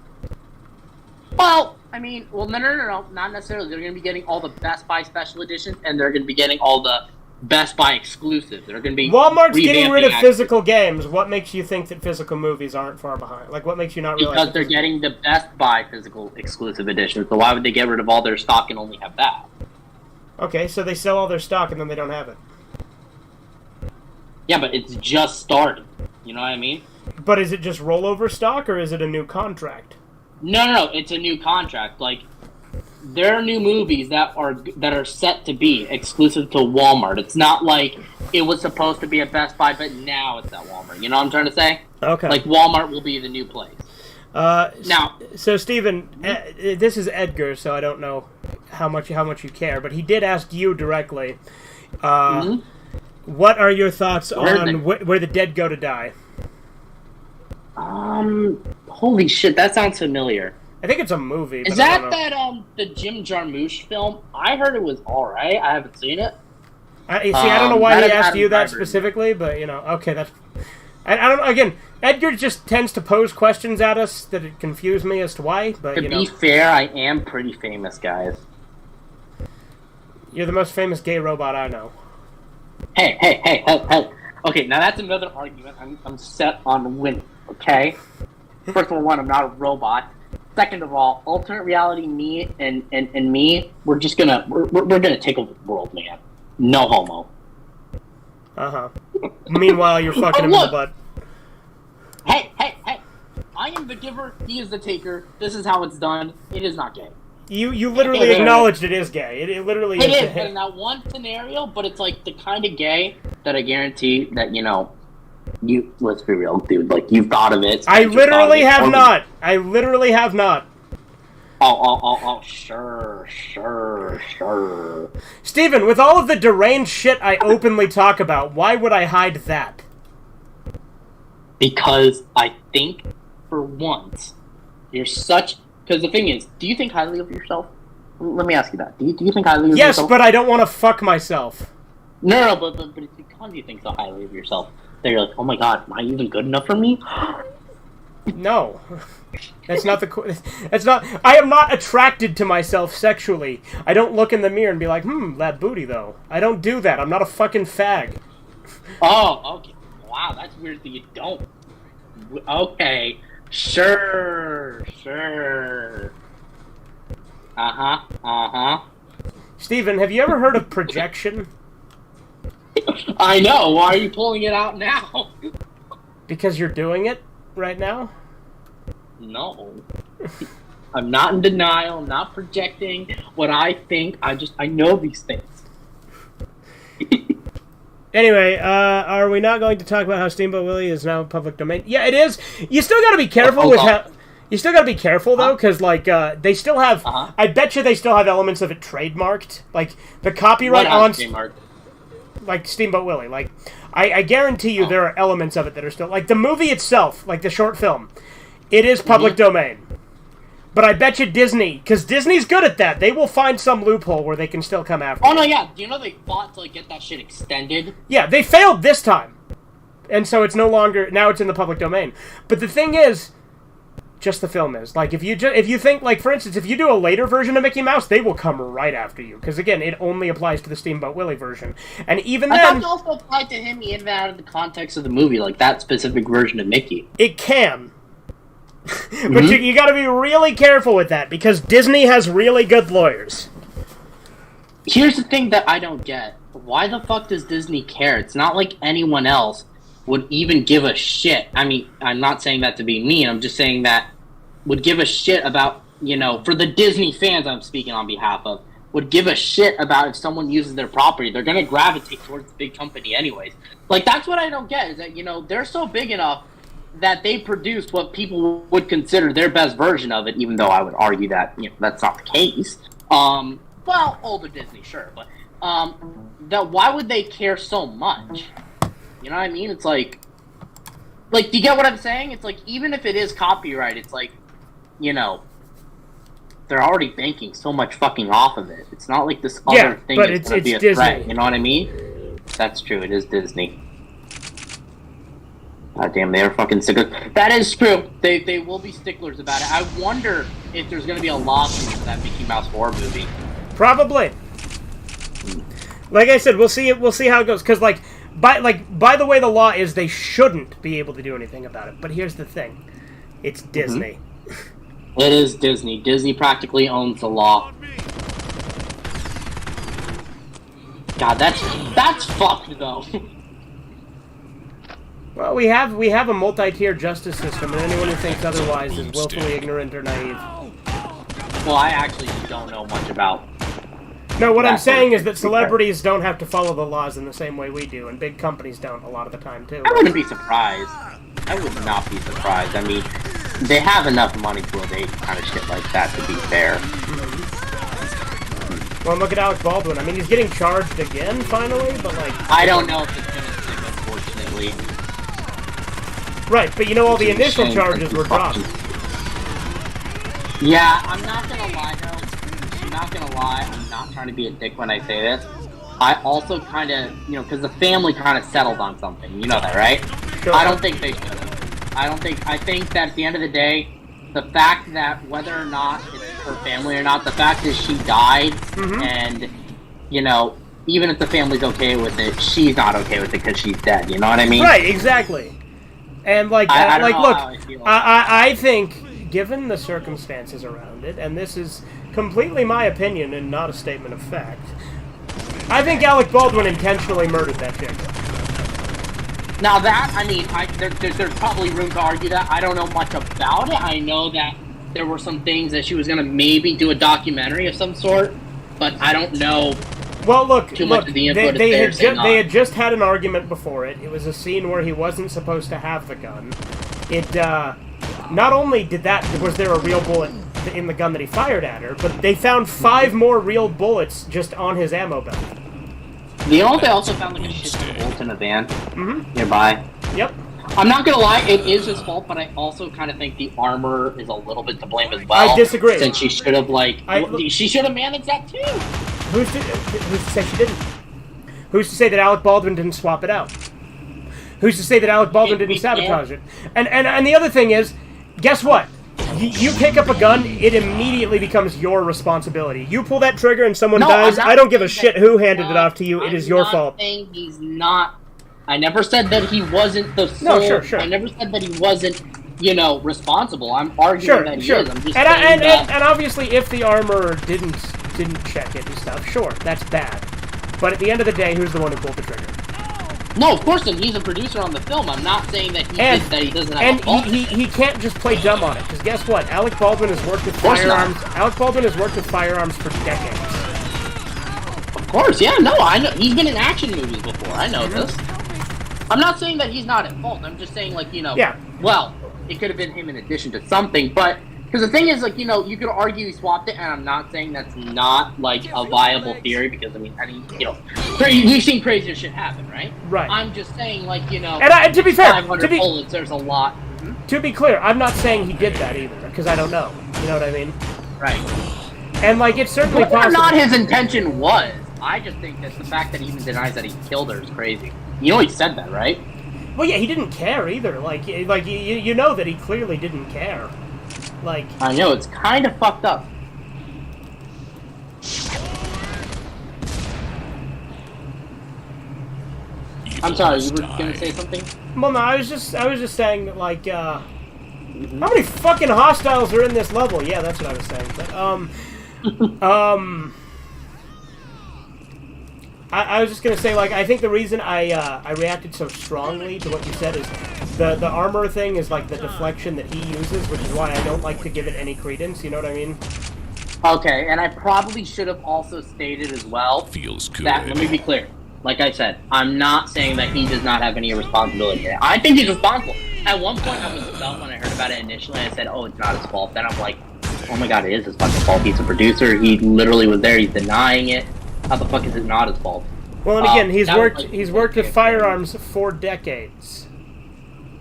S9: Well, I mean, no, not necessarily. They're going to be getting all the Best Buy special editions, and they're going to be getting all the Best Buy exclusives. They're going to be
S1: Walmart's getting rid of
S9: revamping
S1: physical games. What makes you think that physical movies aren't far behind? Like, what makes you not realize?
S9: Because they're getting the Best Buy physical exclusive edition. So why would they get rid of all their stock and only have that?
S1: Okay, so they sell all their stock and then they don't have it.
S9: Yeah, but it's just started. You know what I mean?
S1: But is it just rollover stock or is it a new contract?
S9: No, it's a new contract. Like, there are new movies that are set to be exclusive to Walmart. It's not like it was supposed to be at Best Buy, but now it's at Walmart. You know what I'm trying to say?
S1: Okay.
S9: Like, Walmart will be the new place. Now,
S1: so Steven, this is Edgar, so I don't know how much you care, but he did ask you directly. What are your thoughts on where the dead go to die?
S9: Holy shit, that sounds familiar.
S1: I think it's a movie.
S9: Is that the Jim Jarmusch film? I heard it was alright. I haven't seen it.
S1: I don't know why he asked you that specifically, but okay, that's. I don't. Again, Edgar just tends to pose questions at us that confuse me as to why. But
S9: to be fair, I am pretty famous, guys.
S1: You're the most famous gay robot I know.
S9: Hey. Okay, now that's another argument. I'm set on winning. Okay. First of all, I'm not a robot. Second of all, alternate reality, me and me, we're gonna take over the world, man. No homo.
S1: Meanwhile, you're fucking him in the butt.
S9: Hey! I am the giver. He is the taker. This is how it's done. It is not gay.
S1: You literally acknowledged it is gay. It literally is.
S9: It is in that one scenario, but it's like the kind of gay that I guarantee that you. Let's be real, dude. Like, you've thought of it.
S1: I literally have not. I literally have not.
S9: Oh, sure.
S1: Steven, with all of the deranged shit I openly talk about, why would I hide that?
S9: Because I think, for once, you're such... Because the thing is, do you think highly of yourself? Let me ask you that. Do you think highly of yourself?
S1: Yes, but I don't want to fuck myself.
S9: No, but it's because you think so highly of yourself that you're like, oh my god, am I even good enough for me?
S1: No. That's not that's not... I am not attracted to myself sexually. I don't look in the mirror and be like, that booty, though. I don't do that. I'm not a fucking fag.
S9: Oh, okay. Wow, that's weird that you don't. Okay. Sure.
S1: Steven, have you ever heard of projection?
S9: I know. Why are you pulling it out now?
S1: Because you're doing it right now?
S9: No. I'm not in denial. I'm not projecting what I think. I know these things.
S1: Anyway, are we not going to talk about how Steamboat Willie is now public domain? Yeah, it is. You still got to be careful with how... You still got to be careful, though, because, like, they still have... I bet you they still have elements of it trademarked. Like, the copyright on... Like, Steamboat Willie. Like, I guarantee you there are elements of it that are still... Like, the movie itself, like the short film, it is public domain. But I bet you Disney, because Disney's good at that, they will find some loophole where they can still come after
S9: Oh, no, yeah. Do you know they fought to, like, get that shit extended?
S1: Yeah, they failed this time. And so it's no longer... Now it's in the public domain. But the thing is... Just the film is. Like, if you think, like, for instance, if you do a later version of Mickey Mouse, they will come right after you. Because, again, it only applies to the Steamboat Willie version. And even then...
S9: I thought it also applied to him in and out of the context of the movie, like that specific version of Mickey.
S1: It can. But you gotta be really careful with that, because Disney has really good lawyers.
S9: Here's the thing that I don't get. Why the fuck does Disney care? It's not like anyone else would even give a shit. I mean, I'm not saying that to be mean, I'm just saying that would give a shit about, for the Disney fans I'm speaking on behalf of, would give a shit about if someone uses their property. They're gonna gravitate towards the big company anyways. Like, that's what I don't get, is that, they're so big enough that they produced what people would consider their best version of it, even though I would argue that, that's not the case. Well, older Disney, sure, but, that why would they care so much? You know what I mean? It's like, do you get what I'm saying? It's like, even if it is copyright, it's like, you know, they're already banking so much fucking off of it. It's not like this other thing
S1: but
S9: is going to be a
S1: Disney.
S9: threat. You know what I mean? That's true. It is Disney. God damn, they are fucking sticklers. That is true. They will be sticklers about it. I wonder if there's going to be a lawsuit for that Mickey Mouse 4 movie.
S1: Probably. Like I said, we'll see. We'll see how it goes. Because by the way, the law is they shouldn't be able to do anything about it. But here's the thing: it's Disney.
S9: It is Disney. Disney practically owns the law. God, that's fucked though.
S1: Well, we have a multi-tier justice system, and anyone who thinks otherwise is willfully ignorant or naive.
S9: Well, I actually don't know much about.
S1: No, what I'm saying is that celebrities don't have to follow the laws in the same way we do, and big companies don't a lot of the time too.
S9: I wouldn't be surprised. I would not be surprised. I mean, they have enough money to evade kind of shit like that, to be fair.
S1: Well, look at Alec Baldwin. I mean, he's getting charged again, finally, but like...
S9: I don't know if it's gonna stick, unfortunately.
S1: Right, but you know all the initial charges were dropped.
S9: Yeah, I'm not gonna lie, though. I'm not gonna lie. I'm not trying to be a dick when I say this. I also kind of, you know, because the family kind of settled on something. You know that, right?
S1: Sure.
S9: I don't think they should have. I think that at the end of the day, the fact that whether or not it's her family or not, the fact is she died, and, you know, even if the family's okay with it, she's not okay with it because she's dead. You know what I mean?
S1: Right, exactly. And, like, I think, given the circumstances around it, and this is completely my opinion and not a statement of fact, I think Alec Baldwin intentionally murdered that chick.
S9: Now that, I mean, there's probably room to argue that. I don't know much about it. I know that there were some things that she was going to maybe do a documentary of some sort, but I don't know.
S1: Well, look,
S9: much of the info
S1: they had just had an argument before it. It was a scene where he wasn't supposed to have the gun. It, not only was there a real bullet in the gun that he fired at her, but they found 5 more real bullets just on his ammo belt.
S9: You know, they also found like a shit ton of bullets in a van nearby.
S1: Yep.
S9: I'm not gonna lie, it is his fault, but I also kind of think the armor is a little bit to blame as well.
S1: I disagree.
S9: Since she should have she should have managed that too.
S1: Who's to say she didn't? Who's to say that Alec Baldwin didn't swap it out? Who's to say that Alec Baldwin didn't sabotage it? And the other thing is, guess what? You pick up a gun, it immediately becomes your responsibility. You pull that trigger and someone dies, I don't give a shit who handed it off to you, it is your fault.
S9: He's not... I never said that he wasn't the sole...
S1: No, sure.
S9: I never said that he wasn't, you know, responsible. I'm arguing that he is. I'm just
S1: and obviously, if the armor didn't check it and stuff, sure, that's bad. But at the end of the day, who's the one who pulled the trigger?
S9: No, of course, and he's a producer on the film. I'm not saying that he doesn't have a fault.
S1: And he can't just play dumb on it, because guess what? Alec Baldwin has worked with firearms. Alec Baldwin has worked with firearms for decades.
S9: Of course, yeah, no, I know. He's been in action movies before. I know this. I'm not saying that he's not at fault. I'm just saying, like, you know, well, it could have been him in addition to something, but because the thing is, like, you know, you could argue he swapped it, and I'm not saying that's not, like, a viable theory, because, I mean, you know, we've seen crazier shit happen, right?
S1: Right.
S9: I'm just saying, like, you know,
S1: and to be fair,
S9: 500 bullets, there's a lot.
S1: To be clear, I'm not saying he did that either, because I don't know. You know what I mean?
S9: Right.
S1: And, like, it's certainly
S9: Whether
S1: possible.
S9: or not his intention was, I just think that the fact that he even denies that he killed her is crazy. You know he said that, right?
S1: Well, yeah, he didn't care either. Like you know that he clearly didn't care. Like,
S9: I know, it's kind of fucked up. I'm sorry, you were gonna say something?
S1: Well, no, I was just saying that, like, how many fucking hostiles are in this level? Yeah, that's what I was saying. But, I was just gonna say, like, I think the reason I reacted so strongly to what you said is the armor thing is like the deflection that he uses, which is why I don't like to give it any credence. You know what I mean?
S9: Okay, and I probably should have also stated as well.
S2: Feels good.
S9: That, let me be clear. Like I said, I'm not saying that he does not have any responsibility. I think he's responsible. At one point, I was dumb when I heard about it initially. I said, "Oh, it's not his fault." Then I'm like, "Oh my god, it is his fucking fault. He's a producer. He literally was there. He's denying it. How the fuck is it not his fault?"
S1: Well, and again, he's worked with firearms for decades.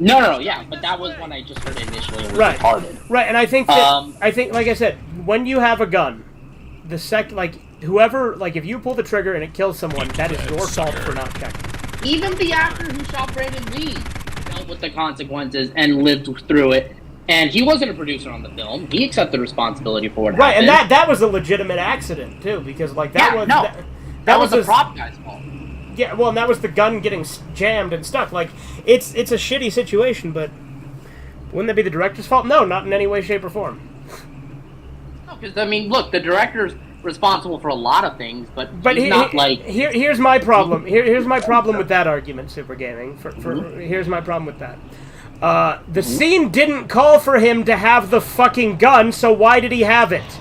S9: No, yeah, but that was when I just heard it initially and was retarded.
S1: Right, and I think that, like I said, when you have a gun, whoever, if you pull the trigger and it kills someone, that is your fault for not checking.
S9: Even the actor who shot Brandon Lee dealt with the consequences and lived through it. And he wasn't a producer on the film. He accepted responsibility for what happened.
S1: Right, and that was a legitimate accident, too, because, that was
S9: the prop guy's fault.
S1: Yeah, well, and that was the gun getting jammed and stuck. It's a shitty situation, but wouldn't that be the director's fault? No, not in any way, shape, or form.
S9: No, because, look, the director's responsible for a lot of things, but he's not
S1: here's my problem. Here's my problem with that argument, Super Gaming. Here's my problem with that. The scene didn't call for him to have the fucking gun, so why did he have it?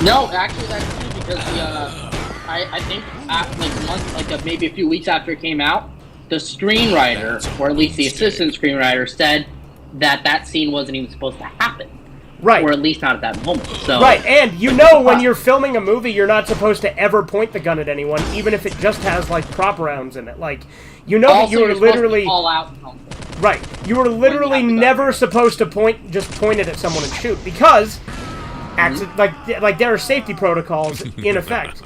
S9: No, actually, that's true, because I think maybe a few weeks after it came out, the screenwriter, or at least the assistant screenwriter, said that scene wasn't even supposed to happen.
S1: Right.
S9: Or at least not at that moment. So.
S1: Right, and when you're filming a movie, you're not supposed to ever point the gun at anyone, even if it just has, prop rounds in it. That you were literally...
S9: call out something.
S1: Right. You were literally never supposed to point it at someone and shoot, because... there are safety protocols in effect.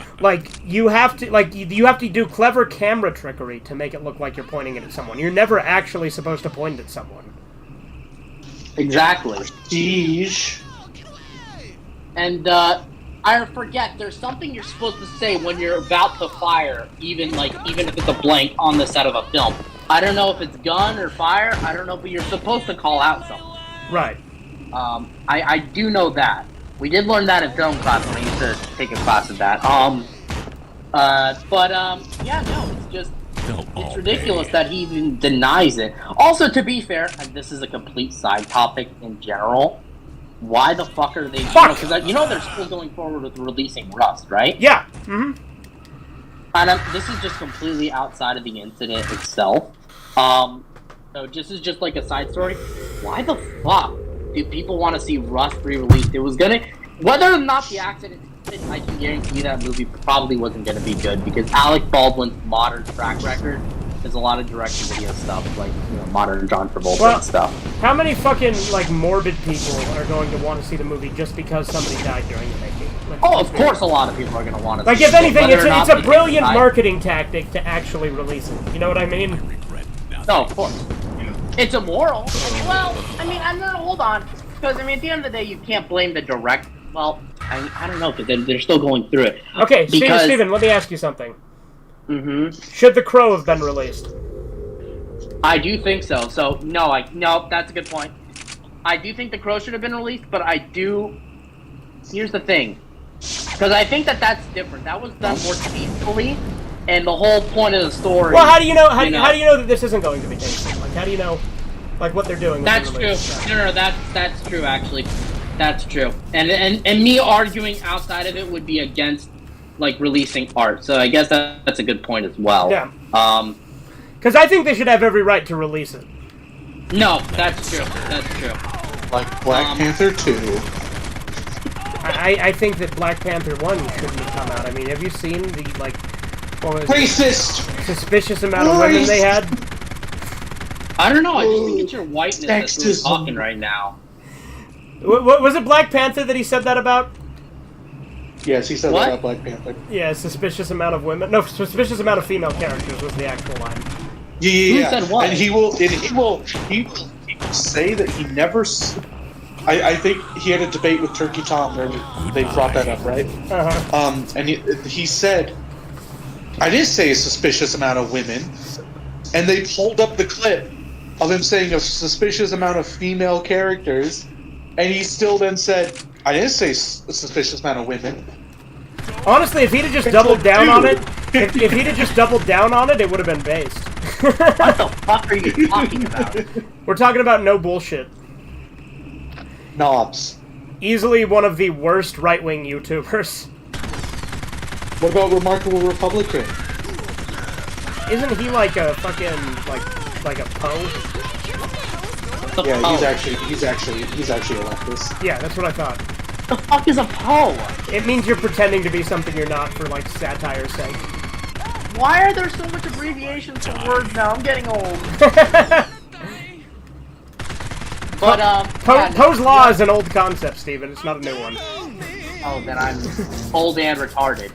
S1: You have to do clever camera trickery to make it look like you're pointing it at someone. You're never actually supposed to point it at someone.
S9: Exactly.
S10: Jeez.
S9: And I forget, there's something you're supposed to say when you're about to fire, even if it's a blank on the set of a film. I don't know if it's gun or fire. I don't know, but you're supposed to call out something.
S1: Right.
S9: I do know that. We did learn that in film class when I used to take a class of that. It's ridiculous that he even denies it. Also, to be fair, and this is a complete side topic in general, why the fuck are they... Because they're still going forward with releasing Rust, right?
S1: Yeah. Mm-hmm.
S9: And this is just completely outside of the incident itself. So this is just a side story. Why the fuck do people want to see Rust re-released? It was gonna... Whether or not the accident... I can guarantee that movie probably wasn't going to be good, because Alec Baldwin's modern track record is a lot of direct-to-video stuff, modern John Travolta and stuff.
S1: How many fucking, morbid people are going to want to see the movie just because somebody died during the making?
S9: Of course a lot of people are going to want to see it.
S1: If anything, it's a brilliant marketing tactic to actually release it. You know what I mean?
S9: No, of course. It's immoral. Well, hold on. Because, at the end of the day, you can't blame the director. Well, I don't know, because they're still going through it.
S1: Okay, Steven, let me ask you something.
S9: Mm-hmm.
S1: Should The Crow have been released?
S9: I do think so. So, no, that's a good point. I do think The Crow should have been released, but here's the thing. Because I think that's different. That was done more tastefully, and the whole point of the story...
S1: Well, how do you know that this isn't going to be tasteful? How do you know, what they're doing?
S9: That's true. No, that's true, actually. That's true. And me arguing outside of it would be against, releasing art. So I guess that's a good point as well.
S1: Yeah. Because I think they should have every right to release it.
S9: No, that's true. That's true.
S10: Like Black Panther 2.
S1: I think that Black Panther 1 shouldn't have come out. Have you seen the,
S10: racist!
S1: Suspicious amount of women they had?
S9: I don't know. I just think it's your whiteness that's really talking right now.
S1: Was it Black Panther that he said that about?
S10: Yes, he said that about Black Panther.
S1: Yeah, suspicious amount of women. No, suspicious amount of female characters was the actual line.
S10: Yeah.
S9: Who said what?
S10: And he will say that he never... I think he had a debate with Turkey Tom where they brought that up, right?
S1: Uh-huh.
S10: And he said, I didn't say a suspicious amount of women. And they pulled up the clip of him saying a suspicious amount of female characters. And he still then said, I didn't say a suspicious amount of women.
S1: Honestly, if he'd have just doubled down on it, if he'd have just doubled down on it, it would have been based.
S9: What the fuck are you talking about?
S1: We're talking about no bullshit.
S10: Knobs.
S1: Easily one of the worst right-wing YouTubers.
S10: What about Remarkable Republican?
S1: Isn't he a fucking, like a Poe?
S10: Yeah, he's actually a leftist.
S1: Yeah, that's what I thought.
S9: The fuck is a Poe?
S1: It means you're pretending to be something you're not for, satire's sake.
S9: Why are there so much abbreviations for words now? I'm getting old. But
S1: Poe's Law is an old concept, Steven. It's not a new one.
S9: Oh, then I'm old and retarded.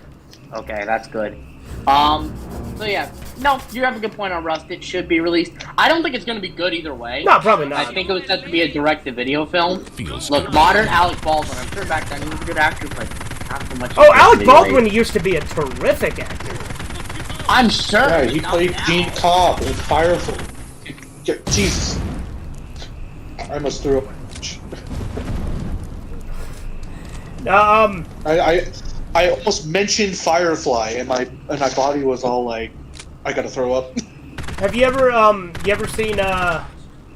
S9: Okay, that's good. So yeah, no, you have a good point on Rust. It should be released. I don't think it's going to be good either way.
S1: No, probably not.
S9: I think it was set to be a direct-to-video film.
S2: Feels
S9: Look,
S2: good.
S9: modern Alec Baldwin. I'm sure back then he was a good actor, but not so much.
S1: Oh,
S9: in
S1: Alec
S9: video
S1: Baldwin
S9: age.
S1: used to be a terrific actor.
S9: I'm sure.
S10: Yeah, he
S9: not
S10: played
S9: now.
S10: Dean Cobb in Firefly. Jesus. I almost threw up. I almost mentioned Firefly, and my body was all like, I gotta throw up.
S1: Have you ever seen,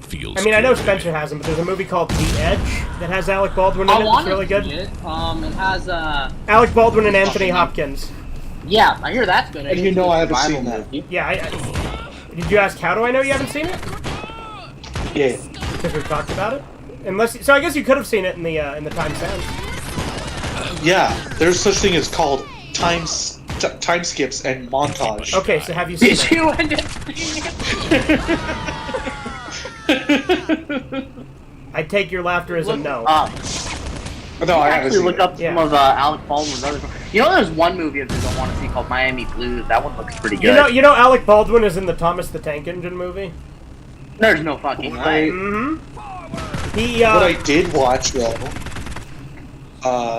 S2: Feels
S1: I mean, I know
S2: good.
S1: Spencer hasn't, but there's a movie called The Edge that has Alec Baldwin in
S9: I
S1: it.
S9: want
S1: It's really
S9: to
S1: good.
S9: see it. It has
S1: Alec Baldwin and Anthony Hopkins.
S9: yeah, I hear that's good.
S10: And you know I haven't seen
S9: Survival
S10: that.
S9: movie.
S1: Yeah, did you ask how do I know you haven't seen it?
S10: Yeah.
S1: Because we talked about it. So I guess you could have seen it in the time stamp.
S10: Yeah, there's such thing as called time skips and montage.
S1: Okay, so have you seen
S9: Did
S1: it?
S9: you end up seeing it?
S1: I take your laughter as a no.
S10: No, I haven't
S9: Actually,
S10: seen
S9: look
S10: it.
S9: up
S1: Yeah.
S9: some of Alec Baldwin's other. You know, there's one movie I don't want to see called Miami Blues. That one looks pretty good.
S1: You know Alec Baldwin is in the Thomas the Tank Engine movie?
S9: There's no fucking way.
S1: Mm-hmm. He,
S10: What I did watch, though,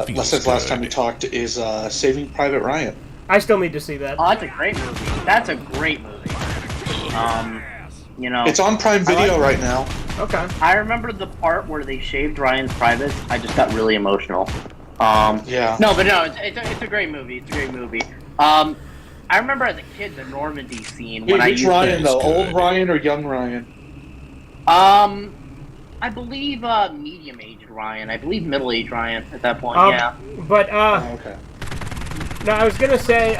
S2: Feels
S10: since last time
S2: good.
S10: we talked, is Saving Private Ryan.
S1: I still need to see that.
S9: Oh, that's a great movie. That's a great movie. You know,
S10: It's on Prime Video
S9: like
S10: right now.
S1: Okay.
S9: I remember the part where they shaved Ryan's privates. I just got really emotional.
S10: Yeah.
S9: No, but no, it's a great movie. It's a great movie. I remember as a kid the Normandy scene when I
S10: Which
S9: used
S10: Ryan,
S9: to.
S10: though?
S2: Good.
S10: Old Ryan or young Ryan?
S9: I believe medium-aged Ryan. I believe middle-aged Ryan at that point. Yeah.
S1: But
S10: Oh, okay.
S1: no, I was gonna say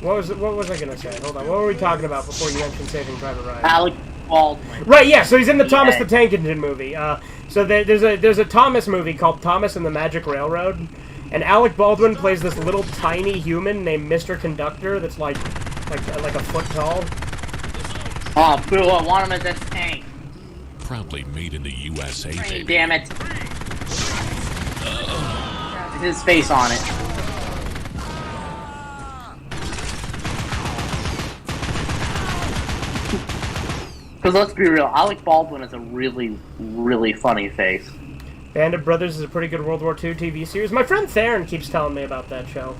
S1: what was I gonna say? Hold on. What were we talking about before you mentioned Saving Private Ryan?
S9: Alec Baldwin.
S1: Right, yeah, so he's in the Thomas
S9: Yeah.
S1: the Tank Engine movie. So there's a Thomas movie called Thomas and the Magic Railroad, and Alec Baldwin plays this little tiny human named Mr. Conductor that's like a foot tall.
S9: Oh, boo! I want him as a tank.
S2: Proudly made in the USA, baby.
S9: Damn it! His face on it. Because let's be real, Alec Baldwin is a really, really funny face.
S1: Band of Brothers is a pretty good World War II TV series. My friend Theron keeps telling me about that show.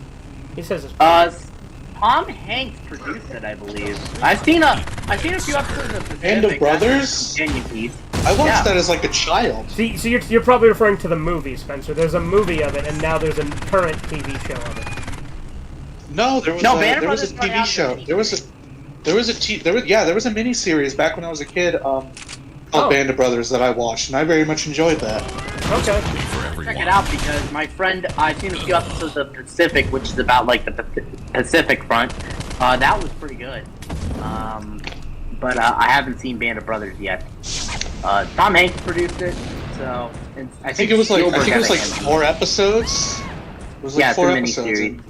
S1: He says it's
S9: Tom Hanks produced it, I believe. I've seen a few episodes of Pacific.
S10: Band of Brothers?
S9: Companion piece.
S10: I watched
S9: Yeah.
S10: that as like a child.
S1: See, so you're probably referring to the movie, Spencer. There's a movie of it, and now there's a current TV show of it.
S10: No, there was
S9: No,
S10: a,
S9: Band of
S10: there was a
S9: Brothers brought
S10: TV
S9: out
S10: show.
S9: the
S10: There was a mini series back when I was a kid called Band of Brothers that I watched, and I very much enjoyed that.
S1: Okay.
S2: For everyone.
S9: Check it out because my friend, I've seen a few episodes of Pacific, which is about like the Pacific Front. That was pretty good. But I haven't seen Band of Brothers yet. Tom Hanks produced it, so
S10: I think it was like
S9: Spielberg had a hand.
S10: 4 episodes. It was like
S9: Yeah, it's
S10: 4
S9: a
S10: episodes.
S9: miniseries.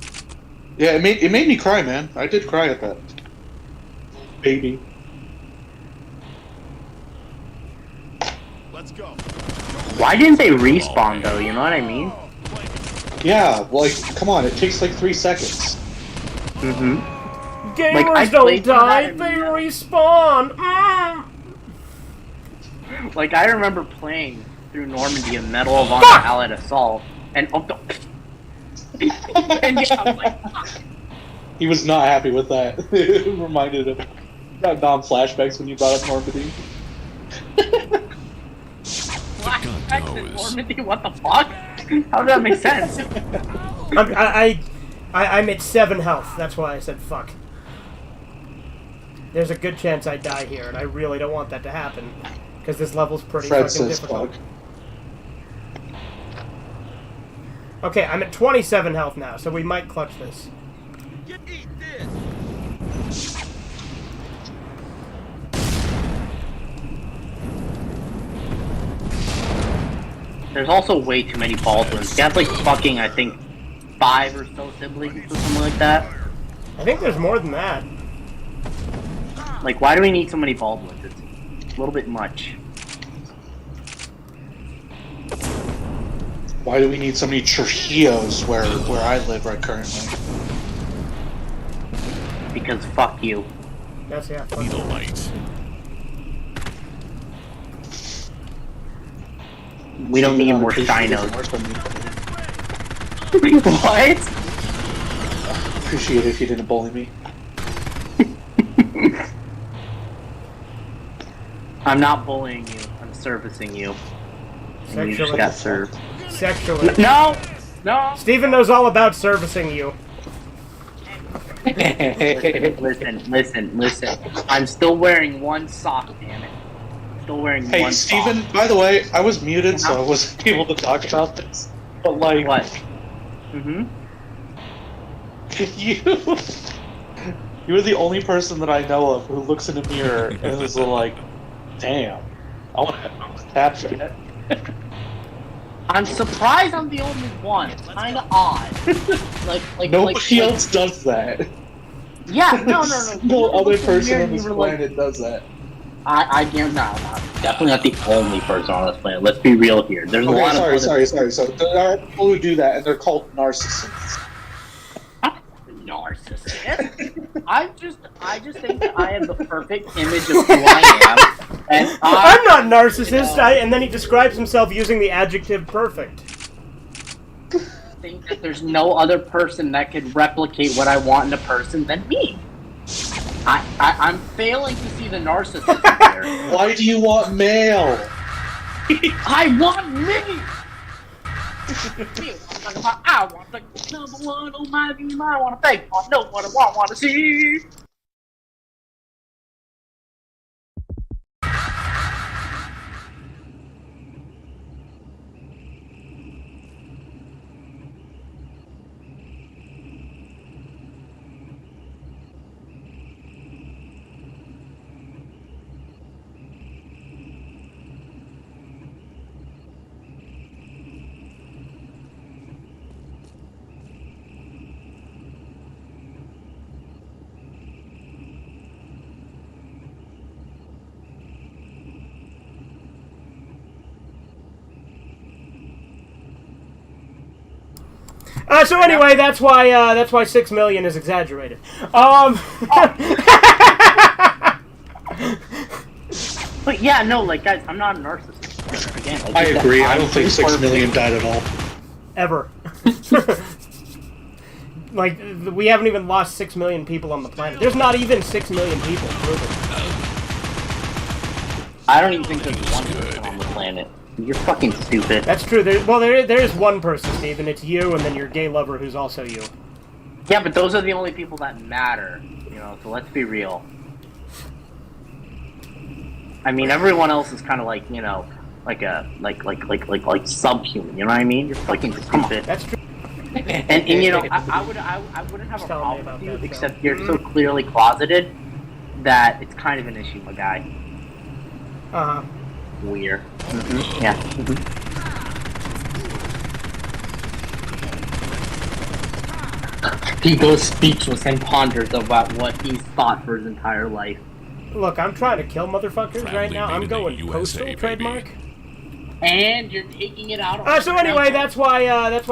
S10: Yeah, it made me cry, man. I did cry at that. Baby.
S4: Let's go.
S9: Why didn't they respawn though? You know what I mean?
S10: Yeah, like come on, it takes like 3 seconds.
S9: Mm-hmm.
S1: Gamers
S9: I
S1: don't
S9: played
S1: die,
S9: that
S1: they
S9: in-
S1: respawn.
S9: Like I remember playing through Normandy in Medal of Honor
S1: Fuck!
S9: Allied Assault, and and yeah, I'm like, fuck.
S10: He was not happy with that. It reminded him of non-flashbacks when you brought up Normandy.
S9: Flashbacks in Normandy? What the fuck? How does that make sense?
S1: I'm at 7 health. That's why I said fuck. There's a good chance I die here, and I really don't want that to happen because this level's pretty
S10: Fred
S1: fucking
S10: says
S1: difficult.
S10: fuck.
S1: Okay, I'm at 27 health now, so we might clutch this.
S3: You eat this.
S9: There's also way too many Baldwins. He has like fucking, I think, 5 or so siblings or something like that.
S1: I think there's more than that.
S9: Like, why do we need so many Baldwins? A little bit much.
S10: Why do we need so many Trujillos where I live right currently?
S9: Because fuck you.
S1: That's yeah. Fuck.
S2: Needle light.
S9: We don't need more Shinos. What?
S10: Appreciate it if you didn't bully me.
S9: I'm not bullying you. I'm servicing you. And you just
S1: Sexually.
S9: got served.
S1: Sexually.
S9: No! No!
S1: Steven knows all about servicing you.
S9: Listen. I'm still wearing one sock, damn it. Still wearing
S10: Hey,
S9: one
S10: Steven,
S9: sock.
S10: by the way, I was muted, so I wasn't able to talk about this. But, like...
S9: What? Mm-hmm.
S10: You were the only person that I know of who looks in a mirror and is like, damn, I want to capture it.
S9: I'm surprised I'm the only one. It's kinda odd.
S10: Nobody else does that.
S9: Yeah, no.
S10: No other
S9: You
S10: person on
S9: you
S10: this
S9: were like-
S10: planet does that.
S9: I guarantee, no, definitely not the only person on this planet. Let's be real here. There's a lot of
S10: sorry. So there are people who do that, and they're called narcissists.
S9: Narcissist. I just think that I have the perfect image of who I am, and
S1: I'm not narcissist. And then he describes himself using the adjective perfect.
S9: I think that there's no other person that could replicate what I want in a person than me. I'm failing to see the narcissist there.
S10: Why do you want male?
S9: I want me! I want the number one, oh my, I want to think, I know what I want to see.
S1: So anyway, that's why 6 million is exaggerated.
S9: But yeah, no, like guys, I'm not a narcissist. Again, like,
S10: I agree. I don't think 6
S9: perfect.
S10: million died at all.
S1: Ever. Like, we haven't even lost 6 million people on the planet. There's not even 6 million people proven.
S9: I don't even think there's one person on the planet. You're fucking stupid.
S1: That's true. There is one person, Steven. It's you, and then your gay lover, who's also you.
S9: Yeah, but those are the only people that matter. You know, so let's be real. I mean, everyone else is kind of like, you know, like subhuman. You know what I mean? You're fucking stupid.
S1: That's true.
S9: And you know, I wouldn't have a problem with you, except you're so clearly closeted that it's kind of an issue, my guy.
S1: Uh-huh.
S9: Weird. Yeah. He goes speechless and ponders about what he's thought for his entire life.
S1: Look, I'm trying to kill motherfuckers
S2: Proudly
S1: right now. I'm
S2: made in the
S1: going
S2: USA,
S1: Postal
S2: baby.
S1: trademark.
S9: And you're taking it out on
S1: So anyway, that's why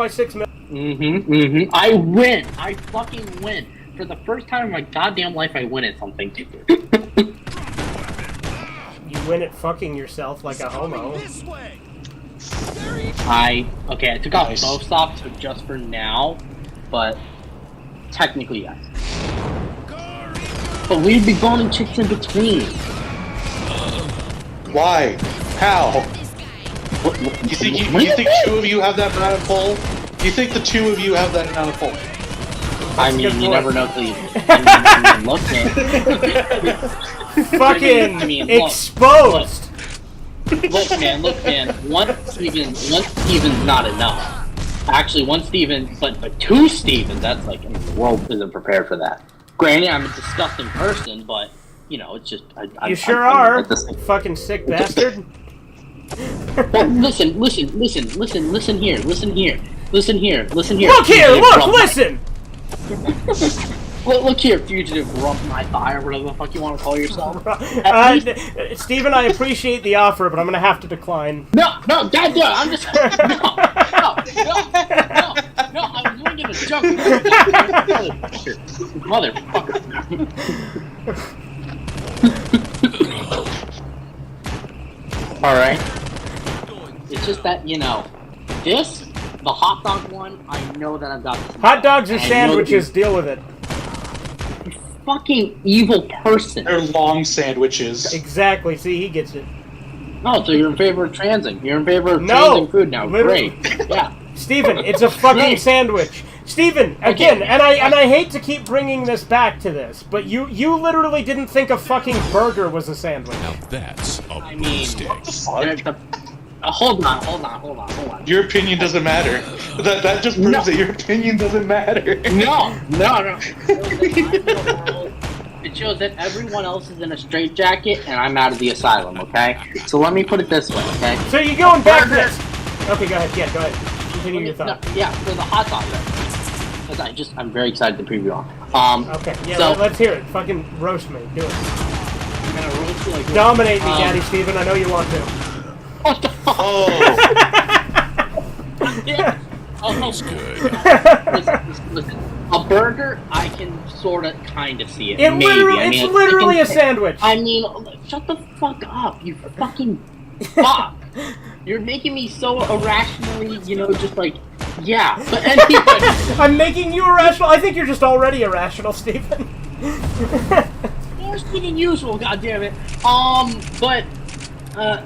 S1: 6 million.
S9: I win. I fucking win. For the first time in my goddamn life, I win at something.
S1: You win at fucking yourself like a homo.
S9: I took off both stops just for now, but technically yes. But we'd be boning chicks in between.
S10: Why? How? You think two of you have that amount of pull? Do you think the two of you have that amount of pull?
S9: I mean, you never know till you look at
S1: Fucking exposed.
S9: Look, man. One Steven's not enough. Actually, one Steven, but two Stevens. That's like, the world isn't prepared for that. Granted, I'm a disgusting person, but you know, it's just.
S1: You sure are. Fucking sick bastard.
S9: Well, listen here. Look here,
S1: listen!
S9: Look here, fugitive, rub my thigh, or whatever the fuck you want to call yourself.
S1: Steven, I appreciate the offer, but I'm gonna have to decline.
S9: No, goddamn, I'm just no, I was making a joke. Motherfucker. All right. It's just that the hot dog one. I know that I've got this.
S1: Hot dogs are sandwiches. Deal with it.
S9: Fucking evil person.
S10: They're long sandwiches.
S1: Exactly. See, he gets it.
S9: Oh, so you're in favor of transing. You're in favor of transing food now.
S1: Literally.
S9: Great. Yeah.
S1: Steven, it's a fucking sandwich. Steven, again, and I hate to keep bringing this back to this, but you literally didn't think a fucking burger was a sandwich.
S2: Now that's a
S9: I
S2: boo
S9: mean,
S2: stick.
S9: hold on.
S10: Your opinion doesn't matter. That just proves that your opinion doesn't matter.
S9: No. It shows that everyone else is in a straitjacket and I'm out of the asylum, okay? So let me put it this way, okay?
S1: So you're going back to this. Okay, go ahead. Yeah, go ahead. Continue your thought.
S9: Yeah, for the hot dog. Because I'm very excited to preview on.
S1: Okay, yeah,
S9: so,
S1: let's hear it. Fucking roast me. Do it.
S9: I'm gonna roast you like this.
S1: Dominate me, Daddy Steven. I know you want to.
S9: What the fuck?
S10: Oh.
S9: Yeah.
S2: That's good.
S9: Listen. A burger, I can sorta, kind of see it.
S1: It's literally a sandwich.
S9: I mean, shut the fuck up, you fucking fuck. You're making me so irrationally, just like, yeah. But anyway.
S1: I'm making you irrational? I think you're just already irrational, Stephen.
S9: More than usual, goddammit.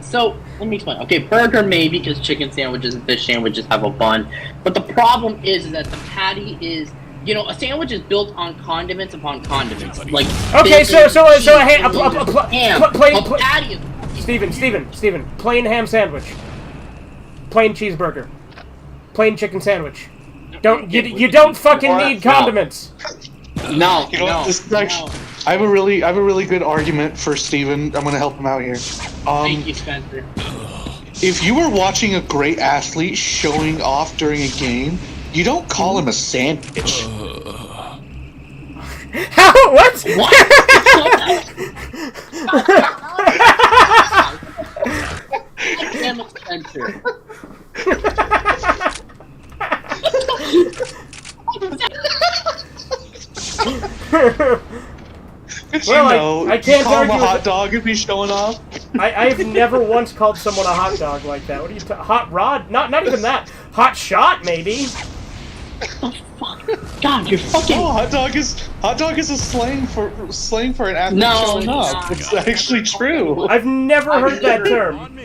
S9: So, let me explain. Okay, burger maybe, because chicken sandwiches and fish sandwiches have a bun. But the problem is that the patty is... a sandwich is built on condiments upon condiments. Like
S1: okay,
S9: bacon,
S1: so
S9: cheese,
S1: a
S9: ham. Patty is...
S1: Steven, plain ham sandwich, plain cheeseburger, plain chicken sandwich. You don't fucking need condiments.
S9: No.
S10: I have a really good argument for Steven. I'm gonna help him out here.
S9: Thank you, Spencer.
S10: If you were watching a great athlete showing off during a game, you don't call him a sandwich.
S1: How? What?
S9: Damn it, Spencer.
S1: Well, I can't
S10: call him
S1: argue
S10: a hot dog if he's showing off.
S1: I've never once called someone a hot dog like that. What are you hot rod? Not even that. Hot shot, maybe.
S9: Oh, fuck. God, you're fucking...
S10: Oh, hot dog is a slang for an athlete showing off. It's actually true.
S1: I've never heard that term.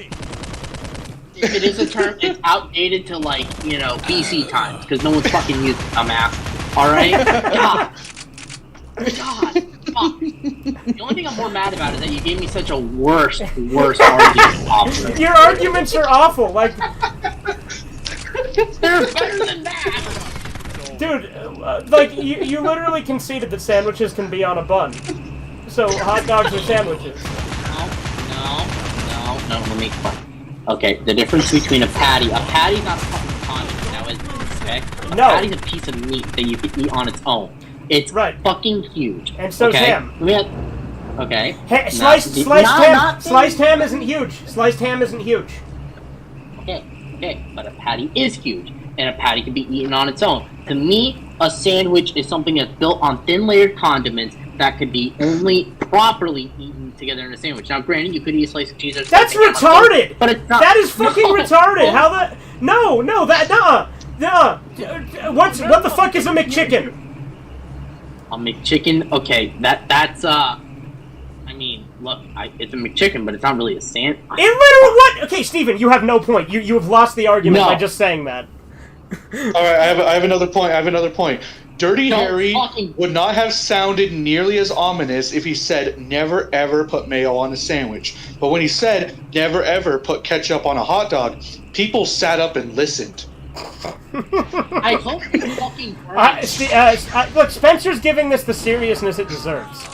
S9: If it is a term, it's outdated to BC times, because no one's fucking used it, dumbass. Alright? God. Fuck. The only thing I'm more mad about is that you gave me such a worst argument possible.
S1: Your arguments are awful. Like,
S9: they're better than that.
S1: Dude, you literally conceded that sandwiches can be on a bun. So hot dogs are sandwiches.
S9: No. Let me explain. Okay, the difference between a patty's not a fucking condiment. Now, is it? Okay? A patty's a piece of meat that you can eat on its own. It's fucking huge.
S1: And so's ham.
S9: Okay.
S1: Sliced ham isn't huge. Sliced ham isn't huge.
S9: Okay, but a patty is huge, and a patty can be eaten on its own. To me, a sandwich is something that's built on thin layered condiments that could be only properly eaten together in a sandwich. Now, granted, you could eat a slice of cheese or something.
S1: That's retarded!
S9: But it's not.
S1: That is fucking retarded! How that... No, that... Nuh-uh. What the fuck is a McChicken?
S9: A McChicken, okay, that's I mean, look, it's a McChicken, but it's not really a sandwich.
S1: It literally what? Okay, Steven, you have no point. You have lost the argument by just saying that.
S10: All right, I have another point. Dirty Harry would not have sounded nearly as ominous if he said never ever put mayo on a sandwich. But when he said never ever put ketchup on a hot dog, people sat up and listened.
S9: I hope you fucking
S1: look, Spencer's giving this the seriousness it deserves.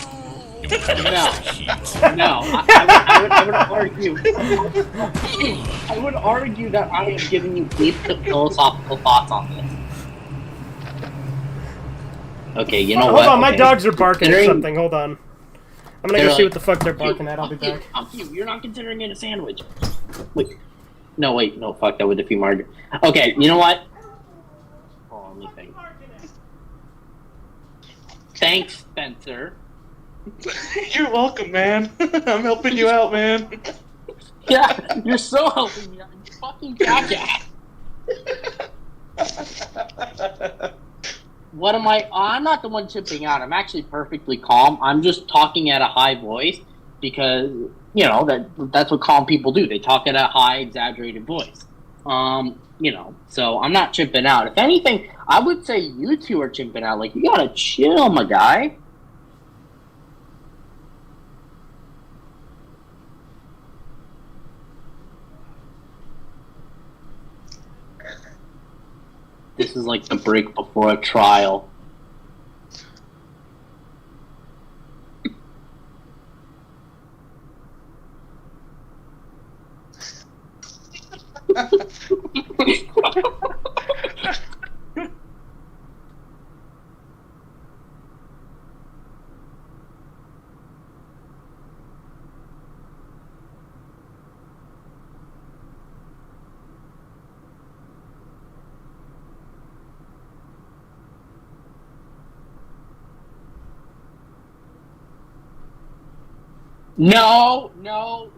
S9: No. I would argue that I am giving you deep philosophical thoughts on this. Okay, you know
S1: Hold
S9: what?
S1: on, my
S9: Okay.
S1: dogs are barking or
S9: Considering-
S1: something. Hold on. I'm gonna go see what the fuck they're barking at. I'll be back.
S9: Fuck you. You're not considering it a sandwich. Wait. No, fuck, that would defeat margin. Okay, you know what? Hold on, let me think. Thanks, Spencer.
S10: You're welcome, man. I'm helping you out, man.
S9: Yeah, you're so helping me out. You fucking jackass. What am I? I'm not the one chipping out. I'm actually perfectly calm. I'm just talking at a high voice because, you know, that's what calm people do. They talk at a high, exaggerated voice. You know, so I'm not chipping out. If anything, I would say you two are chipping out. Like, you gotta chill, my guy. This is like the break before a trial. No. Nope.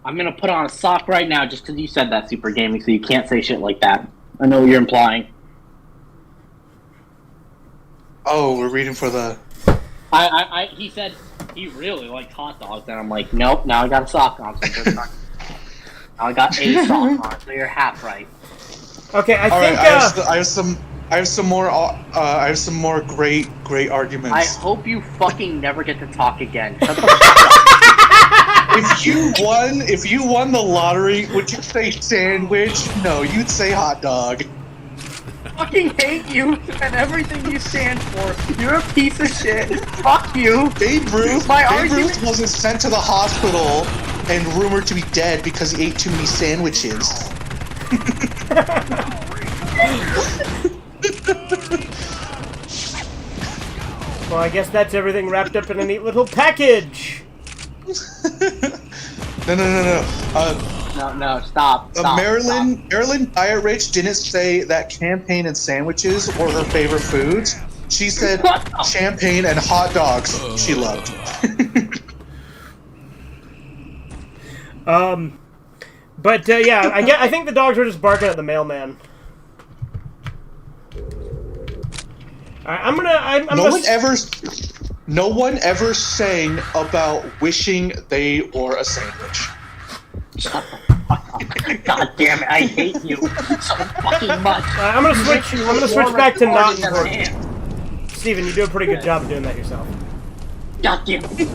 S9: I'm gonna put on a sock right now just because you said that, Super Gaming, so you can't say shit like that. I know what you're implying.
S10: Oh, we're reading for the...
S9: He said he really liked hot dogs, and I'm like, nope, now I got a sock on. So now I got a sock on, so you're half right.
S1: Okay, I
S10: All
S1: think.
S10: right, I have some more great arguments.
S9: I hope you fucking never get to talk again. Shut the fuck up.
S10: If you won the lottery, would you say sandwich? No, you'd say hot dog.
S9: Fucking hate you and everything you stand for. You're a piece of shit. Fuck you.
S10: Babe Ruth wasn't sent to the hospital and rumored to be dead because he ate too many sandwiches.
S1: Well, I guess that's everything wrapped up in a neat little package.
S9: No. No, stop.
S10: Marilyn Diet Rich didn't say that champagne and sandwiches were her favorite foods. She said champagne and hot dogs she loved.
S1: But yeah, I think the dogs were just barking at the mailman. Alright,
S10: No one ever sang about wishing they were a sandwich.
S9: God damn it, I hate you so fucking much.
S1: I'm gonna switch back to not important. Steven, you do a pretty good job of doing that yourself.
S9: God damn it.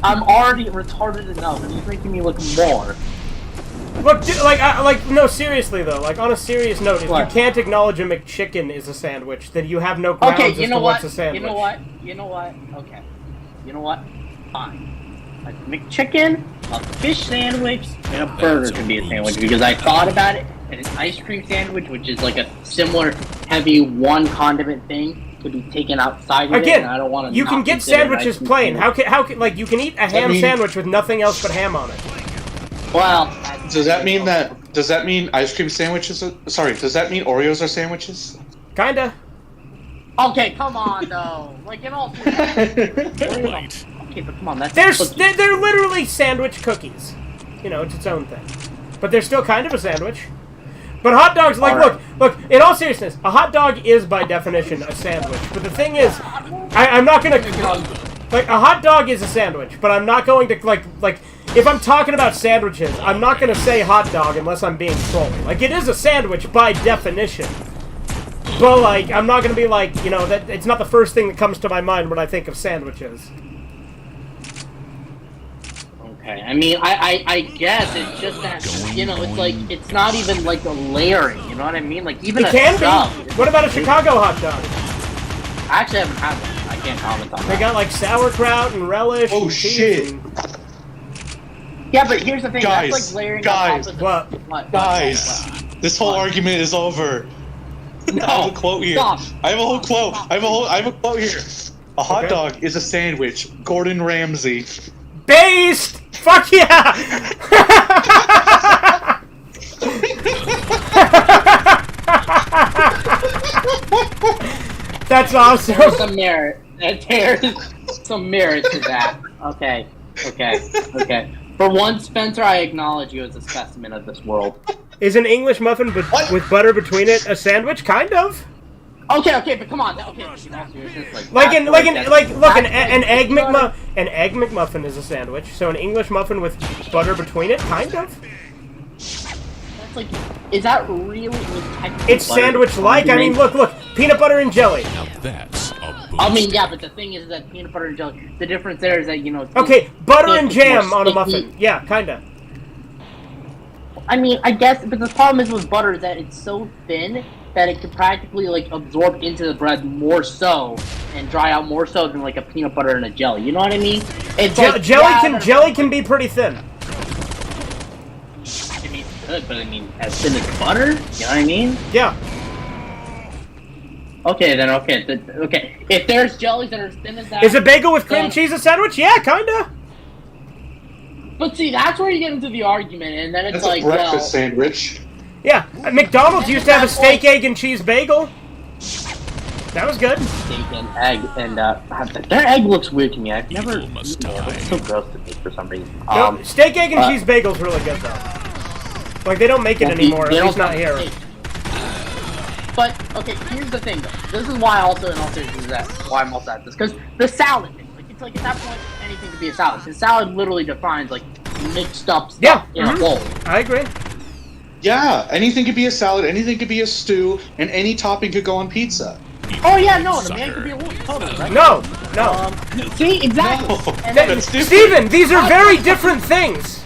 S9: I'm already retarded enough, and he's making me look more.
S1: Look, no, seriously though. Like, on a serious note, if you can't acknowledge a McChicken is a sandwich, then you have no grounds as to what's a sandwich.
S9: You know what? Okay. You know what? Fine. A McChicken, a fish sandwich, and a burger can be a sandwich because I thought about it, and an ice cream sandwich, which is like a similar heavy one condiment thing, could be taken outside of it, and I don't want to.
S1: You can get sandwiches plain. How can like you can eat a ham sandwich with nothing else but ham on it?
S9: Well,
S10: does that mean ice cream sandwiches? Does that mean Oreos are sandwiches?
S1: Kinda.
S9: Okay, come on though. Like in all.
S2: Right.
S9: Okay, but come on, that's
S1: they're literally sandwich cookies. You know, it's its own thing. But they're still kind of a sandwich. But hot dogs, like, look, in all seriousness, a hot dog is by definition a sandwich. But the thing is, I'm not gonna, like, a hot dog is a sandwich, but I'm not going to, like, if I'm talking about sandwiches, I'm not gonna say hot dog unless I'm being trolly. Like, it is a sandwich by definition. But, like, I'm not gonna be like, you know, that it's not the first thing that comes to my mind when I think of sandwiches.
S9: Okay, I mean, I guess it's just that, you know, it's like, it's not even like a layering, you know what I mean? Like, even
S1: it can be. What about a Chicago hot dog?
S9: I actually haven't had one. I can't comment on that.
S1: They got, like, sauerkraut and relish and cheese and...
S9: Yeah, but here's the thing, that's like layering on top of
S10: Guys, this whole argument is over. I have a quote here.
S9: Stop.
S10: I have a whole quote.
S9: Stop.
S10: I have a quote here. A hot
S1: Okay.
S10: dog is a sandwich. Gordon Ramsay.
S1: Based! Fuck yeah! That's awesome.
S9: There's some merit. There's some merit to that. Okay. For once, Spencer, I acknowledge you as a specimen of this world.
S1: Is an English muffin with butter between it a sandwich? Kind of.
S9: Okay, but come on. Okay,
S1: An egg McMuffin is a sandwich. So an English muffin with butter between it, kind of.
S9: That's like, is that really? Technically
S1: It's sandwich-like. I mean, look, peanut butter and jelly.
S2: Now that's a boost.
S9: I mean, yeah, but the thing is that peanut butter and jelly. The difference there is that
S1: Okay, butter and
S9: it's
S1: jam
S9: more
S1: on a
S9: sticky.
S1: muffin. Yeah, kinda.
S9: I mean, I guess, but the problem is with butter is that it's so thin that it can practically absorb into the bread more so and dry out more so than a peanut butter and a jelly. You know what I mean? It's
S1: Jelly can be pretty thin.
S9: I mean, it's good, but I mean, as thin as butter. You know what I mean?
S1: Yeah.
S9: Okay, then. Okay. If there's jellies that are as thin as that,
S1: Is a bagel with cream cheese a sandwich? Yeah, kinda.
S9: But see, that's where you get into the argument, and then it's
S10: That's a breakfast sandwich.
S1: Yeah, McDonald's used to have a steak, egg, and cheese bagel. That was good.
S9: Steak and egg, and their egg looks weird to me. I've never
S2: People must
S9: eaten it.
S2: die.
S9: It's so gross to me for some reason.
S1: No, steak, egg, and cheese bagel's really good though. Like they don't make it anymore. At least not here.
S9: But okay, here's the thing though. This is why also in all seriousness that why I'm also at this because the salad thing. It's at that point anything could be a salad. The salad literally defines mixed up stuff in a bowl.
S1: I agree.
S10: Yeah, anything could be a salad, anything could be a stew, and any topping could go on pizza.
S9: Oh yeah, no, the man could be a wolf, totally, right?
S1: No.
S9: See, exactly.
S10: No,
S9: And then,
S10: that's different.
S1: Steven, these are very different things.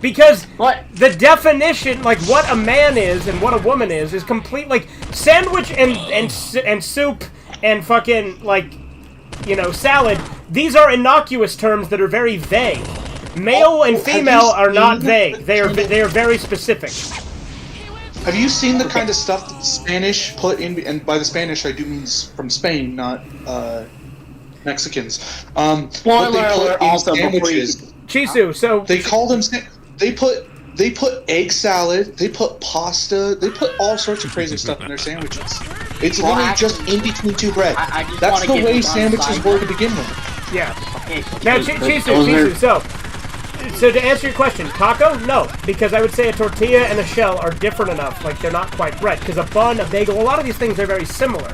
S1: Because the definition, what a man is and what a woman is complete. Sandwich and soup and fucking salad. These are innocuous terms that are very vague. Male and female are not vague. They are very specific.
S10: Have you seen the kind of stuff that Spanish put in? And by the Spanish, I do mean from Spain, not Mexicans.
S9: Spoiler alert! Also,
S10: sandwiches.
S1: Chisu. So
S10: they call them. They put egg salad. They put pasta. They put all sorts of crazy stuff in their sandwiches. It's literally just in between two bread. That's the way sandwiches were to begin with.
S1: Yeah.
S9: Okay.
S1: Now, Chisu. So to answer your question, taco? No, because I would say a tortilla and a shell are different enough. They're not quite bread. Because a bun, a bagel, a lot of these things are very similar.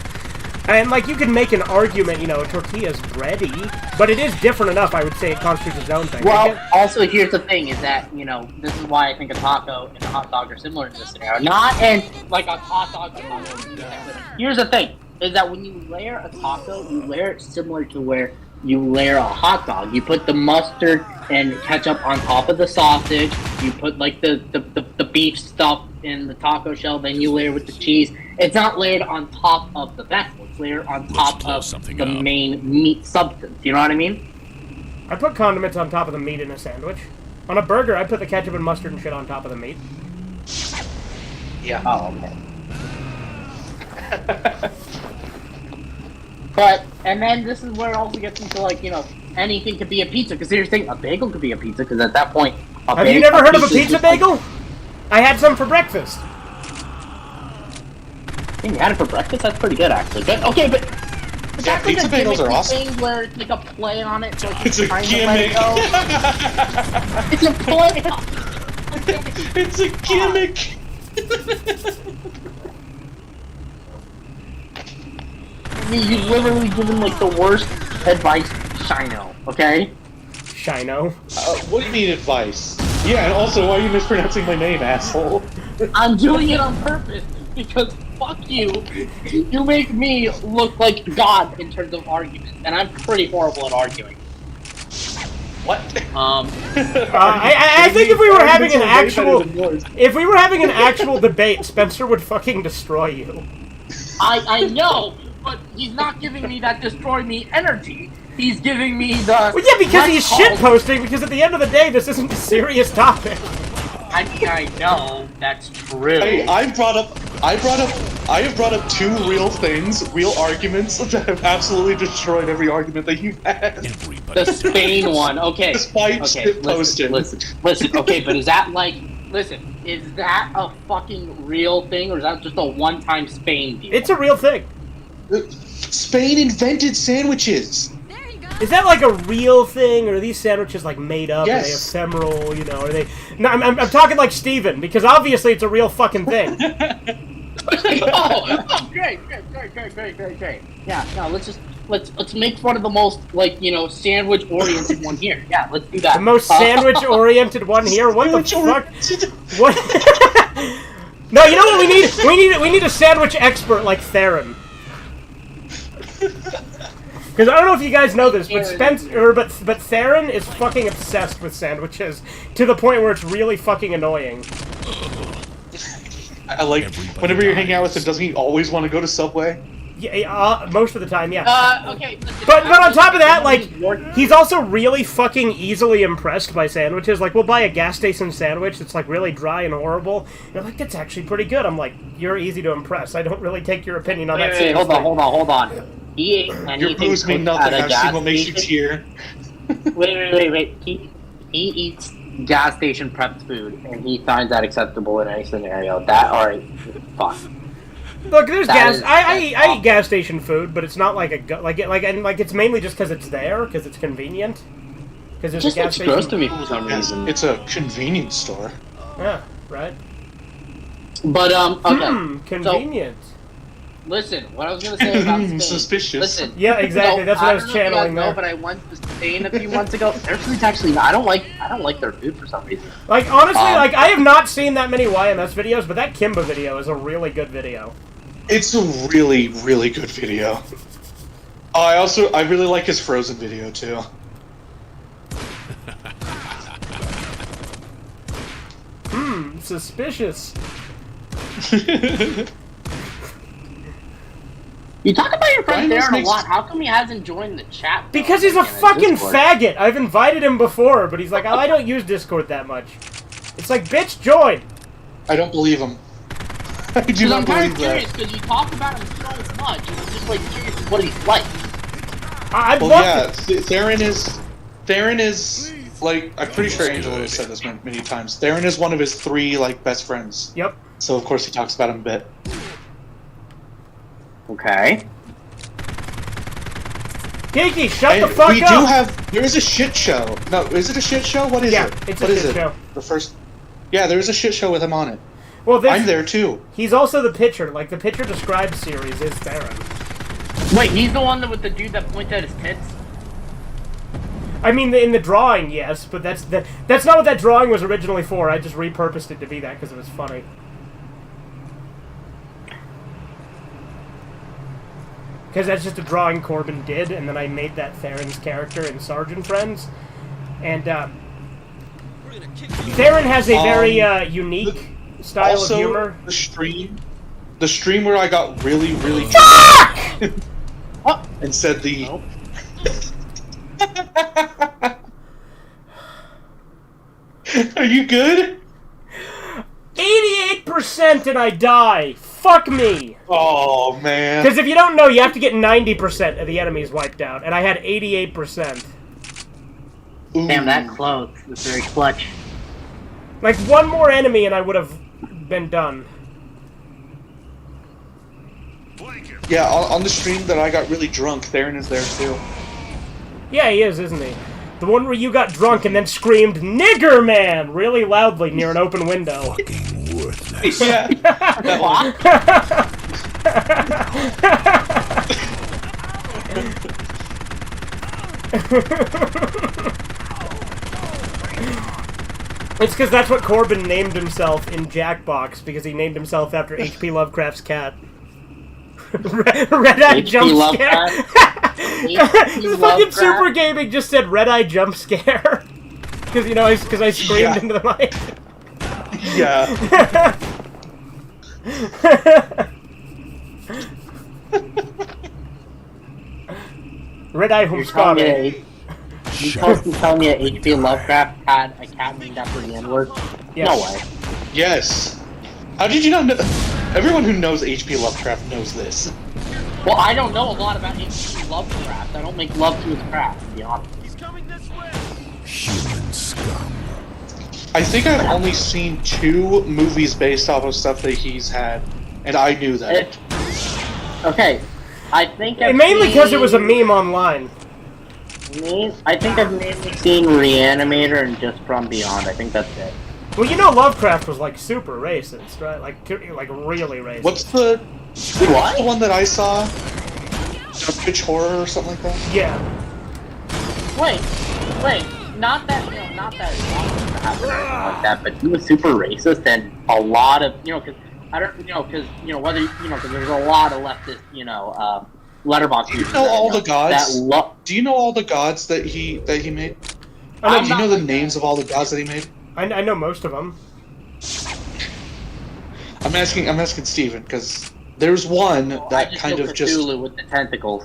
S1: And you could make an argument, a tortilla's bready, but it is different enough. I would say it constitutes its own thing.
S9: Well, also here's the thing: is that this is why I think a taco and a hot dog are similar in this scenario. Not in a hot dog. Here's the thing: is that when you layer a taco, you layer it similar to where you layer a hot dog. You put the mustard and ketchup on top of the sausage. You put the beef stuff in the taco shell. Then you layer with the cheese. It's not layered on top of the vessel. It's layered on top of the main meat substance. You know what I mean?
S1: I put condiments on top of the meat in a sandwich. On a burger, I put the ketchup and mustard and shit on top of the meat.
S10: Yeah.
S9: Oh, okay. And then this is where it also gets into anything could be a pizza. Because here's the thing: a bagel could be a pizza. Because at that point,
S1: have you never heard of a pizza bagel? I had some for breakfast.
S9: You had it for breakfast? That's pretty good, actually. But, okay, but that's
S10: pizza bagels are awesome.
S9: Thing where it's a play on it. So
S10: It's a gimmick.
S9: It's a play.
S10: It's a gimmick.
S9: I mean, you literally give him the worst advice, Shino. Okay?
S1: Shino.
S10: What do you mean advice? Yeah, and also, why are you mispronouncing my name, asshole?
S9: I'm doing it on purpose because fuck you. You make me look like God in terms of argument, and I'm pretty horrible at arguing.
S10: What?
S1: I think if we were having an actual debate, Spencer would fucking destroy you.
S9: I know, but he's not giving me that destroy me energy. He's giving me the...
S1: Well, yeah, because he's shitposting, because at the end of the day, this isn't a serious topic.
S9: I know, that's true.
S10: Hey, I brought up I have brought up two real things, real arguments that have absolutely destroyed every argument that you've had.
S2: Everybody
S9: The Spain one, okay.
S10: Despite
S9: Okay,
S10: shit posted.
S9: listen, okay, but is that like, listen, is that a fucking real thing, or is that just a one-time Spain deal?
S1: It's a real thing.
S10: Spain invented sandwiches.
S1: Is that like a real thing, or are these sandwiches like made up?
S10: Yes.
S1: Are they ephemeral? You know, are they? No, I'm talking like Steven, because obviously it's a real fucking thing.
S9: oh, great. Yeah, no, let's make fun of the most, like, you know, sandwich-oriented one here. Yeah, let's do that.
S1: The most sandwich-oriented one here. What the fuck? What? No, you know what we need? We need a sandwich expert like Theron. Because I don't know if you guys know this, but but Theron is fucking obsessed with sandwiches to the point where it's really fucking annoying.
S10: I like whenever you're hanging out with him, doesn't he always want to go to Subway?
S1: Yeah, most of the time, yeah.
S9: Okay.
S1: But on top of that, like, he's also really fucking easily impressed by sandwiches. Like, we'll buy a gas station sandwich that's, like, really dry and horrible. And they're like, that's actually pretty good. I'm like, you're easy to impress. I don't really take your opinion on that.
S9: Wait, hold on. He ate
S10: Your booze mean nothing. I've seen what makes you cheer.
S9: Wait. He eats gas station prepped food, and he finds that acceptable in any scenario. That, alright, fine.
S1: Look, there's gas. I eat gas station food, but it's not like it's mainly just because it's there, because it's convenient. Because there's
S9: Just
S1: a gas
S9: looks
S1: station.
S9: gross to me for some reason.
S10: It's a convenience store.
S1: Yeah, right.
S9: But okay.
S1: Convenient.
S9: So, listen, what I was gonna say about Spain.
S10: Suspicious.
S9: Listen.
S1: Yeah, exactly. That's what I was channeling there.
S9: But I went to Spain a few months ago. Their food's actually I don't like their food for some reason.
S1: Like, honestly, like, I have not seen that many YMS videos, but that Kimba video is a really good video.
S10: It's a really, really good video. I really like his Frozen video too.
S1: Suspicious.
S9: You talk about your friend
S10: Rhinos
S9: Darren a
S10: makes-
S9: lot. How come he hasn't joined the chat? though?
S1: Because he's a
S9: Like, in
S1: fucking
S9: Discord?
S1: faggot. I've invited him before, but he's like, oh, I don't use Discord that much. It's like, bitch, join.
S10: I don't believe him. I do
S9: 'Cause
S10: not
S9: I'm kind
S10: believe
S9: of
S10: that.
S9: curious because you talk about him so much. And I'm just like curious what he's like.
S1: I'd
S10: Well,
S1: love
S10: yeah,
S1: to.
S10: Theron is like, I'm pretty sure Angela has said this many times. Theron is one of his three, like, best friends.
S1: Yep.
S10: So, of course, he talks about him a bit.
S9: Okay.
S1: Kiki, shut
S10: And
S1: the fuck
S10: we
S1: up!
S10: do have, there is a shit show. No, is it a shit show? What is
S1: Yeah,
S10: it?
S1: it's a
S10: What is
S1: shit
S10: it?
S1: show.
S10: The first, yeah, there is a shit show with him on it.
S1: Well,
S10: I'm there too.
S1: He's also the pitcher. Like, the pitcher described series is Theron.
S9: Wait, he's the one with the dude that points at his tits?
S1: I mean, in the drawing, yes, but that's not what that drawing was originally for. I just repurposed it to be that because it was funny. Because that's just a drawing Corbin did, and then I made that Theron's character in Sergeant Friends. And Theron has a very unique style
S10: Also,
S1: of humor.
S10: the stream where I got really, really and said the. Are you good?
S1: 88% and I die. Fuck me.
S10: Oh man.
S1: Because if you don't know, you have to get 90% of the enemies wiped out, and I had 88%.
S10: Ooh.
S9: Damn, that close. It's very clutch.
S1: Like, one more enemy and I would have been done.
S10: Yeah, on the stream that I got really drunk, Theron is there too.
S1: Yeah, he is, isn't he? The one where you got drunk and then screamed, "Nigger man!" really loudly near an open window.
S8: Fucking worthless.
S10: Yeah. That one.
S1: It's because that's what Corbin named himself in Jackbox, because he named himself after H.P. Lovecraft's cat. Red-Eye Jump Scare. Fucking Super Gaming just said Red-Eye Jump Scare. Because, you know, because I screamed into the mic.
S10: Yeah.
S1: Red-Eye
S9: You're telling
S1: Humskare.
S9: me you're supposed to tell me that H.P. Lovecraft had a cat named after the N-word?
S1: Yes.
S9: No way.
S10: Yes. How did you not know? Everyone who knows H.P. Lovecraft knows this.
S9: Well, I don't know a lot about H.P. Lovecraft. I don't make love to his craft, to be honest.
S3: He's coming this way.
S8: Human scum.
S10: I think I've only seen 2 movies based off of stuff that he's had, and I knew that.
S9: Okay, I think
S1: And mainly because it was a meme online.
S9: I think I've mainly seen Reanimator and Just From Beyond. I think that's it.
S1: Well, you know Lovecraft was, like, super racist, right? Like really racist.
S10: What's the one that I saw? Pitch Horror or something like that?
S1: Yeah.
S9: Wait, not that, not that happened or anything like that, but he was super racist, and a lot of, because I don't, because whether, because there's a lot of leftist, letterbox users.
S10: Do you know all the gods?
S9: Do
S10: you know all the gods that he made? Do you know the names of all the gods that he made?
S1: I know most of them.
S10: I'm asking Steven, because there's one that kind of just
S9: Cthulhu with the tentacles.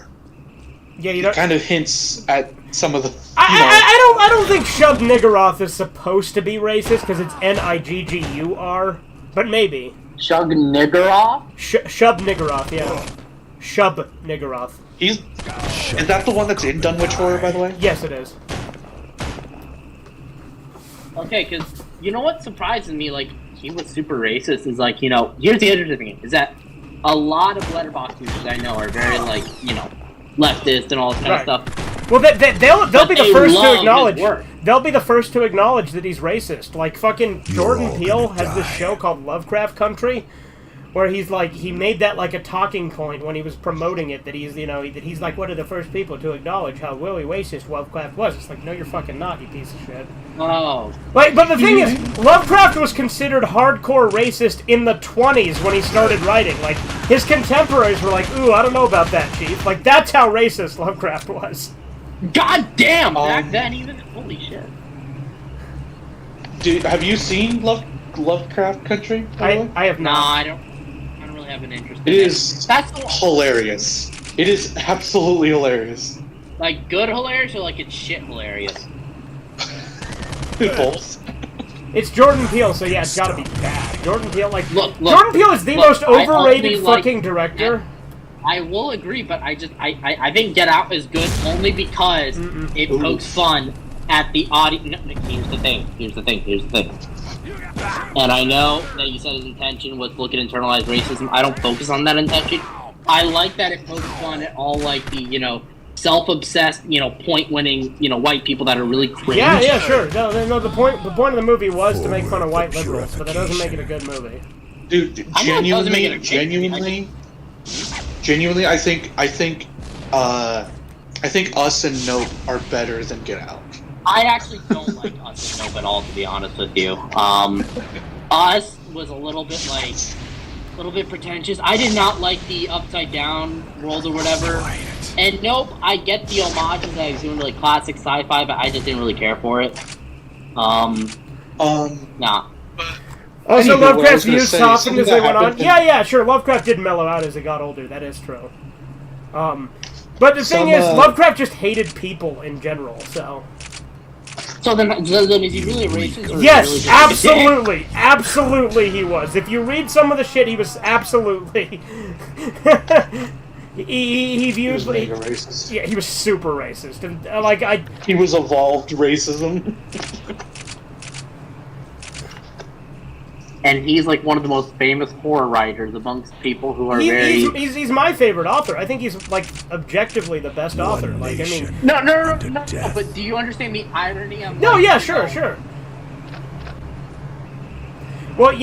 S1: Yeah, you don't.
S10: Kind of hints at some of the.
S1: I don't think Shub Niggurath is supposed to be racist because it's Niggur, but maybe.
S9: Shub Niggurath?
S1: Shub Niggurath, yeah. Shub Niggurath.
S10: Is that the one that's in Dunwich Horror, by the way?
S1: Yes, it is.
S9: Okay, because you know what surprises me, like, he was super racist, is like, here's the interesting thing, is that a lot of Letterboxd users I know are very, like, leftist and all this kind of stuff.
S1: Well, they'll be the first to acknowledge.
S9: his work.
S1: They'll be the first to acknowledge that he's racist. Like fucking Jordan Peele has this show called Lovecraft Country, where he's like he made that like a talking point when he was promoting it that he's that he's like one of the first people to acknowledge how really racist Lovecraft was. It's like no, you're fucking not, you piece of shit.
S9: Oh.
S1: Like, but the thing is, Lovecraft was considered hardcore racist in the 20s when he started writing. Like, his contemporaries were like, ooh, I don't know about that, Chief. Like, that's how racist Lovecraft was.
S9: God damn! Back then, even holy shit.
S10: Dude, have you seen Lovecraft Country?
S1: I have not.
S9: No, I don't really have an interest in
S10: it. It is hilarious. It is absolutely hilarious.
S9: Like, good hilarious or like it's shit hilarious?
S10: Both.
S1: It's Jordan Peele, so yeah, it's gotta be bad. Jordan Peele, like...
S9: Look,
S1: Jordan Peele is the most overrated fucking director.
S9: I will agree, but I think Get Out is good only because it pokes fun at the audience. No, here's the thing. And I know that you said his intention was look at internalized racism. I don't focus on that intention. I like that it pokes fun at all, like, the, self-obsessed, point-winning, white people that are really cringe.
S1: Yeah, sure. No, the point of the movie was to make fun of white liberals, but that doesn't make it a good movie.
S10: Dude, genuinely, I think Us and Nope are better than Get Out.
S9: I actually don't like Us and Nope at all, to be honest with you. Us was a little bit pretentious. I did not like the upside down world or whatever. And Nope, I get the homages that he's doing to like classic sci-fi, but I just didn't really care for it. Nah.
S1: Also, Lovecraft's views softened as they went on. Yeah, sure. Lovecraft did mellow out as he got older. That is true. But the thing is, Lovecraft just hated people in general. So
S9: then is he really racist? Or
S1: yes,
S9: really
S1: absolutely, he was. If you read some of the shit, he was absolutely. He views like
S10: racist.
S1: Yeah, he was super racist, and
S10: he was evolved racism.
S9: And he's like one of the most famous horror writers amongst people who are
S1: he's my favorite author. I think he's like objectively the best author. Like, I mean,
S9: no. But do you understand the irony of?
S1: No, yeah, sure. Well,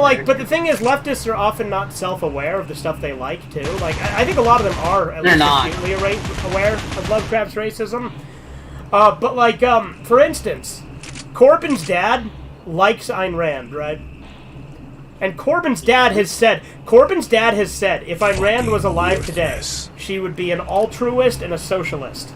S1: like, but the thing is, leftists are often not self-aware of the stuff they like, too. Like, I think a lot of them are at least acutely aware of Lovecraft's racism. But, like, for instance, Corbin's dad likes Ayn Rand, right? And Corbin's dad has said, if Ayn Rand was alive today, she would be an altruist and a socialist.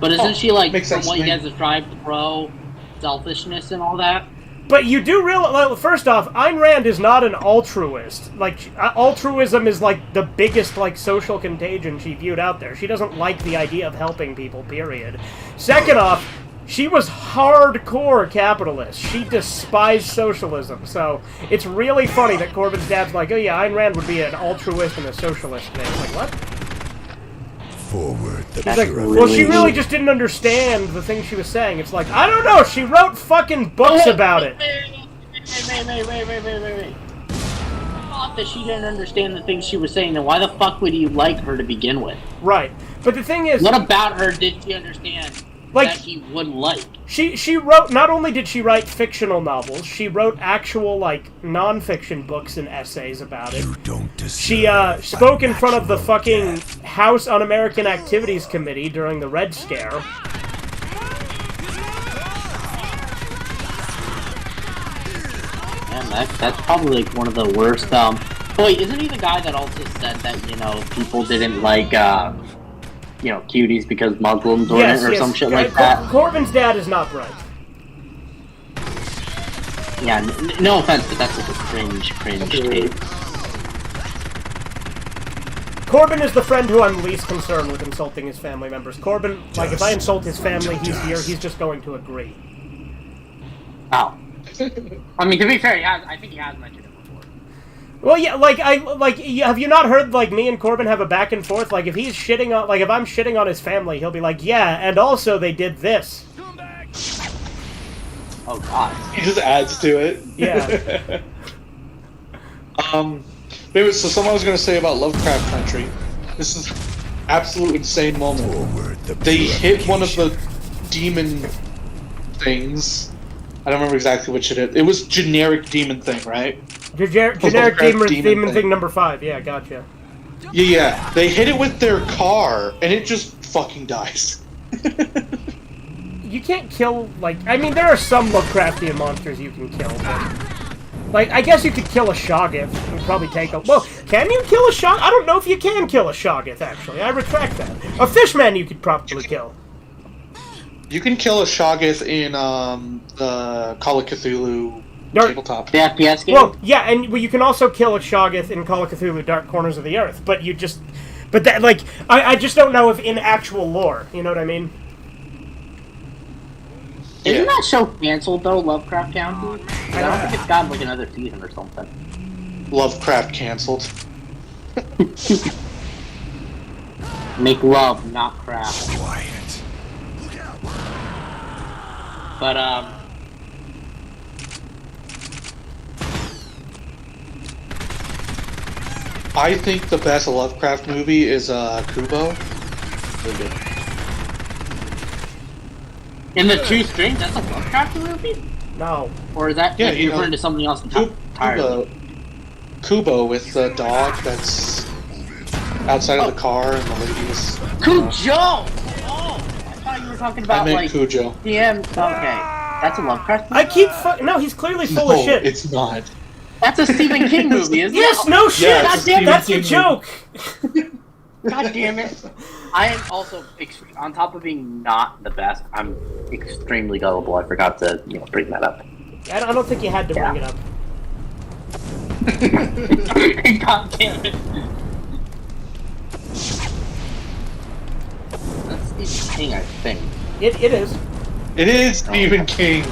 S9: But isn't she, like, from what you guys described, pro-selfishness and all that?
S1: But you do realize, first off, Ayn Rand is not an altruist. Like, altruism is, like, the biggest, like, social contagion she viewed out there. She doesn't like the idea of helping people, period. Second off, She was hardcore capitalist. She despised socialism. So it's really funny that Corbin's dad's like, oh yeah, Ayn Rand would be an altruist and a socialist. And it's like, what?
S8: Forward the
S1: He's like, well, she really just didn't understand the things she was saying. It's like, I don't know. She wrote fucking books about it.
S9: Wait. Thought that she didn't understand the things she was saying, then why the fuck would you like her to begin with?
S1: Right. But the thing is...
S9: What about her did she understand that he wouldn't like?
S1: She wrote... Not only did she write fictional novels, she wrote actual, like, non-fiction books and essays about it. She spoke in front of the fucking House Un-American Activities Committee during the Red Scare.
S9: Man, that's probably like one of the worst. Wait, isn't he the guy that also said that people didn't like cuties because Muslims were in it or some shit like that?
S1: Corbin's dad is not bright.
S9: Yeah, no offense, but that's like a cringe tape.
S1: Corbin is the friend who I'm least concerned with insulting his family members. Corbin, like, if I insult his family, he's just going to agree.
S9: Oh. I mean, to be fair, I think he has mentioned it before.
S1: Well, yeah, have you not heard, like, me and Corbin have a back and forth? Like, if he's shitting on, like, if I'm shitting on his family, he'll be like, yeah, and also they did this.
S9: Oh, God.
S10: He just adds to it.
S1: Yeah.
S10: Maybe, so something I was going to say about Lovecraft Country. This is absolute insane moment. They hit one of the demon things. I don't remember exactly which it is. It was generic demon thing, right?
S1: Generic demon thing number 5. Yeah, gotcha.
S10: Yeah. They hit it with their car, and it just fucking dies.
S1: You can't kill, like... I mean, there are some Lovecraftian monsters you can kill, but... Like, I guess you could kill a Shoggoth. It would probably take a... Well, can you kill a Shoggoth? I don't know if you can kill a Shoggoth, actually. I retract that. A Fishman you could probably kill.
S10: You can kill a Shoggoth in the Call of Cthulhu tabletop.
S9: The FPS game?
S1: Well, yeah, and you can also kill a Shoggoth in Call of Cthulhu Dark Corners of the Earth, but you just... But that, like, I just don't know if in actual lore, you know what I mean?
S9: Isn't that show canceled, though, Lovecraft Country? I don't think it's got, like, another season or something.
S10: Lovecraft canceled.
S9: Make love, not craft.
S8: Quiet.
S9: But,
S10: I think the best Lovecraft movie is Kubo. Really good.
S9: In the Two Strings, that's a Lovecraft movie?
S1: No.
S9: Or is that referring to something else entirely?
S10: Kubo with the dog that's outside of the car and the lady is...
S9: Cujo! Oh! I thought you were talking about, like...
S10: Cujo.
S9: DM... Okay. That's a Lovecraft movie?
S1: I keep No, he's clearly full of shit.
S10: No, it's not.
S9: That's a Stephen King movie, isn't it?
S1: Yes, no shit!
S10: Yeah,
S1: God damn, that's the joke!
S9: God damn it. I am also, on top of being not the best, I'm extremely gullible. I forgot to, bring that up.
S1: I don't think you had to bring it up.
S9: God damn it. That's Stephen King, I think.
S1: It is.
S10: It is Stephen King.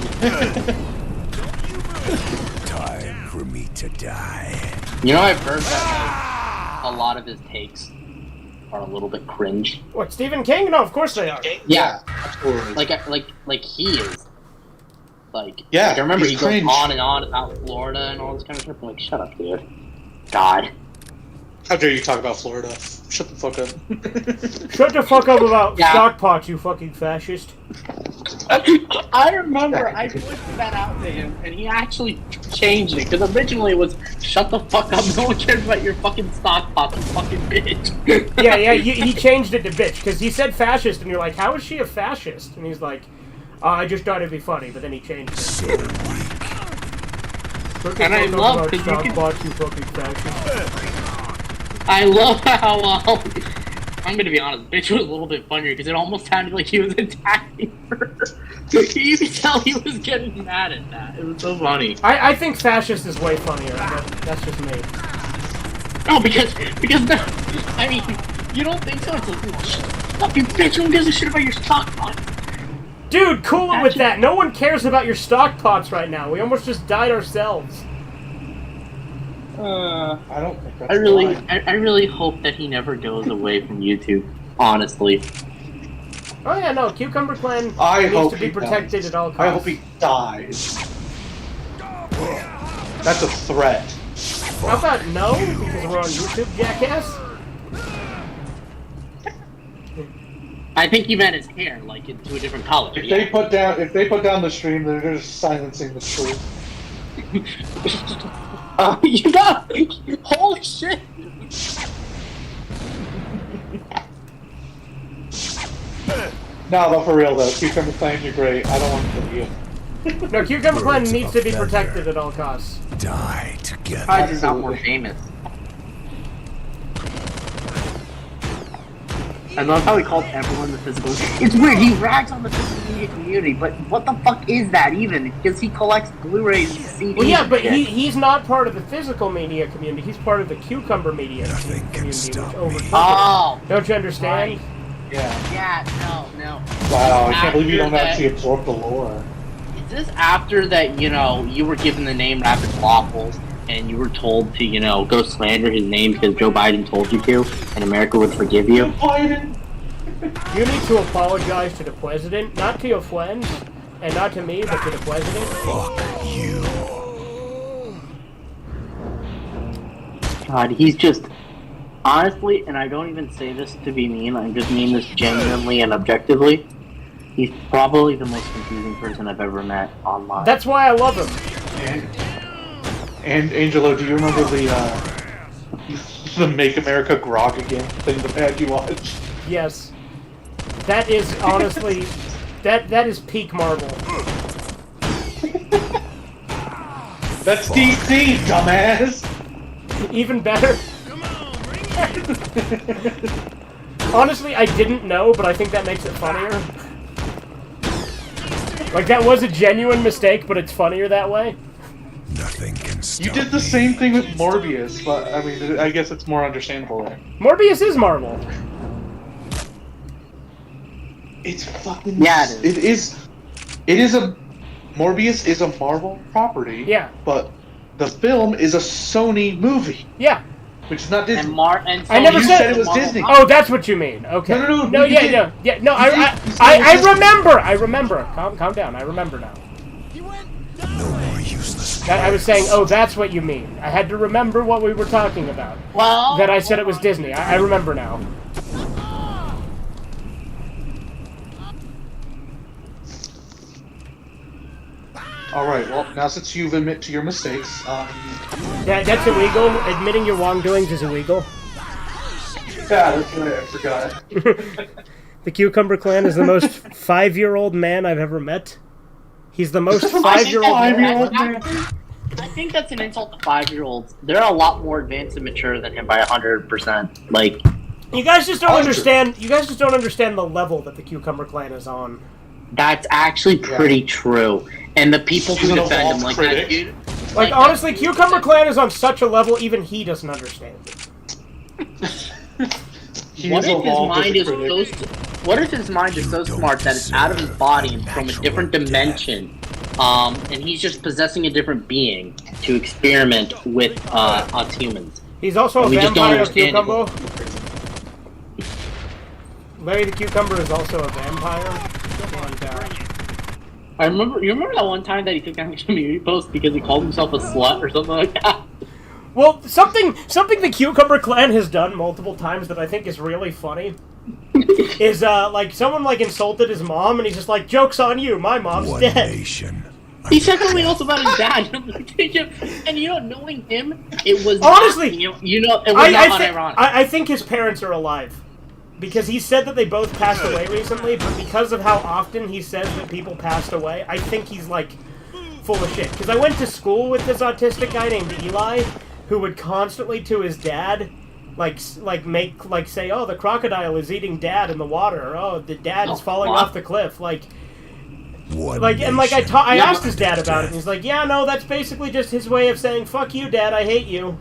S8: Time for me to die.
S9: I've heard that a lot of his takes are a little bit cringe.
S1: What, Stephen King? No, of course they are.
S9: Yeah.
S10: Absolutely.
S9: Like he is. Like,
S10: yeah,
S9: I remember he
S10: cringe.
S9: goes on and on about Florida and all this kind of stuff. I'm like, shut up, dude. God.
S10: How dare you talk about Florida? Shut the fuck up.
S1: Shut the fuck up about stockpots, you fucking fascist.
S9: I remember I pointed that out to him, and he actually changed it, because originally it was, shut the fuck up, no one cares about your fucking stockpots, you fucking bitch.
S1: Yeah, he changed it to bitch, because he said fascist, and you're like, how is she a fascist? And he's like, I just thought it'd be funny, but then he changed it.
S9: And I love that
S1: stockpots, you fucking fascist.
S9: I love how, I'm gonna be honest, bitch was a little bit funnier because it almost sounded like he was attacking her. You could tell he was getting mad at that. It was so funny.
S1: I think fascist is way funnier, but that's just me.
S9: No, because no, I mean, you don't think so? It's like, fucking bitch, who gives a shit about your stock pot?
S1: Dude, cool it with that. No one cares about your stock pots right now. We almost just died ourselves.
S10: I don't think that's
S9: I really,
S10: fine.
S9: I really hope that he never goes away from YouTube. Honestly.
S1: Oh yeah, no, Cucumber Clan
S10: I
S1: needs
S10: hope
S1: to be
S10: he
S1: protected
S10: dies.
S1: at all costs.
S10: I hope he dies. That's a threat.
S1: How about no? Because we're on YouTube, jackass?
S9: I think you meant his hair, like into a different color.
S10: If
S9: yeah.
S10: they put down the stream, they're just silencing the truth.
S9: You got holy shit!
S10: No, but for real though, Cucumber Clan, you're great. I don't want to kill you.
S1: No, Cucumber Clan
S8: Birds
S1: needs
S8: of
S1: to
S8: a
S1: be
S8: feather.
S1: protected at all costs.
S8: Die together.
S9: Probably just not more famous. I love how he called everyone the physical. It's weird. He rags on the physical media community, but what the fuck is that even? Because he collects Blu-rays, CDs.
S1: Well, yeah, but
S9: and shit.
S1: he's not part of the physical media community. He's part of the Cucumber media
S8: Nothing can
S1: community,
S8: stop
S1: which
S8: me.
S1: overtook
S9: Oh,
S1: it. Don't you understand?
S10: Yeah.
S9: yeah, no.
S10: Wow, I can't believe you don't
S9: After
S10: actually absorb the lore.
S9: Is this after that, you were given the name Rapid Waffles, and you were told to, go slander his name because Joe Biden told you to, and America would forgive you?
S10: Biden.
S1: You need to apologize to the president, not to your friends, and not to me, but to the president.
S8: Fuck you.
S9: God, he's just... Honestly, and I don't even say this to be mean, I just mean this genuinely and objectively, he's probably the most confusing person I've ever met online.
S1: That's why I love him.
S10: And Angelo, do you remember the Make America Grog Again thing that you watched?
S1: Yes. That is honestly... that is peak Marvel.
S10: That's DC, dumbass!
S1: Even better. Honestly, I didn't know, but I think that makes it funnier. Like, that was a genuine mistake, but it's funnier that way.
S8: Nothing can stop
S10: You did the
S8: me.
S10: same thing with Morbius, but I mean, I guess it's more understandable there.
S1: Morbius is Marvel.
S10: It's fucking...
S9: Yeah, it
S10: It is a... Morbius is a Marvel property.
S1: Yeah.
S10: But the film is a Sony movie,
S1: Yeah.
S10: which is not Disney.
S9: And
S1: I never
S10: you
S1: said-
S10: said it was Disney.
S1: Oh, that's what you mean. Okay.
S10: No, you did.
S1: No, I remember. Calm down. I remember now.
S8: No more useless.
S1: I was saying, oh, that's what you mean. I had to remember what we were talking about.
S9: Well...
S1: That I said it was Disney. I remember now.
S10: Alright, well, now since you've admitted to your mistakes,
S1: That's illegal. Admitting your wrongdoings is illegal.
S10: yeah, that's right, I forgot.
S1: The Cucumber Clan is the most 5-year-old man I've ever met. He's the most 5-year-old man.
S9: I think that's an insult to 5-year-olds. They're a lot more advanced and mature than him by 100%. Like,
S1: You guys just don't understand. You guys just don't understand the level that the Cucumber Clan is on.
S9: that's actually pretty true. And the people
S10: He's
S9: who
S10: an
S9: defend him,
S10: evolved
S9: like
S10: critic.
S9: that dude.
S1: Like honestly, Cucumber Clan is on such a level even he doesn't understand.
S9: What if his mind is what if his mind is so smart that it's out of his body and from a different dimension, and he's just possessing a different being to experiment with us humans?
S1: He's also a
S9: We just don't
S1: vampire,
S9: understand it.
S1: Cucumber. Larry the Cucumber is also a vampire. And,
S9: You remember that one time that he took down a community post because he called himself a slut or something like that?
S1: well, something the Cucumber Clan has done multiple times that I think is really funny is like someone like insulted his mom and he's just like, "Joke's on you, my mom's
S8: One
S1: dead."
S8: nation.
S9: He said something else about his dad, and knowing him, it was
S1: Honestly,
S9: not, it was not unironic.
S1: I think his parents are alive. Because he said that they both passed away recently, but because of how often he says that people passed away, I think he's, like, full of shit. Because I went to school with this autistic guy named Eli, who would constantly to his dad, say, "Oh, the crocodile is eating dad in the water," or, "Oh, the dad is falling off the cliff," I asked his dad about it, and he's like, "Yeah, no, that's basically just his way of saying, 'Fuck you, Dad, I hate you.'"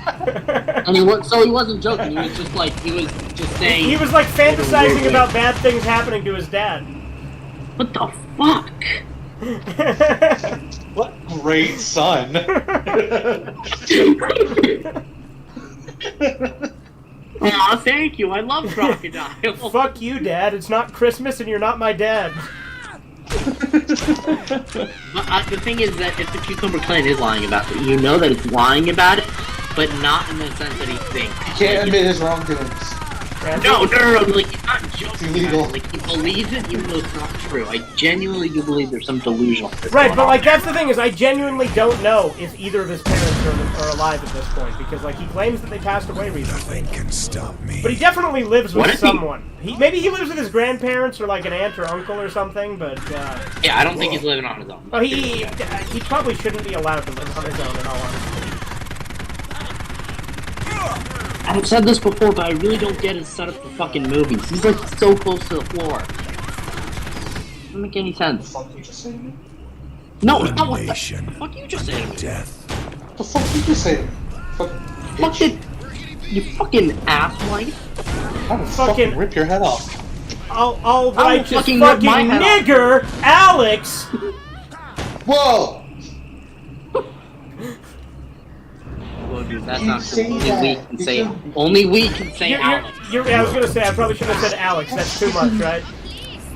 S9: And he wasn't joking. He was just saying.
S1: He was like fantasizing about bad things happening to his dad.
S9: What the fuck?
S10: What great son.
S9: Aw, thank you. I love crocodile.
S1: Fuck you, Dad. It's not Christmas and you're not my dad.
S9: But, the thing is that if the Cucumber Clan is lying about it, you know that it's lying about it, but not in the sense that he thinks.
S10: He can't admit his wrongdoings.
S9: No, like, he's not joking.
S10: It's illegal.
S9: Like, he believes it even though it's not true. I genuinely do believe there's some delusional shit
S1: Right,
S9: going
S1: but
S9: on
S1: like
S9: there.
S1: that's the thing is I genuinely don't know if either of his parents are alive at this point because like he claims that they passed away recently.
S8: Nothing can stop me.
S1: But he definitely lives
S9: What
S1: with
S9: if he-
S1: someone. Maybe he lives with his grandparents or like an aunt or uncle or something. But
S9: Yeah, I don't think he's living on his own.
S1: well, he probably shouldn't be allowed to live on his own in all honesty.
S9: I've said this before, but I really don't get his setup for fucking movies. He's like so close to the floor. Doesn't make any sense.
S10: What the fuck you just say to me?
S9: No,
S8: One
S9: not what the
S8: nation,
S9: fuck you just said.
S8: death.
S10: What the fuck you just say to me? Fucking bitch.
S9: Fucking, you fucking asswipe.
S10: I will fucking rip your head off.
S1: All righteous
S9: fucking
S1: fucking,
S9: rip my head off.
S1: nigger, Alex.
S10: Whoa!
S9: Well, dude, that's
S10: You
S9: not
S10: say
S9: true.
S10: that.
S9: Only we can say Alex.
S1: I was gonna say I probably should have said Alex. That's too much, right?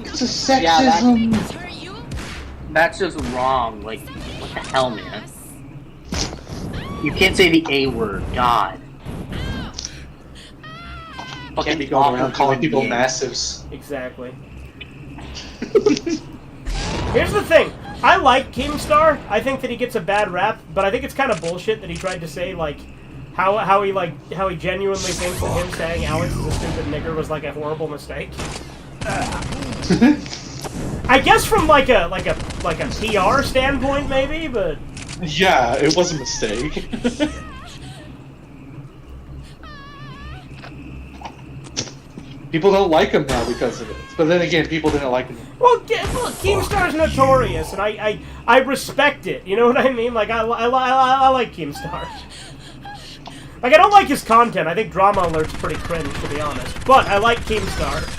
S10: It's a sexism.
S9: Yeah, that's just wrong. Like, what the hell, man? You can't say the A word. God.
S10: Can't be going around calling people massives.
S1: Exactly. Here's the thing. I like Keemstar. I think that he gets a bad rap, but I think it's kind of bullshit that he tried to say like how he genuinely thinks that him saying Alex is a stupid nigger was like a horrible mistake. I guess from like a PR standpoint maybe, but
S10: Yeah, it was a mistake. People don't like him now because of it. But then again, people didn't like him.
S1: well, Keemstar's notorious, and I respect it. You know what I mean? Like I like Keemstar. Like I don't like his content. I think Drama Alert's pretty cringe, to be honest. But I like Keemstar.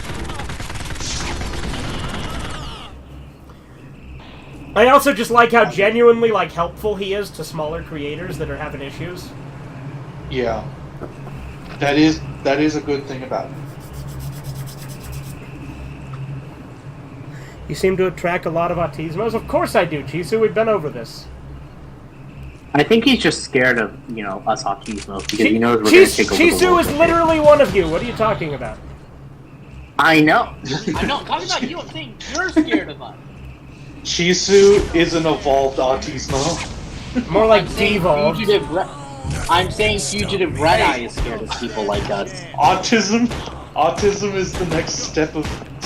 S1: I also just like how genuinely like helpful he is to smaller creators that are having issues.
S10: Yeah. That is a good thing about it.
S1: You seem to attract a lot of autismos. Of course I do, Chisu. We've been over this.
S9: I think he's just scared of, us autismos because he knows we're going to take over the
S1: Chisu
S9: world.
S1: is literally one of you. What are you talking about?
S9: I know. I know. Talking about you, I'm saying you're scared of us.
S10: Chisu is an evolved autismo.
S1: More like
S9: I'm saying
S1: devolved.
S9: I'm saying Fugitive Red Eye is scared of people like us.
S10: Autism is the next step of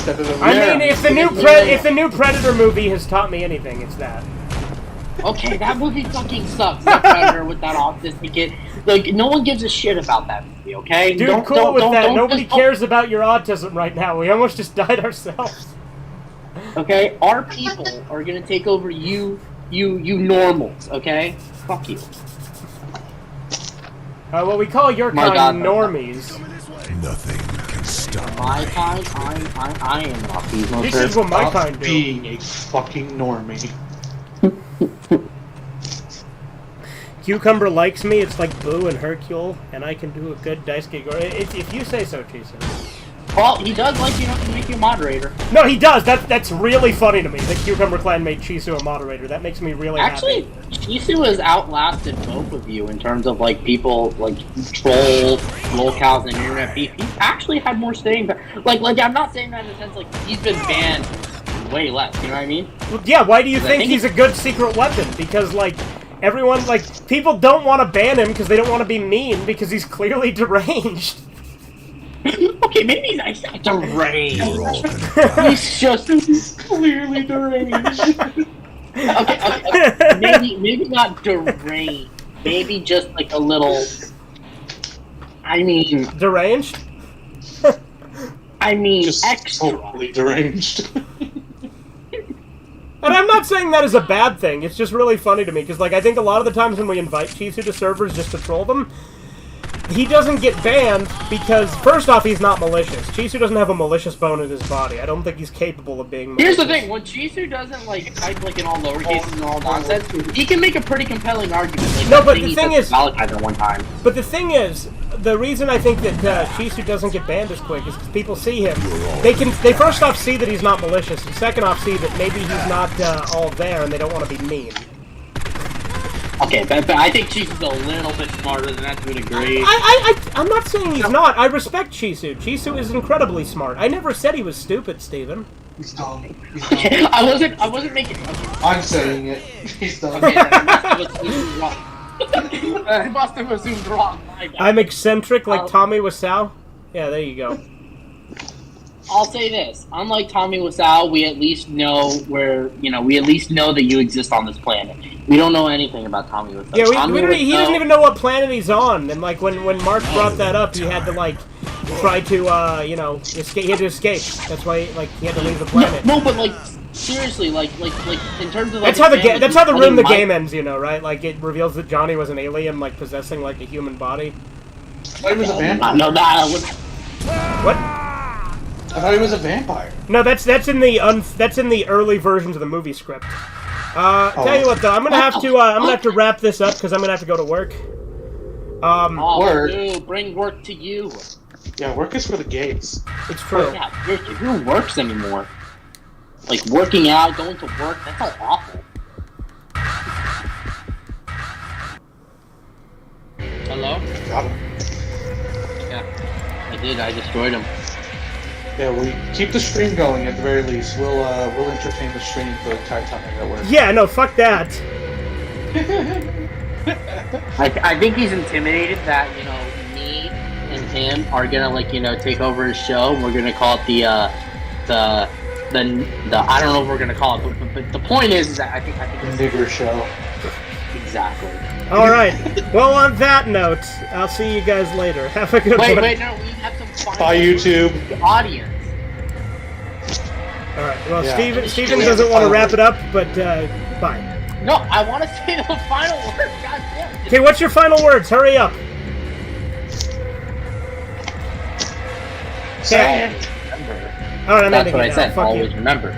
S10: evolution.
S1: I mean, if the new Predator movie has taught me anything, it's that.
S9: Okay, that movie fucking sucks. The Predator with that autistic kid. Like, no one gives a shit about that movie, okay?
S1: Dude,
S9: Don't-
S1: cool
S9: don't-
S1: with
S9: don't-
S1: that.
S9: don't
S1: Nobody
S9: just-
S1: cares about your autism right now. We almost just died ourselves.
S9: Okay, our people are gonna take over you normals, okay? Fuck you.
S1: Well, we call your
S9: My
S1: kind
S9: God,
S1: normies.
S8: Nothing can stop
S9: My kind, I am an autismo.
S1: This is what my
S10: Stop
S1: kind do.
S10: being a fucking normie.
S1: Cucumber likes me. It's like Boo and Hercule, and I can do a good dice gig. Or if you say so, Chisu.
S9: Well, he does like you enough to make you a moderator.
S1: No, he does. That's really funny to me. The Cucumber Clan made Chisu a moderator. That makes me really
S9: Actually,
S1: happy.
S9: Chisu has outlasted both of you in terms of like people like trolls, lolcows, and internet beef. He's actually had more staying power. Like I'm not saying that in the sense like he's been banned way less. You know what I mean?
S1: Well, yeah. Why do you
S9: I
S1: think
S9: think
S1: he's a good secret weapon? Because like everyone, like people don't want to ban him because they don't want to be mean because he's clearly deranged.
S9: Okay, maybe he's not deranged.
S8: You're all gonna die.
S9: He's just clearly deranged. okay. Maybe not deranged. Maybe just like a little. I mean,
S1: Deranged?
S10: Just
S9: extra.
S10: totally deranged.
S1: And I'm not saying that is a bad thing. It's just really funny to me because, like, I think a lot of the times when we invite Chisu to servers just to troll them, he doesn't get banned because, first off, he's not malicious. Chisu doesn't have a malicious bone in his body. I don't think he's capable of being malicious.
S9: Here's the thing, when Chisu doesn't, like, type, like, in all lowercase and all nonsense, he can make a pretty compelling argument. Like,
S1: No, but the thing is...
S9: Malachi one time.
S1: But the thing is, the reason I think that Chisu doesn't get banned as quick is because people see him. They first off see that he's not malicious, and second off see that maybe he's not all there and they don't want to be mean.
S9: Okay, but I think Chisu's a little bit smarter than that to a degree.
S1: I'm not saying he's not. I respect Chisu. Chisu is incredibly smart. I never said he was stupid, Steven.
S10: He's dumb. He's
S9: Okay,
S10: dumb.
S9: I wasn't making...
S10: I'm saying it. He's dumb.
S9: Okay, I must have assumed wrong. My bad.
S1: I'm eccentric like Tommy Wiseau. Yeah, there you go.
S9: I'll say this: unlike Tommy Wiseau, we at least know we at least know that you exist on this planet. We don't know anything about Tommy Wiseau.
S1: Yeah, he doesn't even know what planet he's on. And like when Mark brought that up, he had to like try to escape. He had to escape. That's why he had to leave the planet.
S9: No, but like seriously, like in terms of like,
S1: that's how the room the game ends. You know, right? Like it reveals that Johnny was an alien, like possessing like a human body.
S10: I thought he was a vampire.
S9: No,
S1: What?
S10: I thought he was a vampire.
S1: No, that's in the early versions of the movie script. Tell you what though, I'm gonna have to wrap this up because I'm gonna have to go to work.
S10: Work.
S9: Dude, bring work to you.
S10: Yeah, work is for the gays.
S1: It's true.
S9: Yeah, who works anymore? Like working out, going to work, that's all awful. Hello?
S10: Got him.
S9: Yeah, I did. I destroyed him.
S10: Yeah, we keep the stream going at the very least. We'll entertain the stream for the entire time I work.
S1: Yeah, no, fuck that.
S9: I think he's intimidated that me and him are gonna take over his show. And we're gonna call it the I don't know what we're gonna call it, but the point is that I think it's
S10: Nigger show.
S9: Exactly.
S1: All right. Well, on that note, I'll see you guys later. Have a good one.
S9: Wait, no, we have some final
S10: Bye, YouTube.
S9: the audience.
S1: All right. Well,
S10: Yeah.
S1: Steven doesn't want to wrap it up, but bye.
S9: No, I want to say the final word. God damn it.
S1: Okay, what's your final words? Hurry up.
S10: Say it.
S1: All right, I'm
S9: That's
S1: ending
S9: what
S1: it
S9: I
S1: now.
S9: said.
S1: Fuck you.
S9: Always remember.